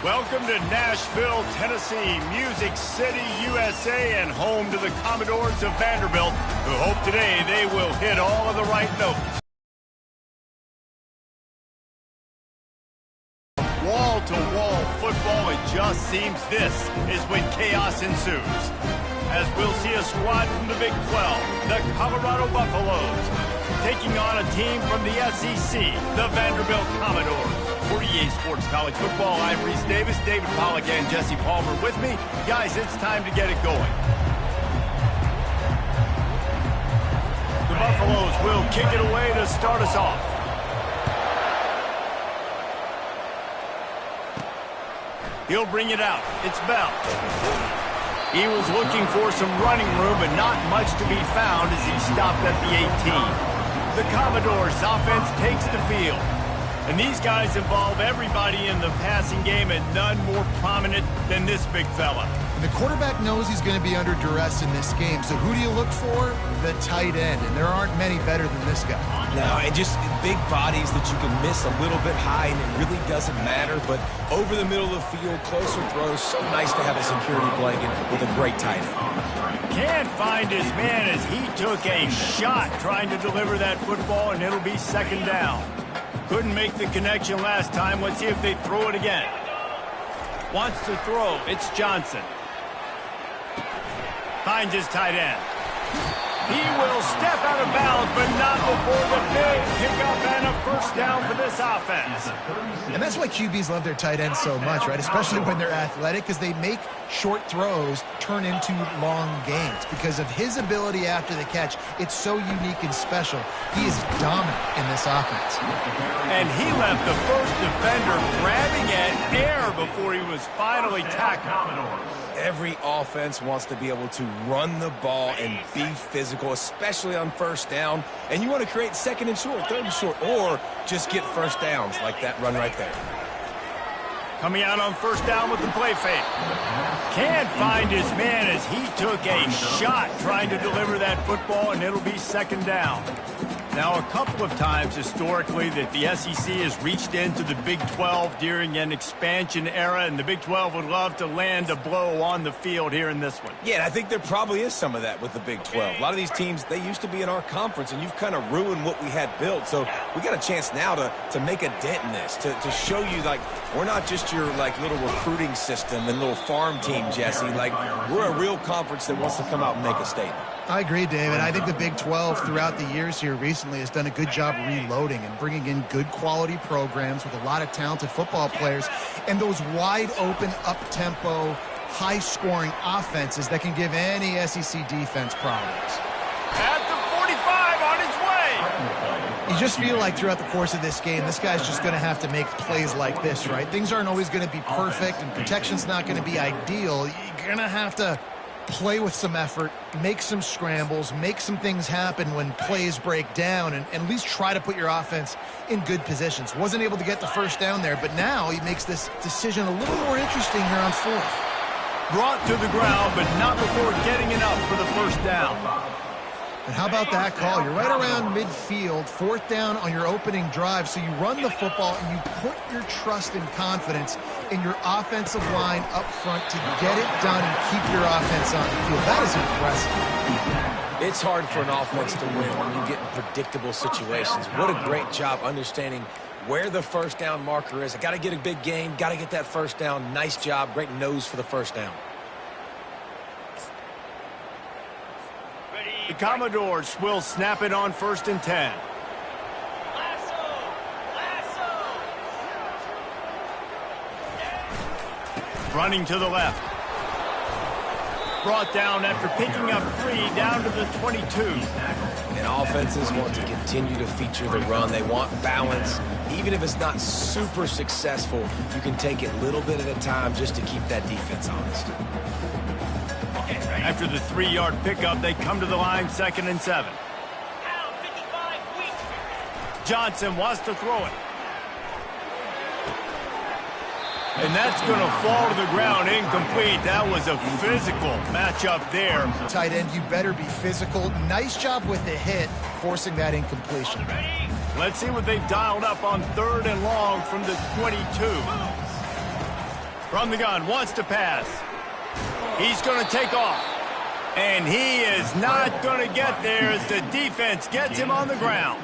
Welcome to Nashville, Tennessee, Music City, USA, and home to the Commodores of Vanderbilt, who hope today they will hit all of the right notes. Wall-to-wall football, it just seems this is when chaos ensues. As we'll see a squad from the Big 12, the Colorado Buffaloes, taking on a team from the SEC, the Vanderbilt Commodores. For EA Sports College Football, I'm Reese Davis, David Pollack, and Jesse Palmer with me. Guys, it's time to get it going. The Buffaloes will kick it away to start us off. He'll bring it out. It's Bell. He was looking for some running room, but not much to be found as he stopped at the 18. The Commodores' offense takes the field. And these guys involve everybody in the passing game, and none more prominent than this big fella. And the quarterback knows he's going to be under duress in this game. So who do you look for? The tight end. And there aren't many better than this guy. No, and just big bodies that you can miss a little bit high, and it really doesn't matter. But over the middle of the field, closer throws, so nice to have a security blanket with a great tight end. Can't find his man as he took a shot trying to deliver that football, and it'll be second down. Couldn't make the connection last time. Let's see if they throw it again. Wants to throw. It's Johnson. Finds his tight end. He will step out of bounds, but not before the big pickup and a first down for this offense. And that's why QBs love their tight ends so much, right? Especially when they're athletic, because they make short throws turn into long gains. Because of his ability after the catch, it's so unique and special. He is dominant in this offense. And he left the first defender grabbing at air before he was finally tackled. Every offense wants to be able to run the ball and be physical, especially on first down. And you want to create second and short, third and short, or just get first downs like that run right there. Coming out on first down with the play fake. Can't find his man as he took a shot trying to deliver that football, and it'll be second down. Now, a couple of times historically that the SEC has reached into the Big 12 during an expansion era, and the Big 12 would love to land a blow on the field here in this one. Yeah, and I think there probably is some of that with the Big 12. A lot of these teams, they used to be in our conference, and you've kind of ruined what we had built. So we got a chance now to make a dent in this, to show you, like, we're not just your, like, little recruiting system and little farm team, Jesse. Like, we're a real conference that wants to come out and make a statement. I agree, David. I think the Big 12 throughout the years here recently has done a good job reloading and bringing in good quality programs with a lot of talented football players and those wide open, up-tempo, high-scoring offenses that can give any SEC defense problems. At the 45 on his way. You just feel like throughout the course of this game, this guy's just going to have to make plays like this, right? Things aren't always going to be perfect, and protection's not going to be ideal. You're going to have to play with some effort, make some scrambles, make some things happen when plays break down, and at least try to put your offense in good positions. Wasn't able to get the first down there, but now he makes this decision a little more interesting here on fourth. Brought to the ground, but not before getting enough for the first down. And how about that call? You're right around midfield, fourth down on your opening drive, so you run the football and you put your trust and confidence in your offensive line up front to get it done and keep your offense on the field. That is impressive. It's hard for an offense to win when you get in predictable situations. What a great job understanding where the first down marker is. I got to get a big gain, got to get that first down. Nice job, great nose for the first down. The Commodores will snap it on 1st and 10. Running to the left. Brought down after picking up 3 down to the 22. And offenses want to continue to feature the run. They want balance. Even if it's not super successful, you can take it little bit at a time just to keep that defense honest. After the 3-yard pickup, they come to the line, 2nd and 7. Johnson wants to throw it. And that's going to fall to the ground incomplete. That was a physical matchup there. Tight end, you better be physical. Nice job with the hit, forcing that incompletion. Let's see what they've dialed up on 3rd and long from the 22. From the gun, wants to pass. He's going to take off. And he is not going to get there as the defense gets him on the ground.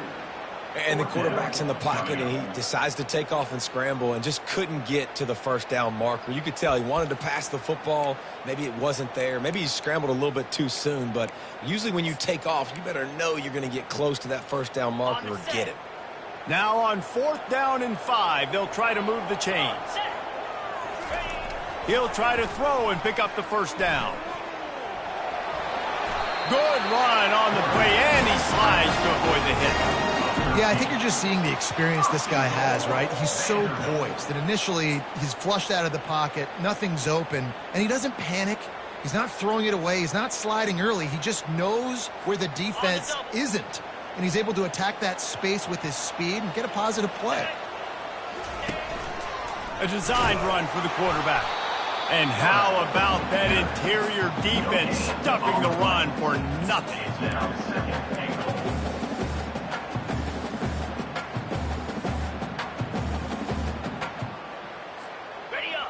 And the quarterback's in the pocket, and he decides to take off and scramble and just couldn't get to the first down marker. You could tell he wanted to pass the football. Maybe it wasn't there. Maybe he scrambled a little bit too soon. But usually when you take off, you better know you're going to get close to that first down marker or get it. Now on 4th down and 5, they'll try to move the chains. He'll try to throw and pick up the first down. Good run on the play, and he slides to avoid the hit. Yeah, I think you're just seeing the experience this guy has, right? He's so poised that initially he's flushed out of the pocket, nothing's open, and he doesn't panic. He's not throwing it away. He's not sliding early. He just knows where the defense isn't, and he's able to attack that space with his speed and get a positive play. A designed run for the quarterback. And how about that interior defense stuffing the run for nothing?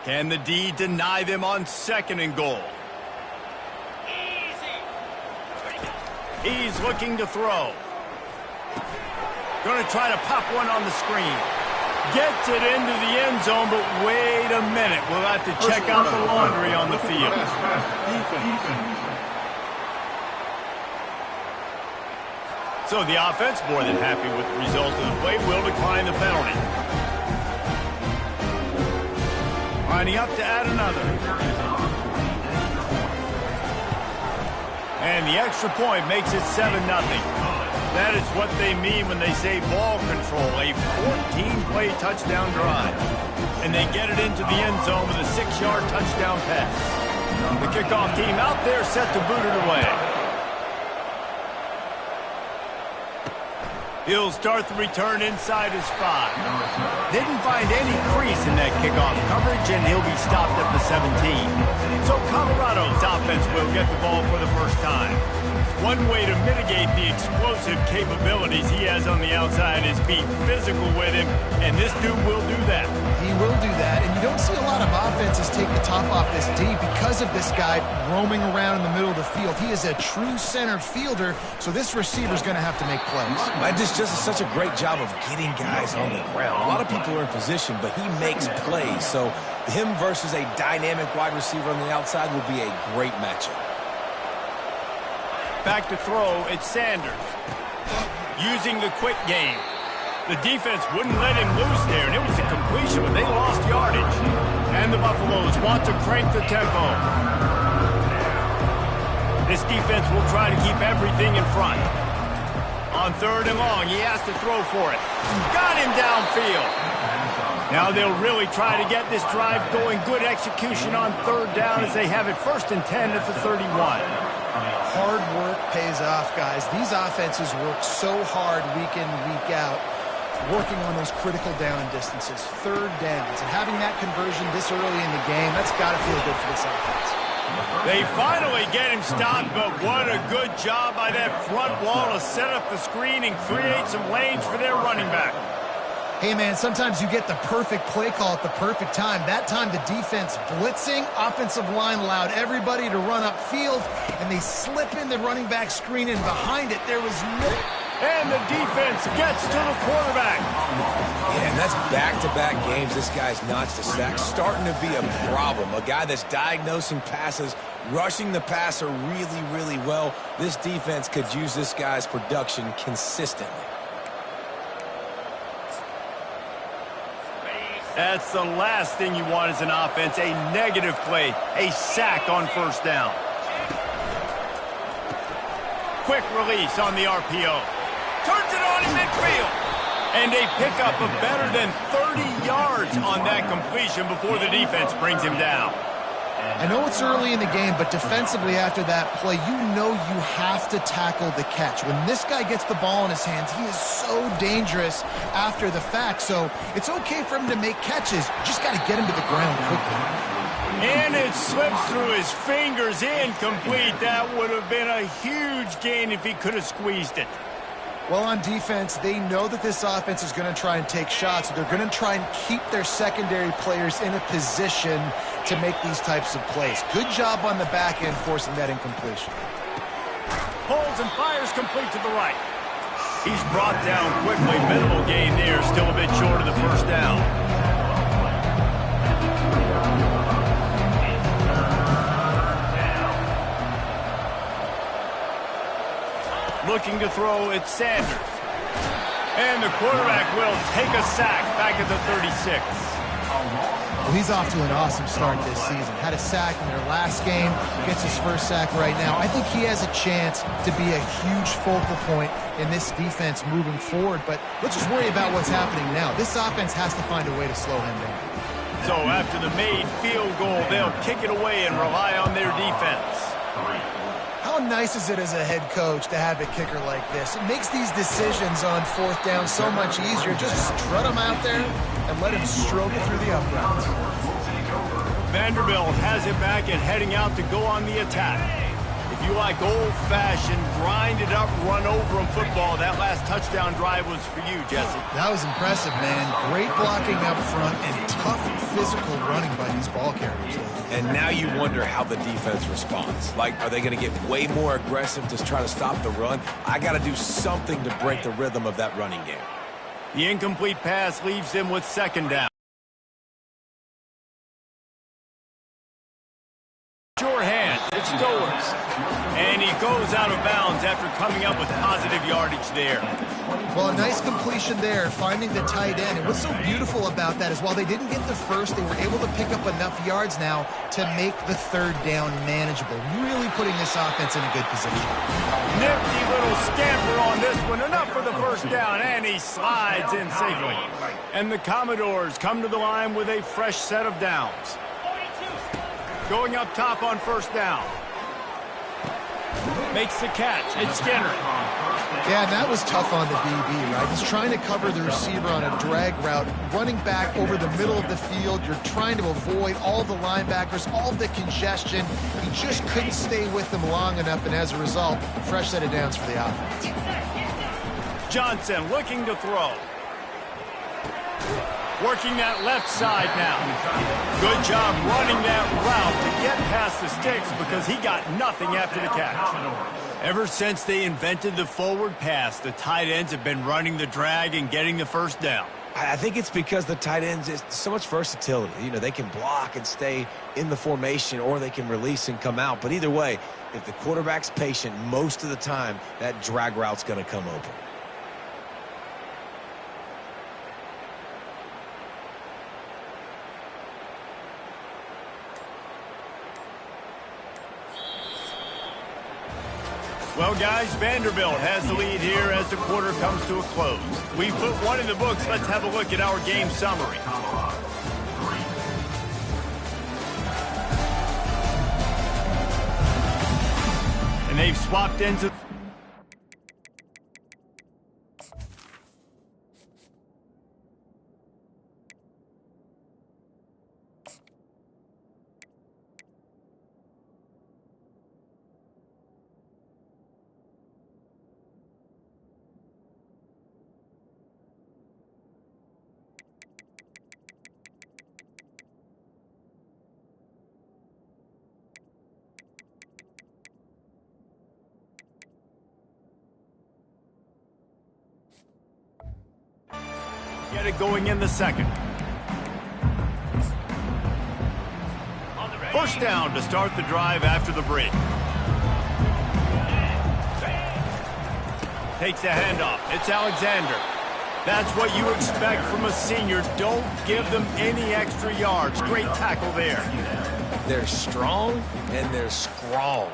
Can the D deny them on 2nd and goal? He's looking to throw. Going to try to pop one on the screen. Gets it into the end zone, but wait a minute. We'll have to check out the laundry on the field. So the offense, more than happy with the result of the play, will decline the penalty. Lining up to add another. And the extra point makes it 7-0. That is what they mean when they say ball control, a 14-play touchdown drive. And they get it into the end zone with a 6-yard touchdown pass. The kickoff team out there set to boot it away. He'll start the return inside his 5. Didn't find any crease in that kickoff coverage, and he'll be stopped at the 17. So Colorado's offense will get the ball for the first time. One way to mitigate the explosive capabilities he has on the outside is be physical with him, and this dude will do that. He will do that, and you don't see a lot of offenses take the top off this D because of this guy roaming around in the middle of the field. He is a true center fielder, so this receiver's going to have to make plays. This just is such a great job of getting guys on the ground. A lot of people are in position, but he makes plays, so him versus a dynamic wide receiver on the outside will be a great matchup. Back to throw, it's Sanders. Using the quick game. The defense wouldn't let him loose there, and it was a completion, but they lost yardage. And the Buffaloes want to crank the tempo. This defense will try to keep everything in front. On 3rd and long, he has to throw for it. Got him downfield. Now they'll really try to get this drive going. Good execution on 3rd down as they have it 1st and 10 at the 31. Hard work pays off, guys. These offenses work so hard week in, week out, working on those critical down distances, 3rd downs, and having that conversion this early in the game, that's got to feel good for this offense. They finally get him stopped, but what a good job by that front wall to set up the screen and create some lanes for their running back. Hey, man, sometimes you get the perfect play call at the perfect time. That time the defense blitzing, offensive line allowed everybody to run upfield, and they slip in the running back screen, and behind it there was no... And the defense gets to the quarterback. Yeah, and that's back-to-back games this guy's notched a sack. Starting to be a problem. A guy that's diagnosing passes, rushing the passer really, really well. This defense could use this guy's production consistently. That's the last thing you want as an offense, a negative play, a sack on 1st down. Quick release on the RPO. Turns it on in midfield. And a pickup of better than 30 yards on that completion before the defense brings him down. I know it's early in the game, but defensively after that play, you know you have to tackle the catch. When this guy gets the ball in his hands, he is so dangerous after the fact. So it's okay for him to make catches. You just got to get him to the ground quickly. And it slips through his fingers, incomplete. That would have been a huge gain if he could have squeezed it. Well, on defense, they know that this offense is going to try and take shots. They're going to try and keep their secondary players in a position to make these types of plays. Good job on the back end forcing that incompletion. Pulls and fires complete to the right. He's brought down quickly. Minimal gain there. Still a bit short of the first down. Looking to throw, it's Sanders. And the quarterback will take a sack back at the 36. Well, he's off to an awesome start this season. Had a sack in their last game, gets his first sack right now. I think he has a chance to be a huge focal point in this defense moving forward, but let's just worry about what's happening now. This offense has to find a way to slow him down. So after the made field goal, they'll kick it away and rely on their defense. How nice is it as a head coach to have a kicker like this? It makes these decisions on fourth down so much easier. Just strut him out there and let him stroke it through the uprights. Vanderbilt has it back and heading out to go on the attack. If you like old-fashioned, grind-it-up, run-over-'em football, that last touchdown drive was for you, Jesse. That was impressive, man. Great blocking up front and tough physical running by these ball carriers. And now you wonder how the defense responds. Like, are they going to get way more aggressive to try to stop the run? I got to do something to break the rhythm of that running game. The incomplete pass leaves them with second down. Sure hand, it's Stowers. And he goes out of bounds after coming up with positive yardage there. Well, a nice completion there, finding the tight end. And what's so beautiful about that is while they didn't get the first, they were able to pick up enough yards now to make the third down manageable. Really putting this offense in a good position. Nifty little scamper on this one. Enough for the first down, and he slides in safely. And the Commodores come to the line with a fresh set of downs. Going up top on first down. Makes the catch. It's Skinner. Yeah, and that was tough on the DB, right? He's trying to cover the receiver on a drag route, running back over the middle of the field. You're trying to avoid all the linebackers, all the congestion. He just couldn't stay with them long enough, and as a result, fresh set of downs for the offense. Johnson looking to throw. Working that left side now. Good job running that route to get past the sticks because he got nothing after the catch. Ever since they invented the forward pass, the tight ends have been running the drag and getting the first down. I think it's because the tight ends is so much versatility. You know, they can block and stay in the formation, or they can release and come out. But either way, if the quarterback's patient most of the time, that drag route's going to come open. Well, guys, Vanderbilt has the lead here as the quarter comes to a close. We put one in the books. Let's have a look at our game summary. And they've swapped into... Get it going in the second. First down to start the drive after the break. Takes the handoff. It's Alexander. That's what you expect from a senior. Don't give them any extra yards. Great tackle there. They're strong and they're strong.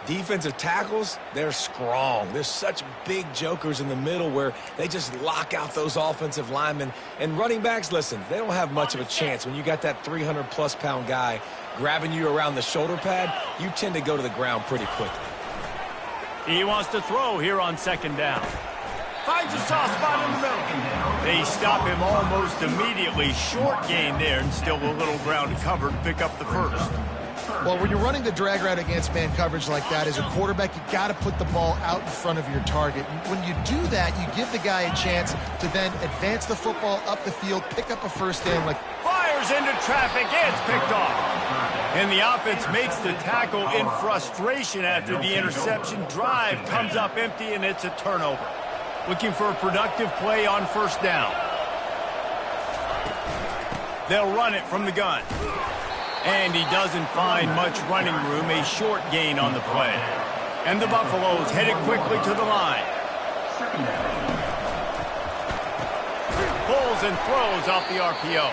Defensive tackles, they're strong. There's such big jokers in the middle where they just lock out those offensive linemen. And running backs, listen, they don't have much of a chance. When you got that 300-plus pound guy grabbing you around the shoulder pad, you tend to go to the ground pretty quickly. He wants to throw here on second down. Finds a soft spot in the middle. They stop him almost immediately. Short gain there, and still a little ground to cover to pick up the first. Well, when you're running the drag route against man coverage like that, as a quarterback, you got to put the ball out in front of your target. When you do that, you give the guy a chance to then advance the football up the field, pick up a first down. Fires into traffic, it's picked off. And the offense makes the tackle in frustration after the interception. Drive comes up empty, and it's a turnover. Looking for a productive play on first down. They'll run it from the gun. And he doesn't find much running room, a short gain on the play. And the Buffaloes headed quickly to the line. Pulls and throws off the RPO.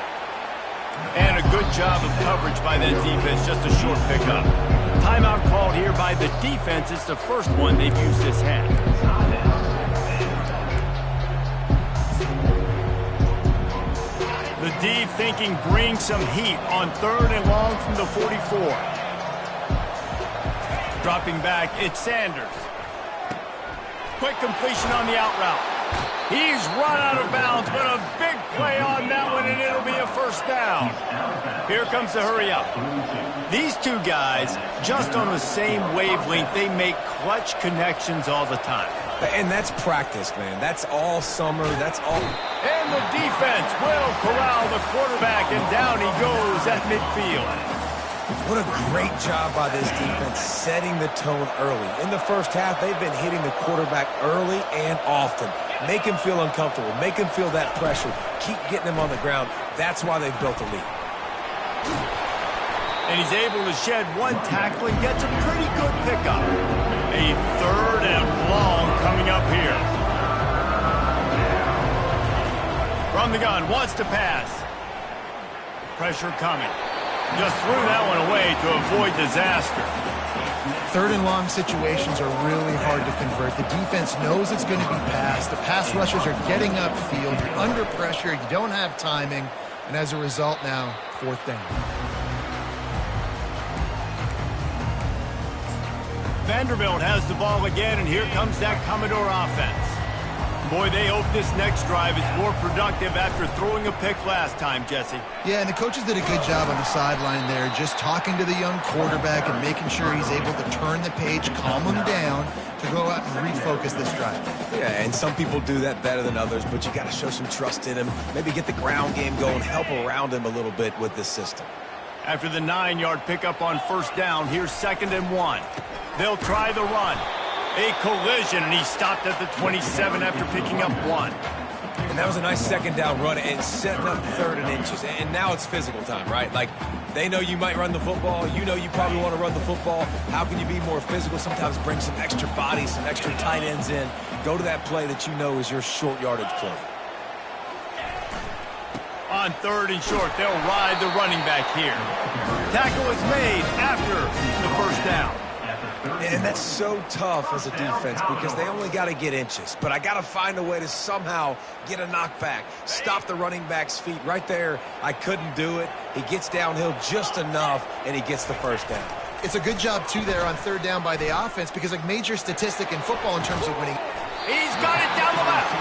And a good job of coverage by that defense, just a short pickup. Timeout called here by the defense. It's the first one they've used this half. The D thinking bring some heat on 3rd and long from the 44. Dropping back, it's Sanders. Quick completion on the out route. He's run out of bounds, but a big play on that one, and it'll be a first down. Here comes the hurry up. These two guys, just on the same wavelength, they make clutch connections all the time. And that's practice, man. That's all summer. That's all. And the defense will corral the quarterback, and down he goes at midfield. What a great job by this defense setting the tone early. In the first half, they've been hitting the quarterback early and often. Make him feel uncomfortable. Make him feel that pressure. Keep getting him on the ground. That's why they've built a lead. And he's able to shed one tackle and gets a pretty good pickup. A 3rd and long coming up here. From the gun, wants to pass. Pressure coming. Just threw that one away to avoid disaster. 3rd and long situations are really hard to convert. The defense knows it's going to be passed. The pass rushers are getting upfield. You're under pressure. You don't have timing. And as a result now, 4th down. Vanderbilt has the ball again, and here comes that Commodore offense. Boy, they hope this next drive is more productive after throwing a pick last time, Jesse. Yeah, and the coaches did a good job on the sideline there, just talking to the young quarterback and making sure he's able to turn the page, calm him down, to go out and refocus this drive. Yeah, and some people do that better than others, but you got to show some trust in him. Maybe get the ground game going, help around him a little bit with this system. After the 9-yard pickup on first down, here's 2nd and 1. They'll try the run. A collision, and he stopped at the 27 after picking up 1. And that was a nice 2nd down run and setting up 3rd and inches. And now it's physical time, right? Like, they know you might run the football. You know you probably want to run the football. How can you be more physical? Sometimes bring some extra bodies, some extra tight ends in. Go to that play that you know is your short yardage play. On 3rd and short, they'll ride the running back here. Tackle is made after the first down. And that's so tough as a defense because they only got to get inches. But I got to find a way to somehow get a knockback, stop the running back's feet. Right there, I couldn't do it. He gets downhill just enough, and he gets the first down. It's a good job, too, there on 3rd down by the offense because a major statistic in football in terms of winning. He's got it down the left.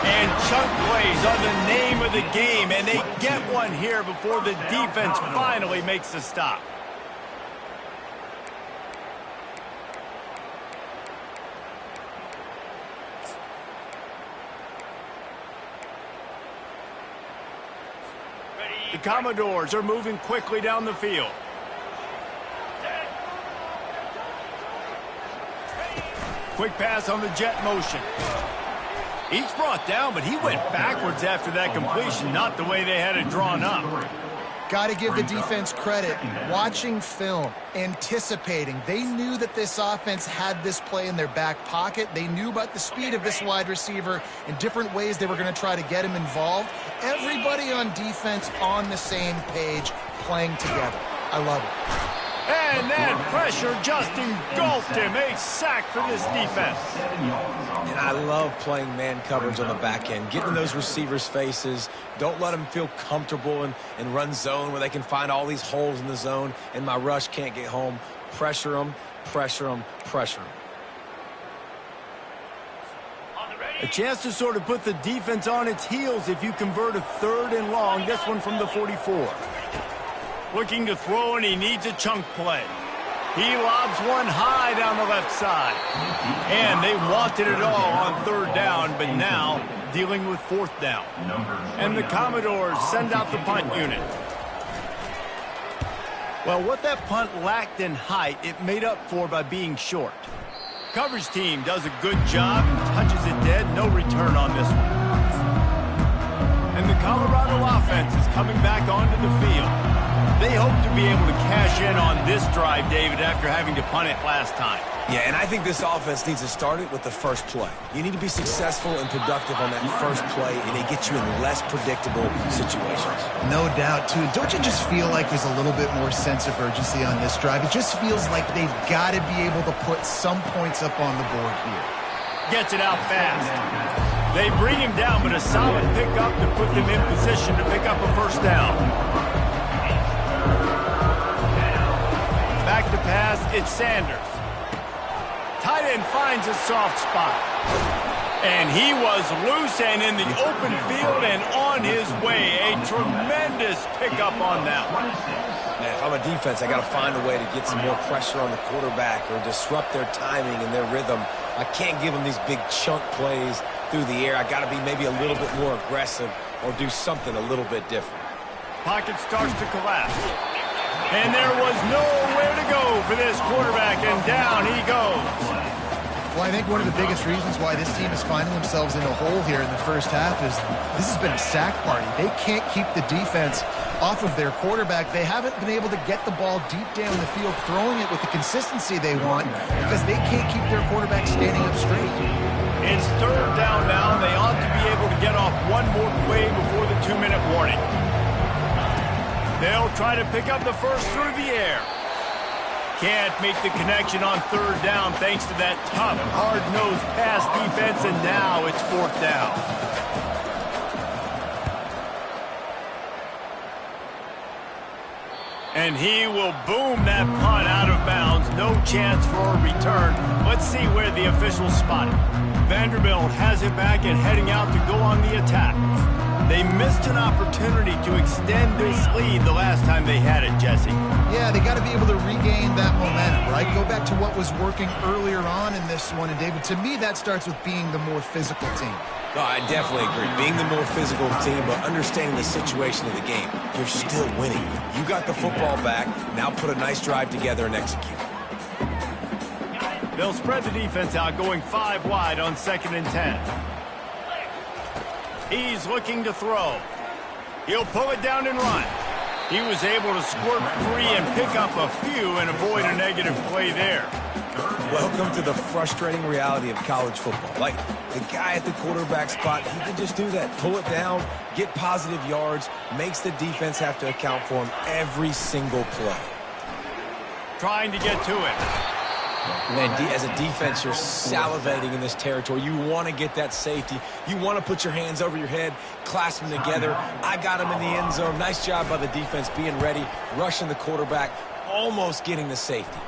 And chunk plays are the name of the game, and they get one here before the defense finally makes the stop. The Commodores are moving quickly down the field. Quick pass on the jet motion. He's brought down, but he went backwards after that completion, not the way they had it drawn up. Got to give the defense credit. Watching film, anticipating. They knew that this offense had this play in their back pocket. They knew about the speed of this wide receiver and different ways they were going to try to get him involved. Everybody on defense on the same page, playing together. I love it. And that pressure just engulfed him. A sack for this defense. And I love playing man coverage on the back end, getting those receivers' faces. Don't let them feel comfortable and run zone where they can find all these holes in the zone and my rush can't get home. Pressure them, pressure them, pressure them. A chance to sort of put the defense on its heels if you convert a 3rd and long. This one from the 44. Looking to throw, and he needs a chunk play. He lobs one high down the left side. And they wanted it all on third down, but now dealing with fourth down. And the Commodores send out the punt unit. Well, what that punt lacked in height, it made up for by being short. Coverage team does a good job and touches it dead. No return on this one. And the Colorado offense is coming back onto the field. They hope to be able to cash in on this drive, David, after having to punt it last time. Yeah, and I think this offense needs to start it with the first play. You need to be successful and productive on that first play, and it gets you in less predictable situations. No doubt, too. Don't you just feel like there's a little bit more sense of urgency on this drive? It just feels like they've got to be able to put some points up on the board here. Gets it out fast. They bring him down, but a solid pickup to put them in position to pick up a first down. Back to pass, it's Sanders. Tight end finds a soft spot. And he was loose and in the open field and on his way. A tremendous pickup on that one. Man, if I'm a defense, I got to find a way to get some more pressure on the quarterback or disrupt their timing and their rhythm. I can't give them these big chunk plays through the air. I got to be maybe a little bit more aggressive or do something a little bit different. Pocket starts to collapse. And there was nowhere to go for this quarterback, and down he goes. Well, I think one of the biggest reasons why this team is finding themselves in a hole here in the first half is this has been a sack party. They can't keep the defense off of their quarterback. They haven't been able to get the ball deep down the field, throwing it with the consistency they want because they can't keep their quarterback standing up straight. It's third down now. They ought to be able to get off one more play before the 2-minute warning. They'll try to pick up the first through the air. Can't make the connection on third down thanks to that tough, hard-nosed pass defense, and now it's fourth down. And he will boom that punt out of bounds. No chance for a return. Let's see where the officials spot it. Vanderbilt has it back and heading out to go on the attack. They missed an opportunity to extend this lead the last time they had it, Jesse. Yeah, they got to be able to regain that momentum, right? Go back to what was working earlier on in this one. And, David, to me, that starts with being the more physical team. No, I definitely agree. Being the more physical team, but understanding the situation of the game. You're still winning. You got the football back. Now put a nice drive together and execute. They'll spread the defense out, going 5 wide on 2nd and 10. He's looking to throw. He'll pull it down and run. He was able to squirt free and pick up a few and avoid a negative play there. Welcome to the frustrating reality of college football. Like, the guy at the quarterback spot, he can just do that. Pull it down, get positive yards, makes the defense have to account for him every single play. Trying to get to it. Man, as a defense, you're salivating in this territory. You want to get that safety. You want to put your hands over your head, clasp them together. I got him in the end zone. Nice job by the defense being ready, rushing the quarterback, almost getting the safety.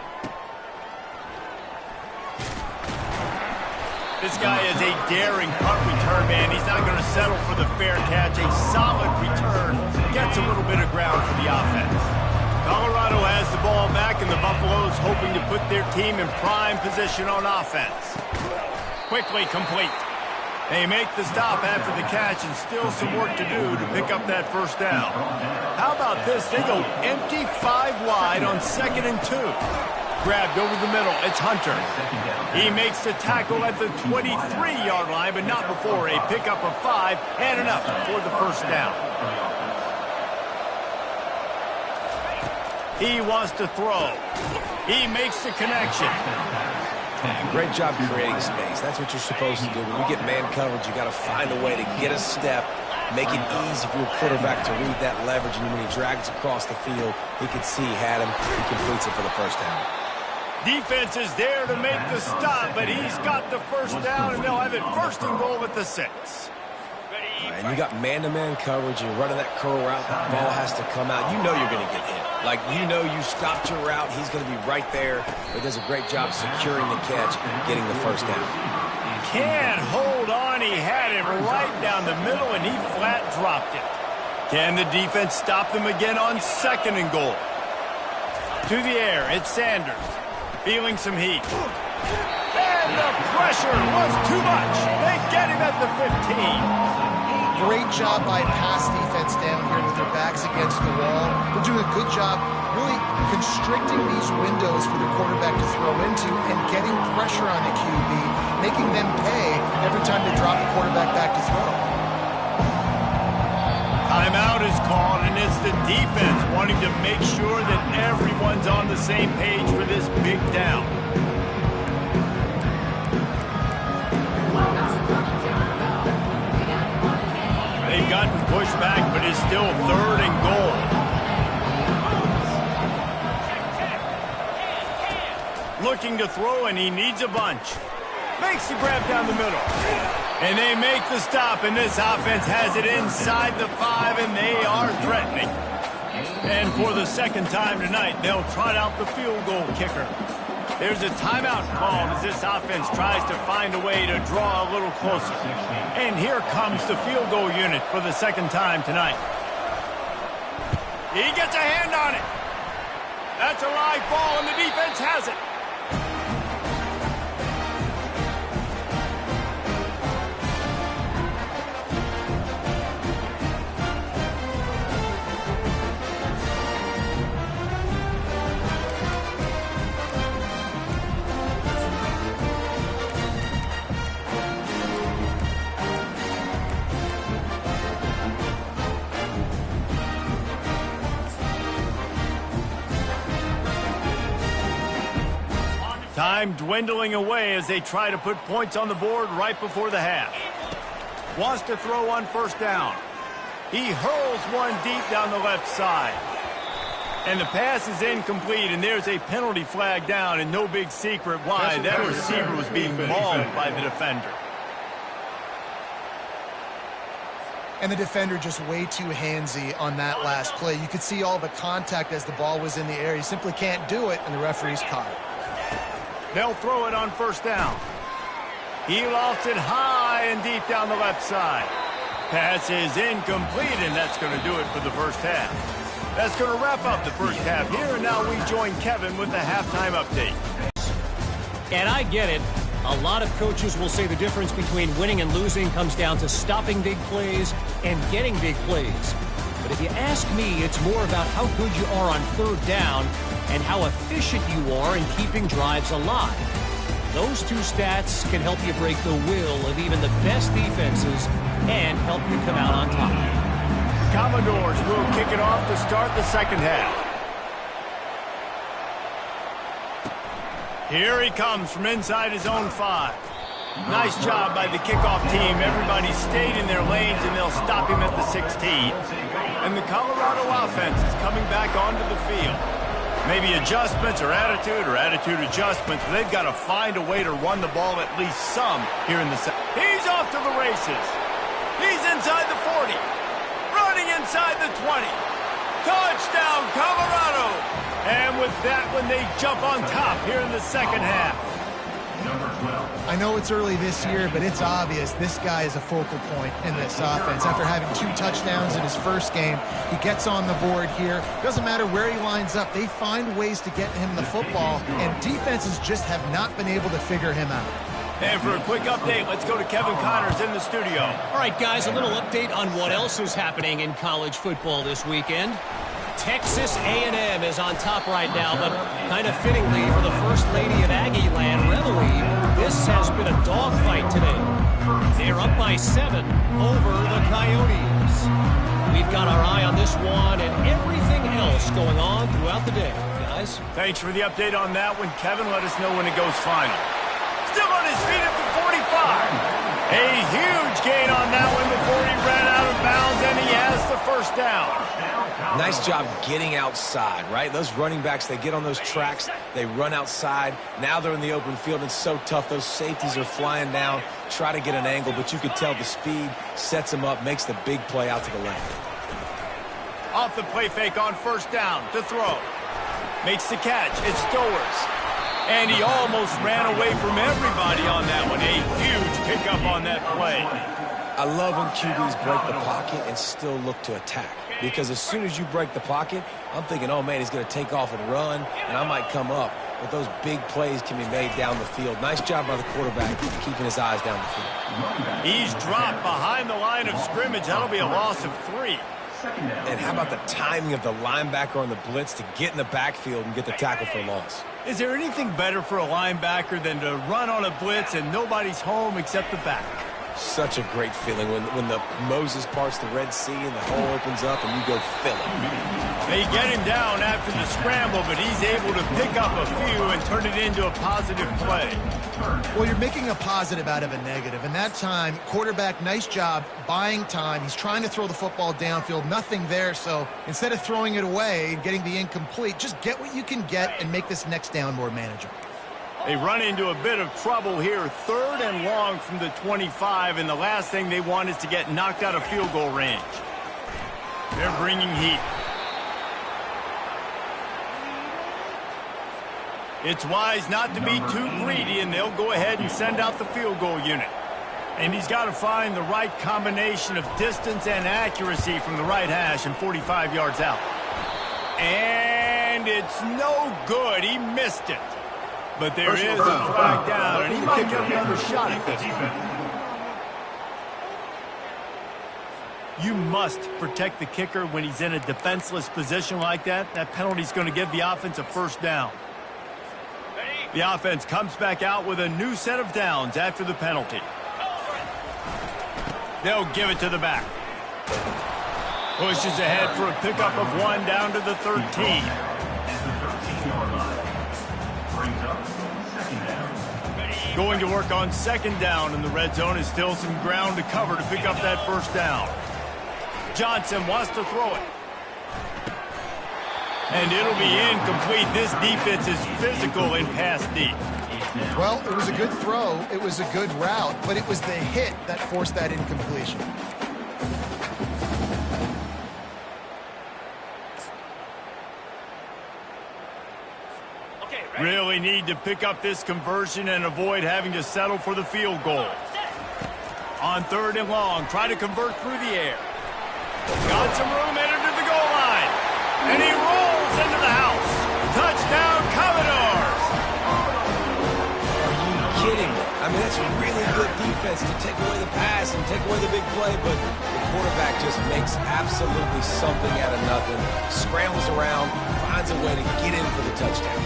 This guy is a daring punt return man. He's not going to settle for the fair catch. A solid return gets a little bit of ground for the offense. Colorado has the ball back, and the Buffaloes hoping to put their team in prime position on offense. Quickly complete. They make the stop after the catch, and still some work to do to pick up that first down. How about this? They go empty 5 wide on 2nd and 2. Grabbed over the middle. It's Hunter. He makes the tackle at the 23-yard line, but not before a pickup of 5 and enough for the first down. He wants to throw. He makes the connection. Great job creating space. That's what you're supposed to do. When you get man coverage, you got to find a way to get a step, make it easy for your quarterback to read that leverage, and when he drags across the field, he can see he had him. He completes it for the first down. Defense is there to make the stop, but he's got the first down, and they'll have it 1st and goal at the 6. And you got man-to-man coverage, and you're running that curl route, that ball has to come out. You know you're going to get hit. Like, you know you stopped your route, he's going to be right there. He does a great job securing the catch, getting the first down. Can't hold on. He had it right down the middle, and he flat dropped it. Can the defense stop them again on 2nd and goal? To the air, it's Sanders. Feeling some heat. And the pressure was too much. They get him at the 15. Great job by pass defense down here with their backs against the wall. They're doing a good job really constricting these windows for the quarterback to throw into and getting pressure on the QB, making them pay every time they drop the quarterback back to throw. Timeout is called, and it's the defense wanting to make sure that everyone's on the same page for this big down. They've gotten pushed back, but it's still 3rd and goal. Looking to throw, and he needs a bunch. Makes the grab down the middle. And they make the stop, and this offense has it inside the 5, and they are threatening. And for the 2nd time tonight, they'll trot out the field goal kicker. There's a timeout called as this offense tries to find a way to draw a little closer. And here comes the field goal unit for the 2nd time tonight. He gets a hand on it. That's a live ball, and the defense has it. Time dwindling away as they try to put points on the board right before the half. Wants to throw on 1st down. He hurls one deep down the left side. And the pass is incomplete, and there's a penalty flag down, and no big secret why. That receiver was being mauled by the defender. And the defender just way too handsy on that last play. You could see all the contact as the ball was in the air. He simply can't do it, and the referee's caught it. They'll throw it on 1st down. He lofts it high and deep down the left side. Pass is incomplete, and that's going to do it for the 1st half. That's going to wrap up the 1st half here, and now we join Kevin with the halftime update. And I get it. A lot of coaches will say the difference between winning and losing comes down to stopping big plays and getting big plays. But if you ask me, it's more about how good you are on 3rd down and how efficient you are in keeping drives alive. Those 2 stats can help you break the will of even the best defenses and help you come out on top. Commodores will kick it off to start the 2nd half. Here he comes from inside his own 5. Nice job by the kickoff team. Everybody stayed in their lanes, and they'll stop him at the 16. And the Colorado offense is coming back onto the field. Maybe adjustments or attitude adjustments. They've got to find a way to run the ball at least some here in the second. He's off to the races. He's inside the 40. Running inside the 20. Touchdown, Colorado. And with that one, they jump on top here in the 2nd half. I know it's early this year, but it's obvious this guy is a focal point in this offense. After having 2 touchdowns in his 1st game, he gets on the board here. Doesn't matter where he lines up, they find ways to get him the football, and defenses just have not been able to figure him out. And for a quick update, let's go to Kevin Connors in the studio. All right, guys, a little update on what else is happening in college football this weekend. Texas A&M is on top right now, but kind of fittingly for the First Lady of Aggie Land, Reveille, this has been a dogfight today. They're up by 7 over the Coyotes. We've got our eye on this one and everything else going on throughout the day, guys. Thanks for the update on that one, Kevin. Let us know when it goes final. Still on his feet at the 45. A huge gain on that one before he ran out of bounds, and he has the 1st down. Nice job getting outside, right? Those running backs, they get on those tracks, they run outside. Now they're in the open field. It's so tough. Those safeties are flying down, try to get an angle, but you could tell the speed sets him up, makes the big play out to the left. Off the play fake on 1st down to throw. Makes the catch. It's Stowers. And he almost ran away from everybody on that one. A huge pickup on that play. I love when QBs break the pocket and still look to attack. Because as soon as you break the pocket, I'm thinking, oh, man, he's going to take off and run, and I might come up. But those big plays can be made down the field. Nice job by the quarterback keeping his eyes down the field. He's dropped behind the line of scrimmage. That'll be a loss of 3. And how about the timing of the linebacker on the blitz to get in the backfield and get the tackle for loss? Is there anything better for a linebacker than to run on a blitz and nobody's home except the back? Such a great feeling when the Moses parts the Red Sea and the hole opens up and you go fill it. They get him down after the scramble, but he's able to pick up a few and turn it into a positive play. Well, you're making a positive out of a negative. And that time, quarterback, nice job buying time. He's trying to throw the football downfield. Nothing there. So instead of throwing it away and getting the incomplete, just get what you can get and make this next down more manageable. They run into a bit of trouble here. 3rd and long from the 25, and the last thing they want is to get knocked out of field goal range. They're bringing heat. It's wise not to be too greedy, and they'll go ahead and send out the field goal unit. And he's got to find the right combination of distance and accuracy from the right hash and 45 yards out. And it's no good. He missed it. But there is a flag down, and he might get another shot at this. You must protect the kicker when he's in a defenseless position like that. That penalty is going to give the offense a first down. The offense comes back out with a new set of downs after the penalty. They'll give it to the back. Pushes ahead for a pickup of 1 down to the 13. Going to work on 2nd down in the red zone is still some ground to cover to pick up that first down. Johnson wants to throw it. And it'll be incomplete. This defense is physical in pass deep. Well, it was a good throw. It was a good route, but it was the hit that forced that incompletion. Really need to pick up this conversion and avoid having to settle for the field goal. On 3rd and long, try to convert through the air. Got some room, entered to the goal line. And he rolls into the house. Touchdown, Commodores! Are you kidding me? I mean, that's really good defense to take away the pass and take away the big play, but the quarterback just makes absolutely something out of nothing, scrambles around, finds a way to get in for the touchdown.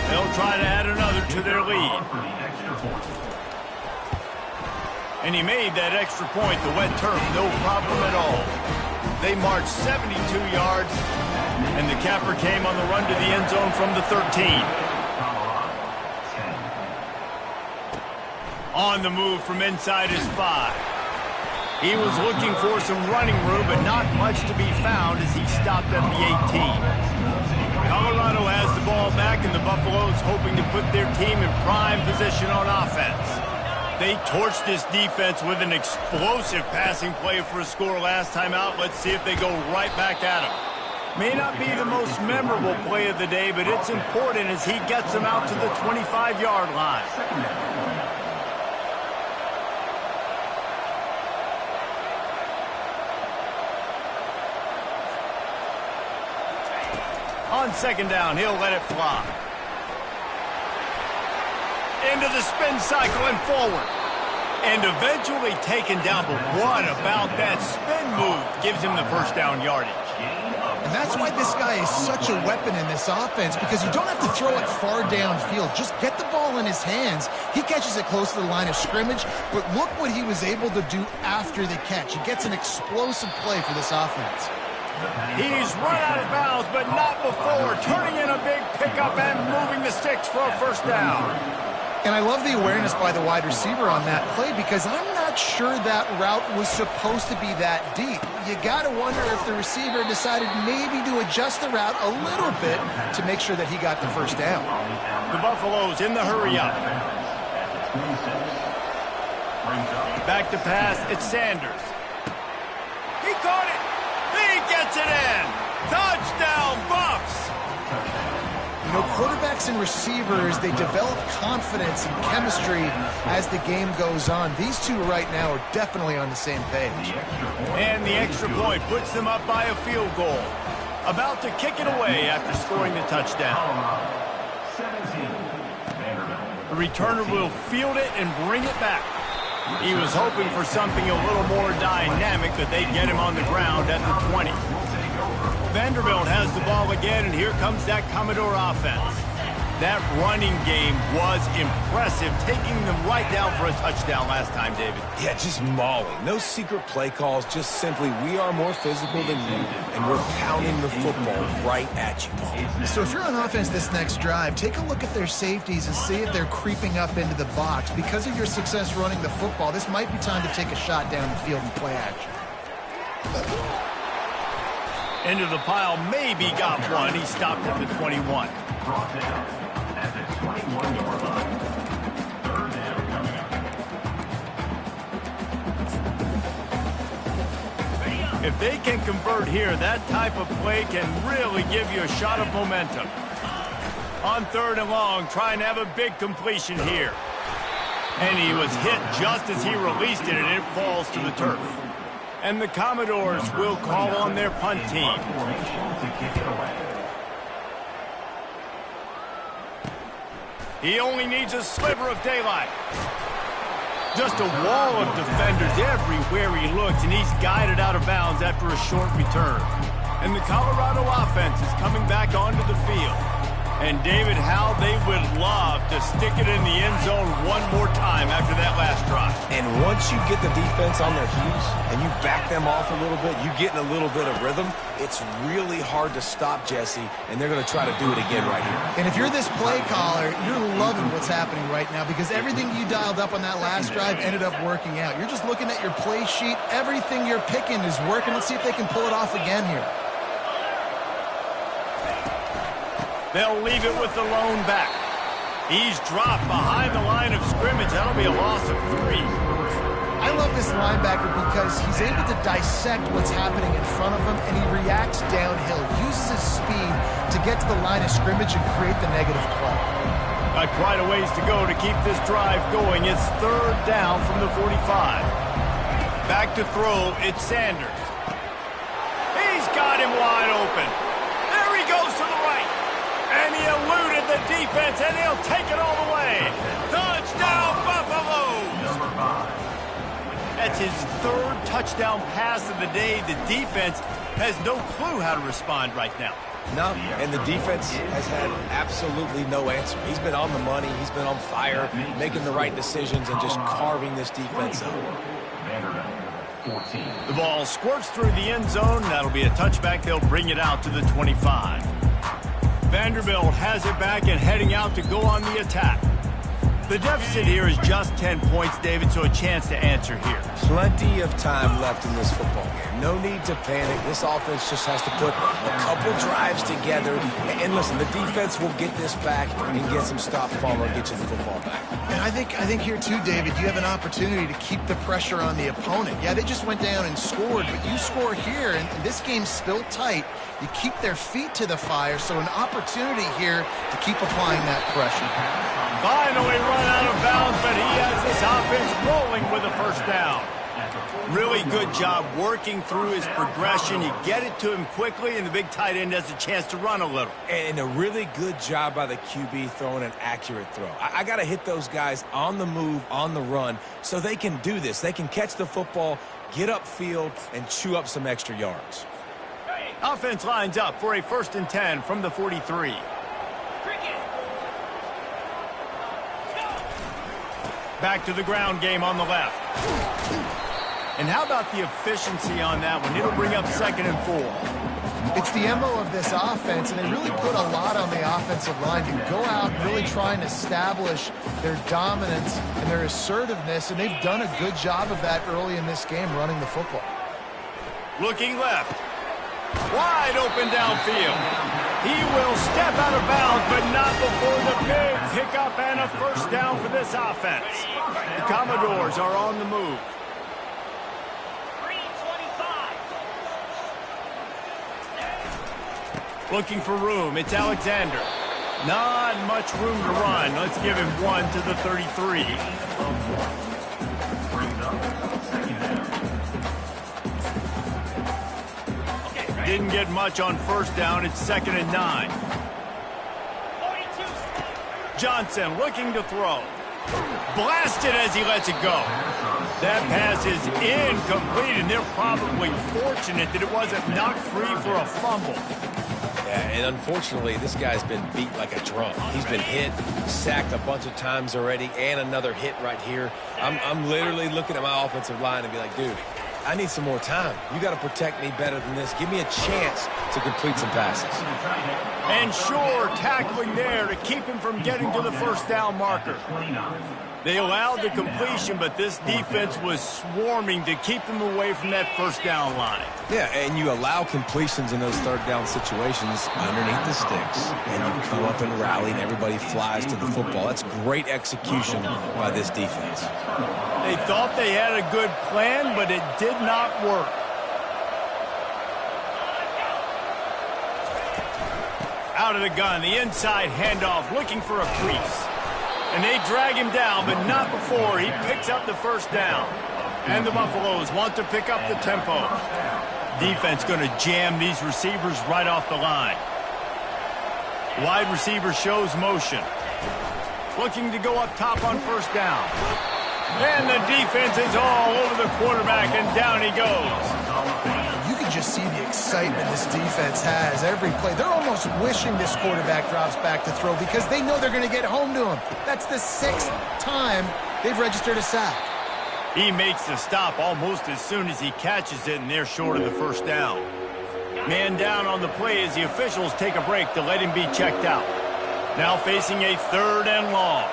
They'll try to add another to their lead. And he made that extra point, the wet turf, no problem at all. They marched 72 yards, and the capper came on the run to the end zone from the 13. On the move from inside his 5. He was looking for some running room, but not much to be found as he stopped at the 18. Colorado has the ball back, and the Buffaloes hoping to put their team in prime position on offense. They torched this defense with an explosive passing play for a score last time out. Let's see if they go right back at him. May not be the most memorable play of the day, but it's important as he gets them out to the 25-yard line. On 2nd down, he'll let it fly. Into the spin cycle and forward. And eventually taken down, but what about that spin move gives him the first down yardage? And that's why this guy is such a weapon in this offense, because you don't have to throw it far downfield. Just get the ball in his hands. He catches it close to the line of scrimmage, but look what he was able to do after the catch. He gets an explosive play for this offense. He's run out of bounds, but not before, turning in a big pickup and moving the sticks for a first down. And I love the awareness by the wide receiver on that play, because I'm not sure that route was supposed to be that deep. You got to wonder if the receiver decided maybe to adjust the route a little bit to make sure that he got the first down. The Buffaloes in the hurry up. Back to pass, it's Sanders. He caught it. He gets it in. quarterbacks and receivers, they develop confidence and chemistry as the game goes on. These two right now are definitely on the same page. And the extra point puts them up by a field goal. About to kick it away after scoring the touchdown. 17. The returner will field it and bring it back. He was hoping for something a little more dynamic, but they get him on the ground at the 20. Vanderbilt has the ball again, and here comes that Commodore offense. That running game was impressive, taking them right down for a touchdown last time, David. Yeah, just mauling. No secret play calls, just simply we are more physical than you, and we're pounding the football right at you, Paul. So if you're on offense this next drive, take a look at their safeties and see if they're creeping up into the box. Because of your success running the football, this might be time to take a shot down the field and play action. Into the pile, maybe got one. He stopped at the 21. Brought down at the 21-yard line. Third down coming up. If they can convert here, that type of play can really give you a shot of momentum. On 3rd and long, trying to have a big completion here. And he was hit just as he released it, and it falls to the turf. And the Commodores will call on their punt team. He only needs a sliver of daylight. Just a wall of defenders everywhere he looks, and he's guided out of bounds after a short return. And the Colorado offense is coming back onto the field. And David, how they would love to stick it in the end zone one more time after that last drive. And once you get the defense on their heels and you back them off a little bit, you get in a little bit of rhythm, it's really hard to stop Jesse, and they're going to try to do it again right here. And if you're this play caller, you're loving what's happening right now because everything you dialed up on that last drive ended up working out. You're just looking at your play sheet. Everything you're picking is working. Let's see if they can pull it off again here. They'll leave it with the lone back. He's dropped behind the line of scrimmage. That'll be a loss of 3. I love this linebacker because he's able to dissect what's happening in front of him, and he reacts downhill, uses his speed to get to the line of scrimmage and create the negative play. Got quite a ways to go to keep this drive going. It's 3rd down from the 45. Back to throw, it's Sanders. He's got him wide open. There he goes to the right. And he eluded the defense, and he'll take it all the way. Touchdown, Buffalo! Number 5. That's his 3rd touchdown pass of the day. The defense has no clue how to respond right now. No, and the defense has had absolutely no answer. He's been on the money. He's been on fire, making the right decisions and just carving this defense up. Vanderbilt, 14. The ball squirts through the end zone. That'll be a touchback. They'll bring it out to the 25. Vanderbilt has it back and heading out to go on the attack. The deficit here is just 10 points, David, so a chance to answer here. Plenty of time left in this football game. No need to panic. This offense just has to put a couple drives together. And listen, the defense will get this back and get some stops, Palmer, and get you the football back. And I think here too, David, you have an opportunity to keep the pressure on the opponent. Yeah, they just went down and scored, but you score here, and this game's still tight. You keep their feet to the fire, so an opportunity here to keep applying that pressure. Finally run out of bounds, but he has this offense rolling with a 1st down. Really good job working through his progression. You get it to him quickly, and the big tight end has a chance to run a little. And a really good job by the QB throwing an accurate throw. I got to hit those guys on the move, on the run, so they can do this. They can catch the football, get upfield, and chew up some extra yards. Offense lines up for a 1st and 10 from the 43. Back to the ground game on the left. And how about the efficiency on that one? It'll bring up 2nd and 4. It's the MO of this offense, and they really put a lot on the offensive line to go out and really try and establish their dominance and their assertiveness, and they've done a good job of that early in this game running the football. Looking left. Wide open downfield. He will step out of bounds, but not before the big pickup and a 1st down for this offense. The Commodores are on the move. Looking for room. It's Alexander. Not much room to run. Let's give him 1 to the 33. Didn't get much on first down. It's 2nd and 9. Johnson looking to throw. Blasted as he lets it go. That pass is incomplete, and they're probably fortunate that it wasn't knocked free for a fumble. Yeah, and unfortunately, this guy's been beat like a drum. He's been hit, sacked a bunch of times already, and another hit right here. I'm literally looking at my offensive line and be like, dude, I need some more time. You got to protect me better than this. Give me a chance to complete some passes. And sure, tackling there to keep him from getting to the first down marker. They allowed the completion, but this defense was swarming to keep them away from that first down line. Yeah, and you allow completions in those third down situations underneath the sticks, and you come up and rally, and everybody flies to the football. That's great execution by this defense. They thought they had a good plan, but it did not work. Out of the gun, the inside handoff, looking for a crease. And they drag him down, but not before he picks up the first down. And the Buffaloes want to pick up the tempo. Defense going to jam these receivers right off the line. Wide receiver shows motion. Looking to go up top on first down. And the defense is all over the quarterback, and down he goes. You can just see the excitement this defense has every play. They're almost wishing this quarterback drops back to throw because they know they're going to get home to him. That's the 6th time they've registered a sack. He makes the stop almost as soon as he catches it, and they're short of the first down. Man down on the play as the officials take a break to let him be checked out. Now facing a 3rd and long.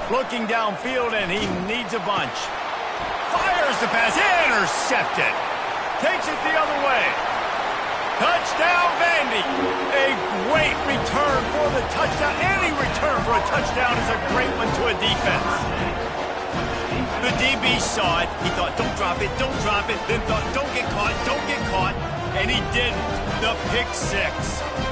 Looking downfield, and he needs a bunch. Fires the pass, intercepted. Takes it the other way. Touchdown, Vandy. A great return for the touchdown. Any return for a touchdown is a great one to a defense. The DB saw it. He thought, don't drop it, don't drop it. Then thought, don't get caught, don't get caught. And he didn't. The pick 6.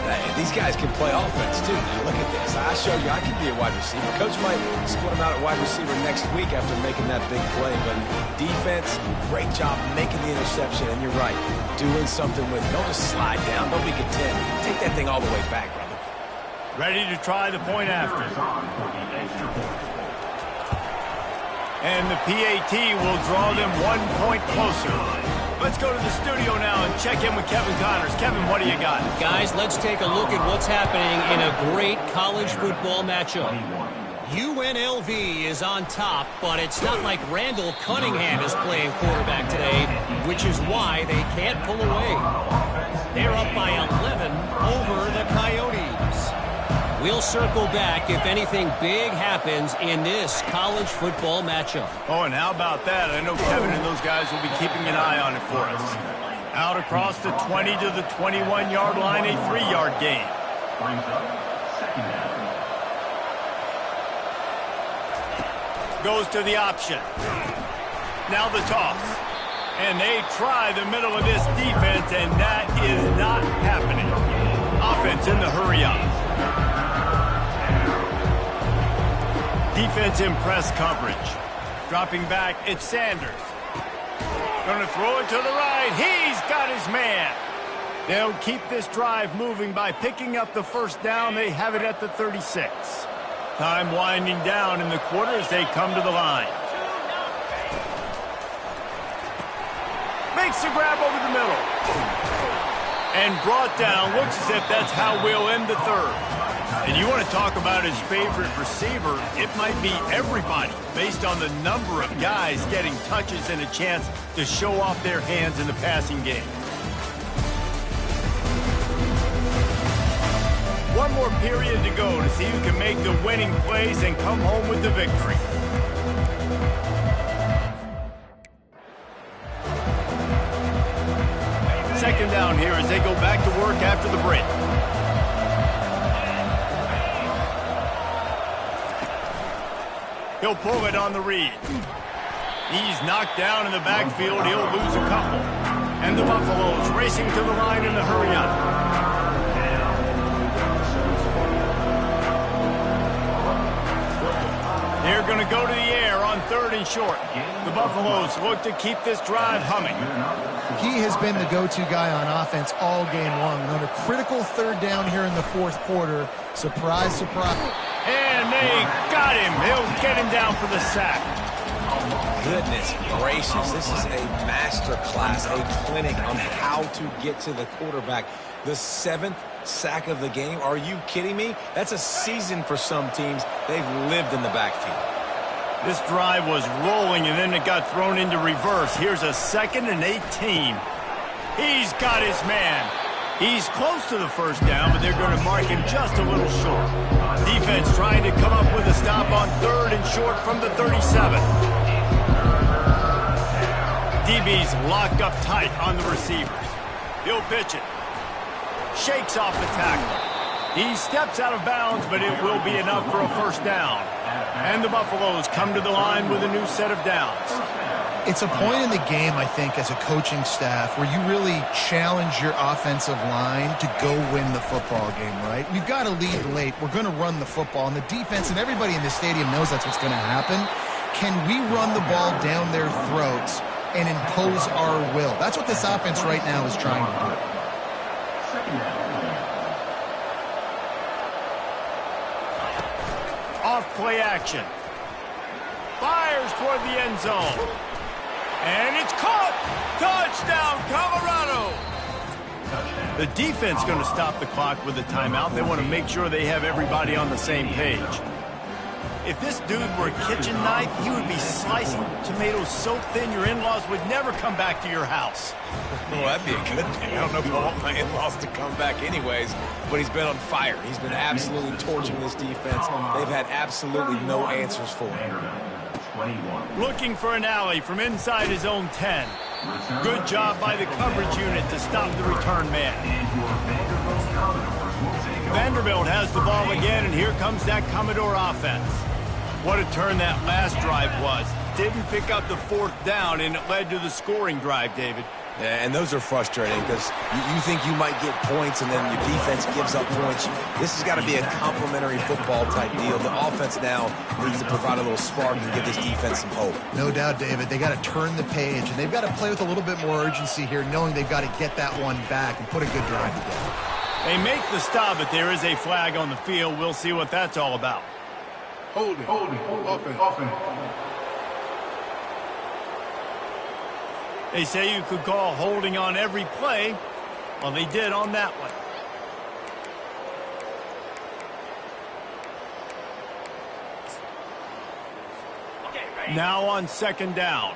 Hey, these guys can play offense, too. Now, look at this. I showed you I can be a wide receiver. Coach might split him out at wide receiver next week after making that big play. But defense, great job making the interception. And you're right, doing something with it. Don't just slide down. Don't be content. Take that thing all the way back, brother. Ready to try the point after. And the PAT will draw them 1 point closer. Let's go to the studio now and check in with Kevin Connors. Kevin, what do you got? Guys, let's take a look at what's happening in a great college football matchup. UNLV is on top, but it's not like Randall Cunningham is playing quarterback today, which is why they can't pull away. They're up by 11 over the Coyotes. We'll circle back if anything big happens in this college football matchup. Oh, and how about that? I know Kevin and those guys will be keeping an eye on it for us. Out across the 20 to the 21-yard line, a 3-yard gain. Goes to the option. Now the toss. And they try the middle of this defense, and that is not happening. Offense in the hurry-up. Defense in press coverage. Dropping back, it's Sanders. Going to throw it to the right. He's got his man. They'll keep this drive moving by picking up the first down. They have it at the 36. Time winding down in the quarter as they come to the line. Makes the grab over the middle. And brought down. Looks as if that's how we'll end the third. And you want to talk about his favorite receiver, it might be everybody based on the number of guys getting touches and a chance to show off their hands in the passing game. One more period to go to see who can make the winning plays and come home with the victory. Second down here as they go back to work after the break. He'll pull it on the read. He's knocked down in the backfield. He'll lose a couple. And the Buffaloes racing to the line in the hurry-up. going to go to the air on 3rd and short. The Buffaloes look to keep this drive humming. He has been the go-to guy on offense all game long. And on a critical 3rd down here in the 4th quarter, surprise, surprise. And they got him. He'll get him down for the sack. Goodness gracious, this is a master class, a clinic on how to get to the quarterback. The 7th sack of the game. Are you kidding me? That's a season for some teams. They've lived in the backfield. This drive was rolling, and then it got thrown into reverse. Here's a 2nd and 18. He's got his man. He's close to the 1st down, but they're going to mark him just a little short. Defense trying to come up with a stop on 3rd and short from the 37. DB's locked up tight on the receivers. He'll pitch it. Shakes off the tackle. He steps out of bounds, but it will be enough for a 1st down. And the Buffaloes come to the line with a new set of downs. It's a point in the game, I think, as a coaching staff, where you really challenge your offensive line to go win the football game, right? We've got to lead late. We're going to run the football. And the defense and everybody in the stadium knows that's what's going to happen. Can we run the ball down their throats and impose our will? That's what this offense right now is trying to do. Off play action. Fires toward the end zone. And it's caught. Touchdown, Colorado. The defense going to stop the clock with a timeout. They want to make sure they have everybody on the same page. If this dude were a kitchen knife, he would be slicing tomatoes so thin your in-laws would never come back to your house. Well, that'd be a good thing. I don't know if I want my in-laws to come back anyways, but he's been on fire. He's been absolutely torching this defense. They've had absolutely no answers for him. Looking for an alley from inside his own 10. Good job by the coverage unit to stop the return man. Vanderbilt has the ball again, and here comes that Commodore offense. What a turn that last drive was. Didn't pick up the 4th down, and it led to the scoring drive, David. Yeah, and those are frustrating because you think you might get points and then your defense gives up points. This has got to be a complementary football type deal. The offense now needs to provide a little spark and give this defense some hope. No doubt, David. They got to turn the page, and they've got to play with a little bit more urgency here, knowing they've got to get that one back and put a good drive together. They make the stop, but there is a flag on the field. We'll see what that's all about. Holding, offense. They say you could call holding on every play. Well, they did on that one. Now on 2nd down.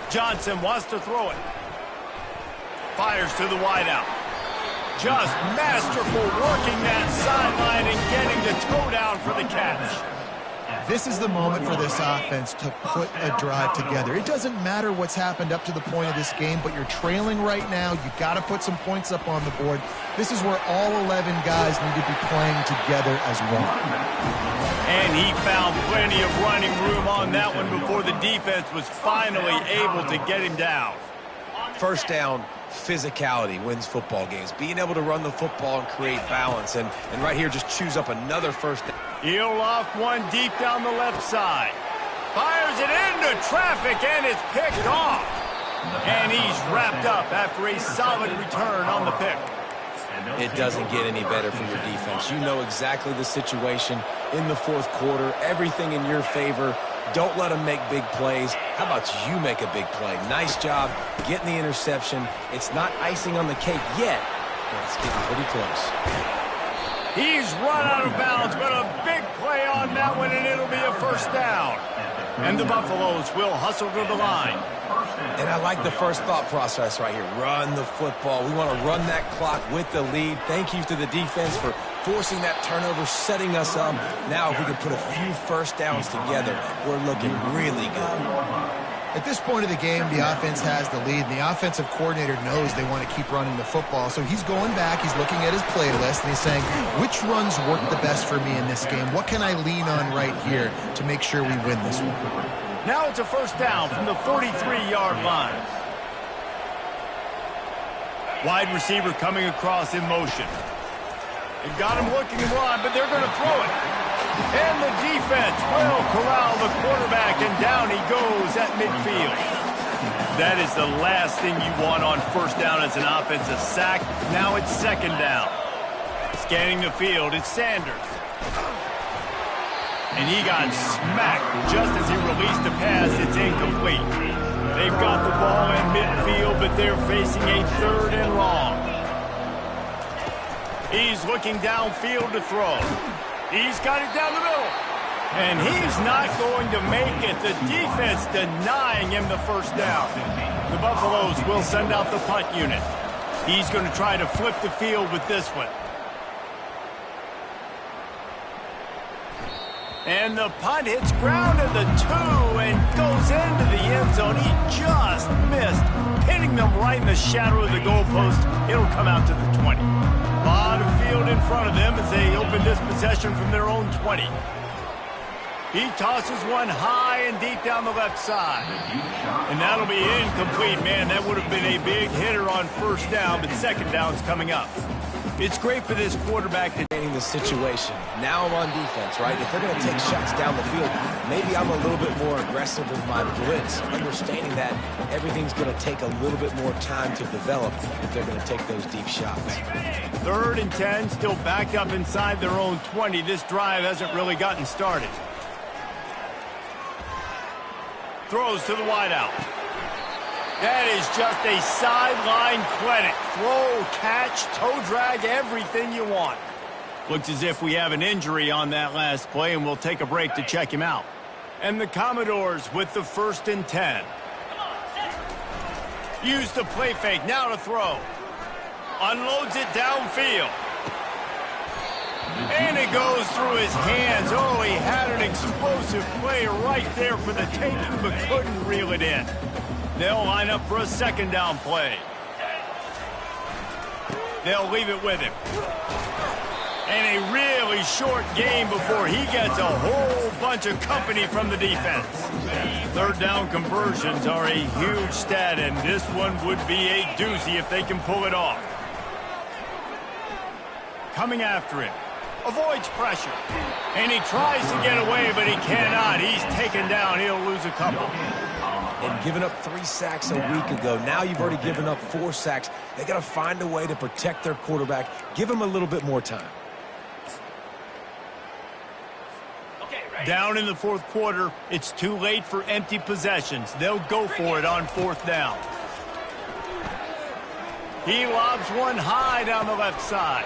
Johnson wants to throw it. Fires to the wideout. Just masterful working that sideline and getting the toe down for the catch. This is the moment for this offense to put a drive together. It doesn't matter what's happened up to the point of this game, but you're trailing right now. You've got to put some points up on the board. This is where all 11 guys need to be playing together as one. And he found plenty of running room on that one before the defense was finally able to get him down. 1st down, physicality wins football games. Being able to run the football and create balance. And right here, just choose up another 1st down. He'll loft one deep down the left side. Fires it into traffic, and it's picked off. And he's wrapped up after a solid return on the pick. It doesn't get any better for your defense. You know exactly the situation in the 4th quarter. Everything in your favor. Don't let them make big plays. How about you make a big play? Nice job getting the interception. It's not icing on the cake yet, but it's getting pretty close. He's run out of bounds, but a big play on that one, and it'll be a 1st down. And the Buffaloes will hustle to the line. And I like the first thought process right here. Run the football. We want to run that clock with the lead. Thank you to the defense for forcing that turnover, setting us up. Now if we can put a few 1st downs together, we're looking really good. At this point of the game, the offense has the lead, and the offensive coordinator knows they want to keep running the football. So he's going back, he's looking at his playlist, and he's saying, which runs work the best for me in this game? What can I lean on right here to make sure we win this one? Now it's a 1st down from the 43-yard line. Wide receiver coming across in motion. They've got him looking wide, but they're going to throw it. And the defense will corral the quarterback, and down he goes at midfield. That is the last thing you want on first down as an offensive sack. Now it's second down. Scanning the field, it's Sanders. And he got smacked just as he released the pass. It's incomplete. They've got the ball in midfield, but they're facing a 3rd and long. He's looking downfield to throw. He's got it down the middle. And he's not going to make it. The defense denying him the first down. The Buffaloes will send out the punt unit. He's going to try to flip the field with this one. And the punt hits ground at the 2 and goes into the end zone. He just missed, pinning them right in the shadow of the goalpost. It'll come out to the 20. A lot of field in front of them as they open this possession from their own 20. He tosses one high and deep down the left side. And that'll be incomplete, man. That would have been a big hitter on first down, but second down's coming up. It's great for this quarterback to In the situation. Now I'm on defense, right? If they're going to take shots down the field, maybe I'm a little bit more aggressive with my blitz, understanding that everything's going to take a little bit more time to develop if they're going to take those deep shots. 3rd and 10, still backed up inside their own 20. This drive hasn't really gotten started. Throws to the wideout. That is just a sideline clinic. Throw, catch, toe drag, everything you want. Looks as if we have an injury on that last play, and we'll take a break to check him out. And the Commodores with the 1st and 10. Use the play fake, now to throw. Unloads it downfield. And it goes through his hands. Oh, he had an explosive play right there for the taking, but couldn't reel it in. They'll line up for a second down play. They'll leave it with him. And a really short game before he gets a whole bunch of company from the defense. 3rd down conversions are a huge stat, and this one would be a doozy if they can pull it off. Coming after him. Avoids pressure. And he tries to get away, but he cannot. He's taken down. He'll lose a couple. And giving up 3 sacks a week ago. Now you've already given up 4 sacks. They got to find a way to protect their quarterback. Give him a little bit more time. Down in the 4th quarter, it's too late for empty possessions. They'll go for it on 4th down. He lobs one high down the left side.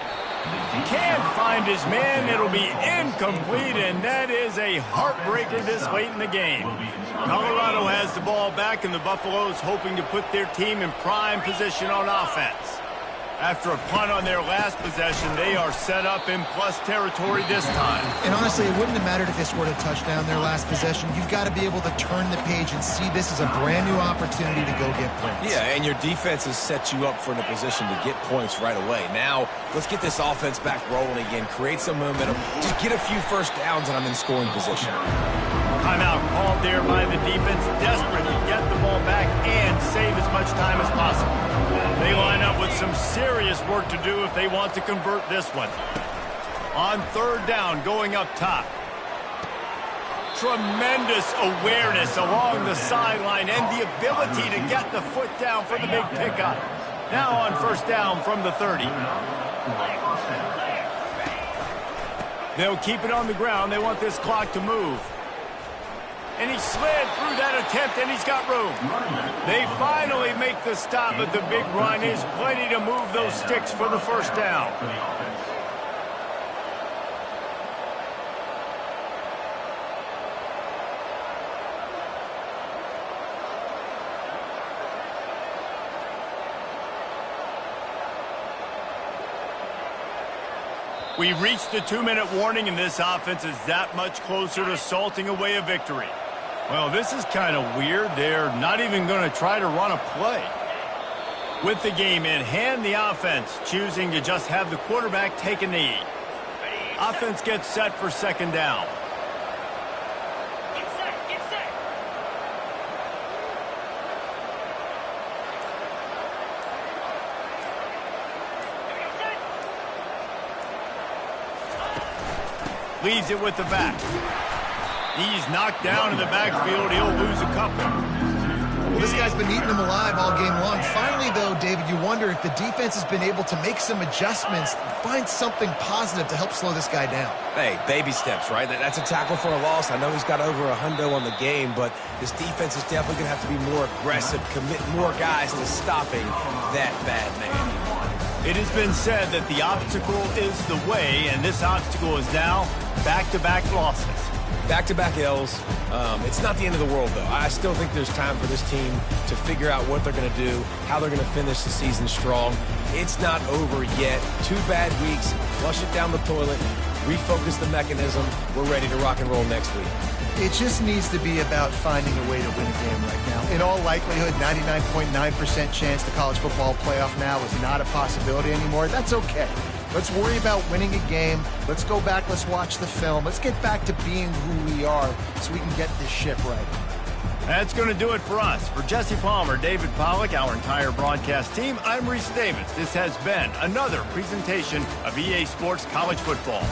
Can't find his man. It'll be incomplete, and that is a heartbreaker this late in the game. Colorado has the ball back, and the Buffaloes hoping to put their team in prime position on offense. After a punt on their last possession, they are set up in plus territory this time. And honestly, it wouldn't have mattered if they scored a touchdown their last possession. You've got to be able to turn the page and see this as a brand new opportunity to go get points. Yeah, and your defense has set you up for a position to get points right away. Now, let's get this offense back rolling again, create some momentum, just get a few first downs, and I'm in scoring position. Timeout called there by the defense, desperate to get the ball back and save as much time as possible. They line up with some serious work to do if they want to convert this one. On 3rd down, going up top. Tremendous awareness along the sideline and the ability to get the foot down for the big pickup. Now on 1st down from the 30. They'll keep it on the ground. They want this clock to move. And he slid through that attempt, and he's got room. They finally make the stop, but the big run is plenty to move those sticks for the 1st down. We reached the 2-minute warning, and this offense is that much closer to salting away a victory. Well, this is kind of weird. They're not even going to try to run a play. With the game in hand, the offense choosing to just have the quarterback take a knee. Offense gets set for 2nd down. Leaves it with the back. He's knocked down in the backfield. He'll lose a couple. Well, this guy's been eating them alive all game long. Finally, though, David, you wonder if the defense has been able to make some adjustments, find something positive to help slow this guy down. Hey, baby steps, right? That's a tackle for a loss. I know he's got over $100 on the game, but this defense is definitely going to have to be more aggressive, commit more guys to stopping that bad man. It has been said that the obstacle is the way, and this obstacle is now back-to-back losses. Back-to-back L's. It's not the end of the world, though. I still think there's time for this team to figure out what they're going to do, how they're going to finish the season strong. It's not over yet. 2 bad weeks. Flush it down the toilet. Refocus the mechanism. We're ready to rock and roll next week. It just needs to be about finding a way to win a game right now. In all likelihood, 99.9% chance the college football playoff now is not a possibility anymore. That's okay. Let's worry about winning a game. Let's go back. Let's watch the film. Let's get back to being who we are so we can get this ship right. That's going to do it for us. For Jesse Palmer, David Pollack, our entire broadcast team, I'm Reese Davis. This has been another presentation of EA Sports College Football.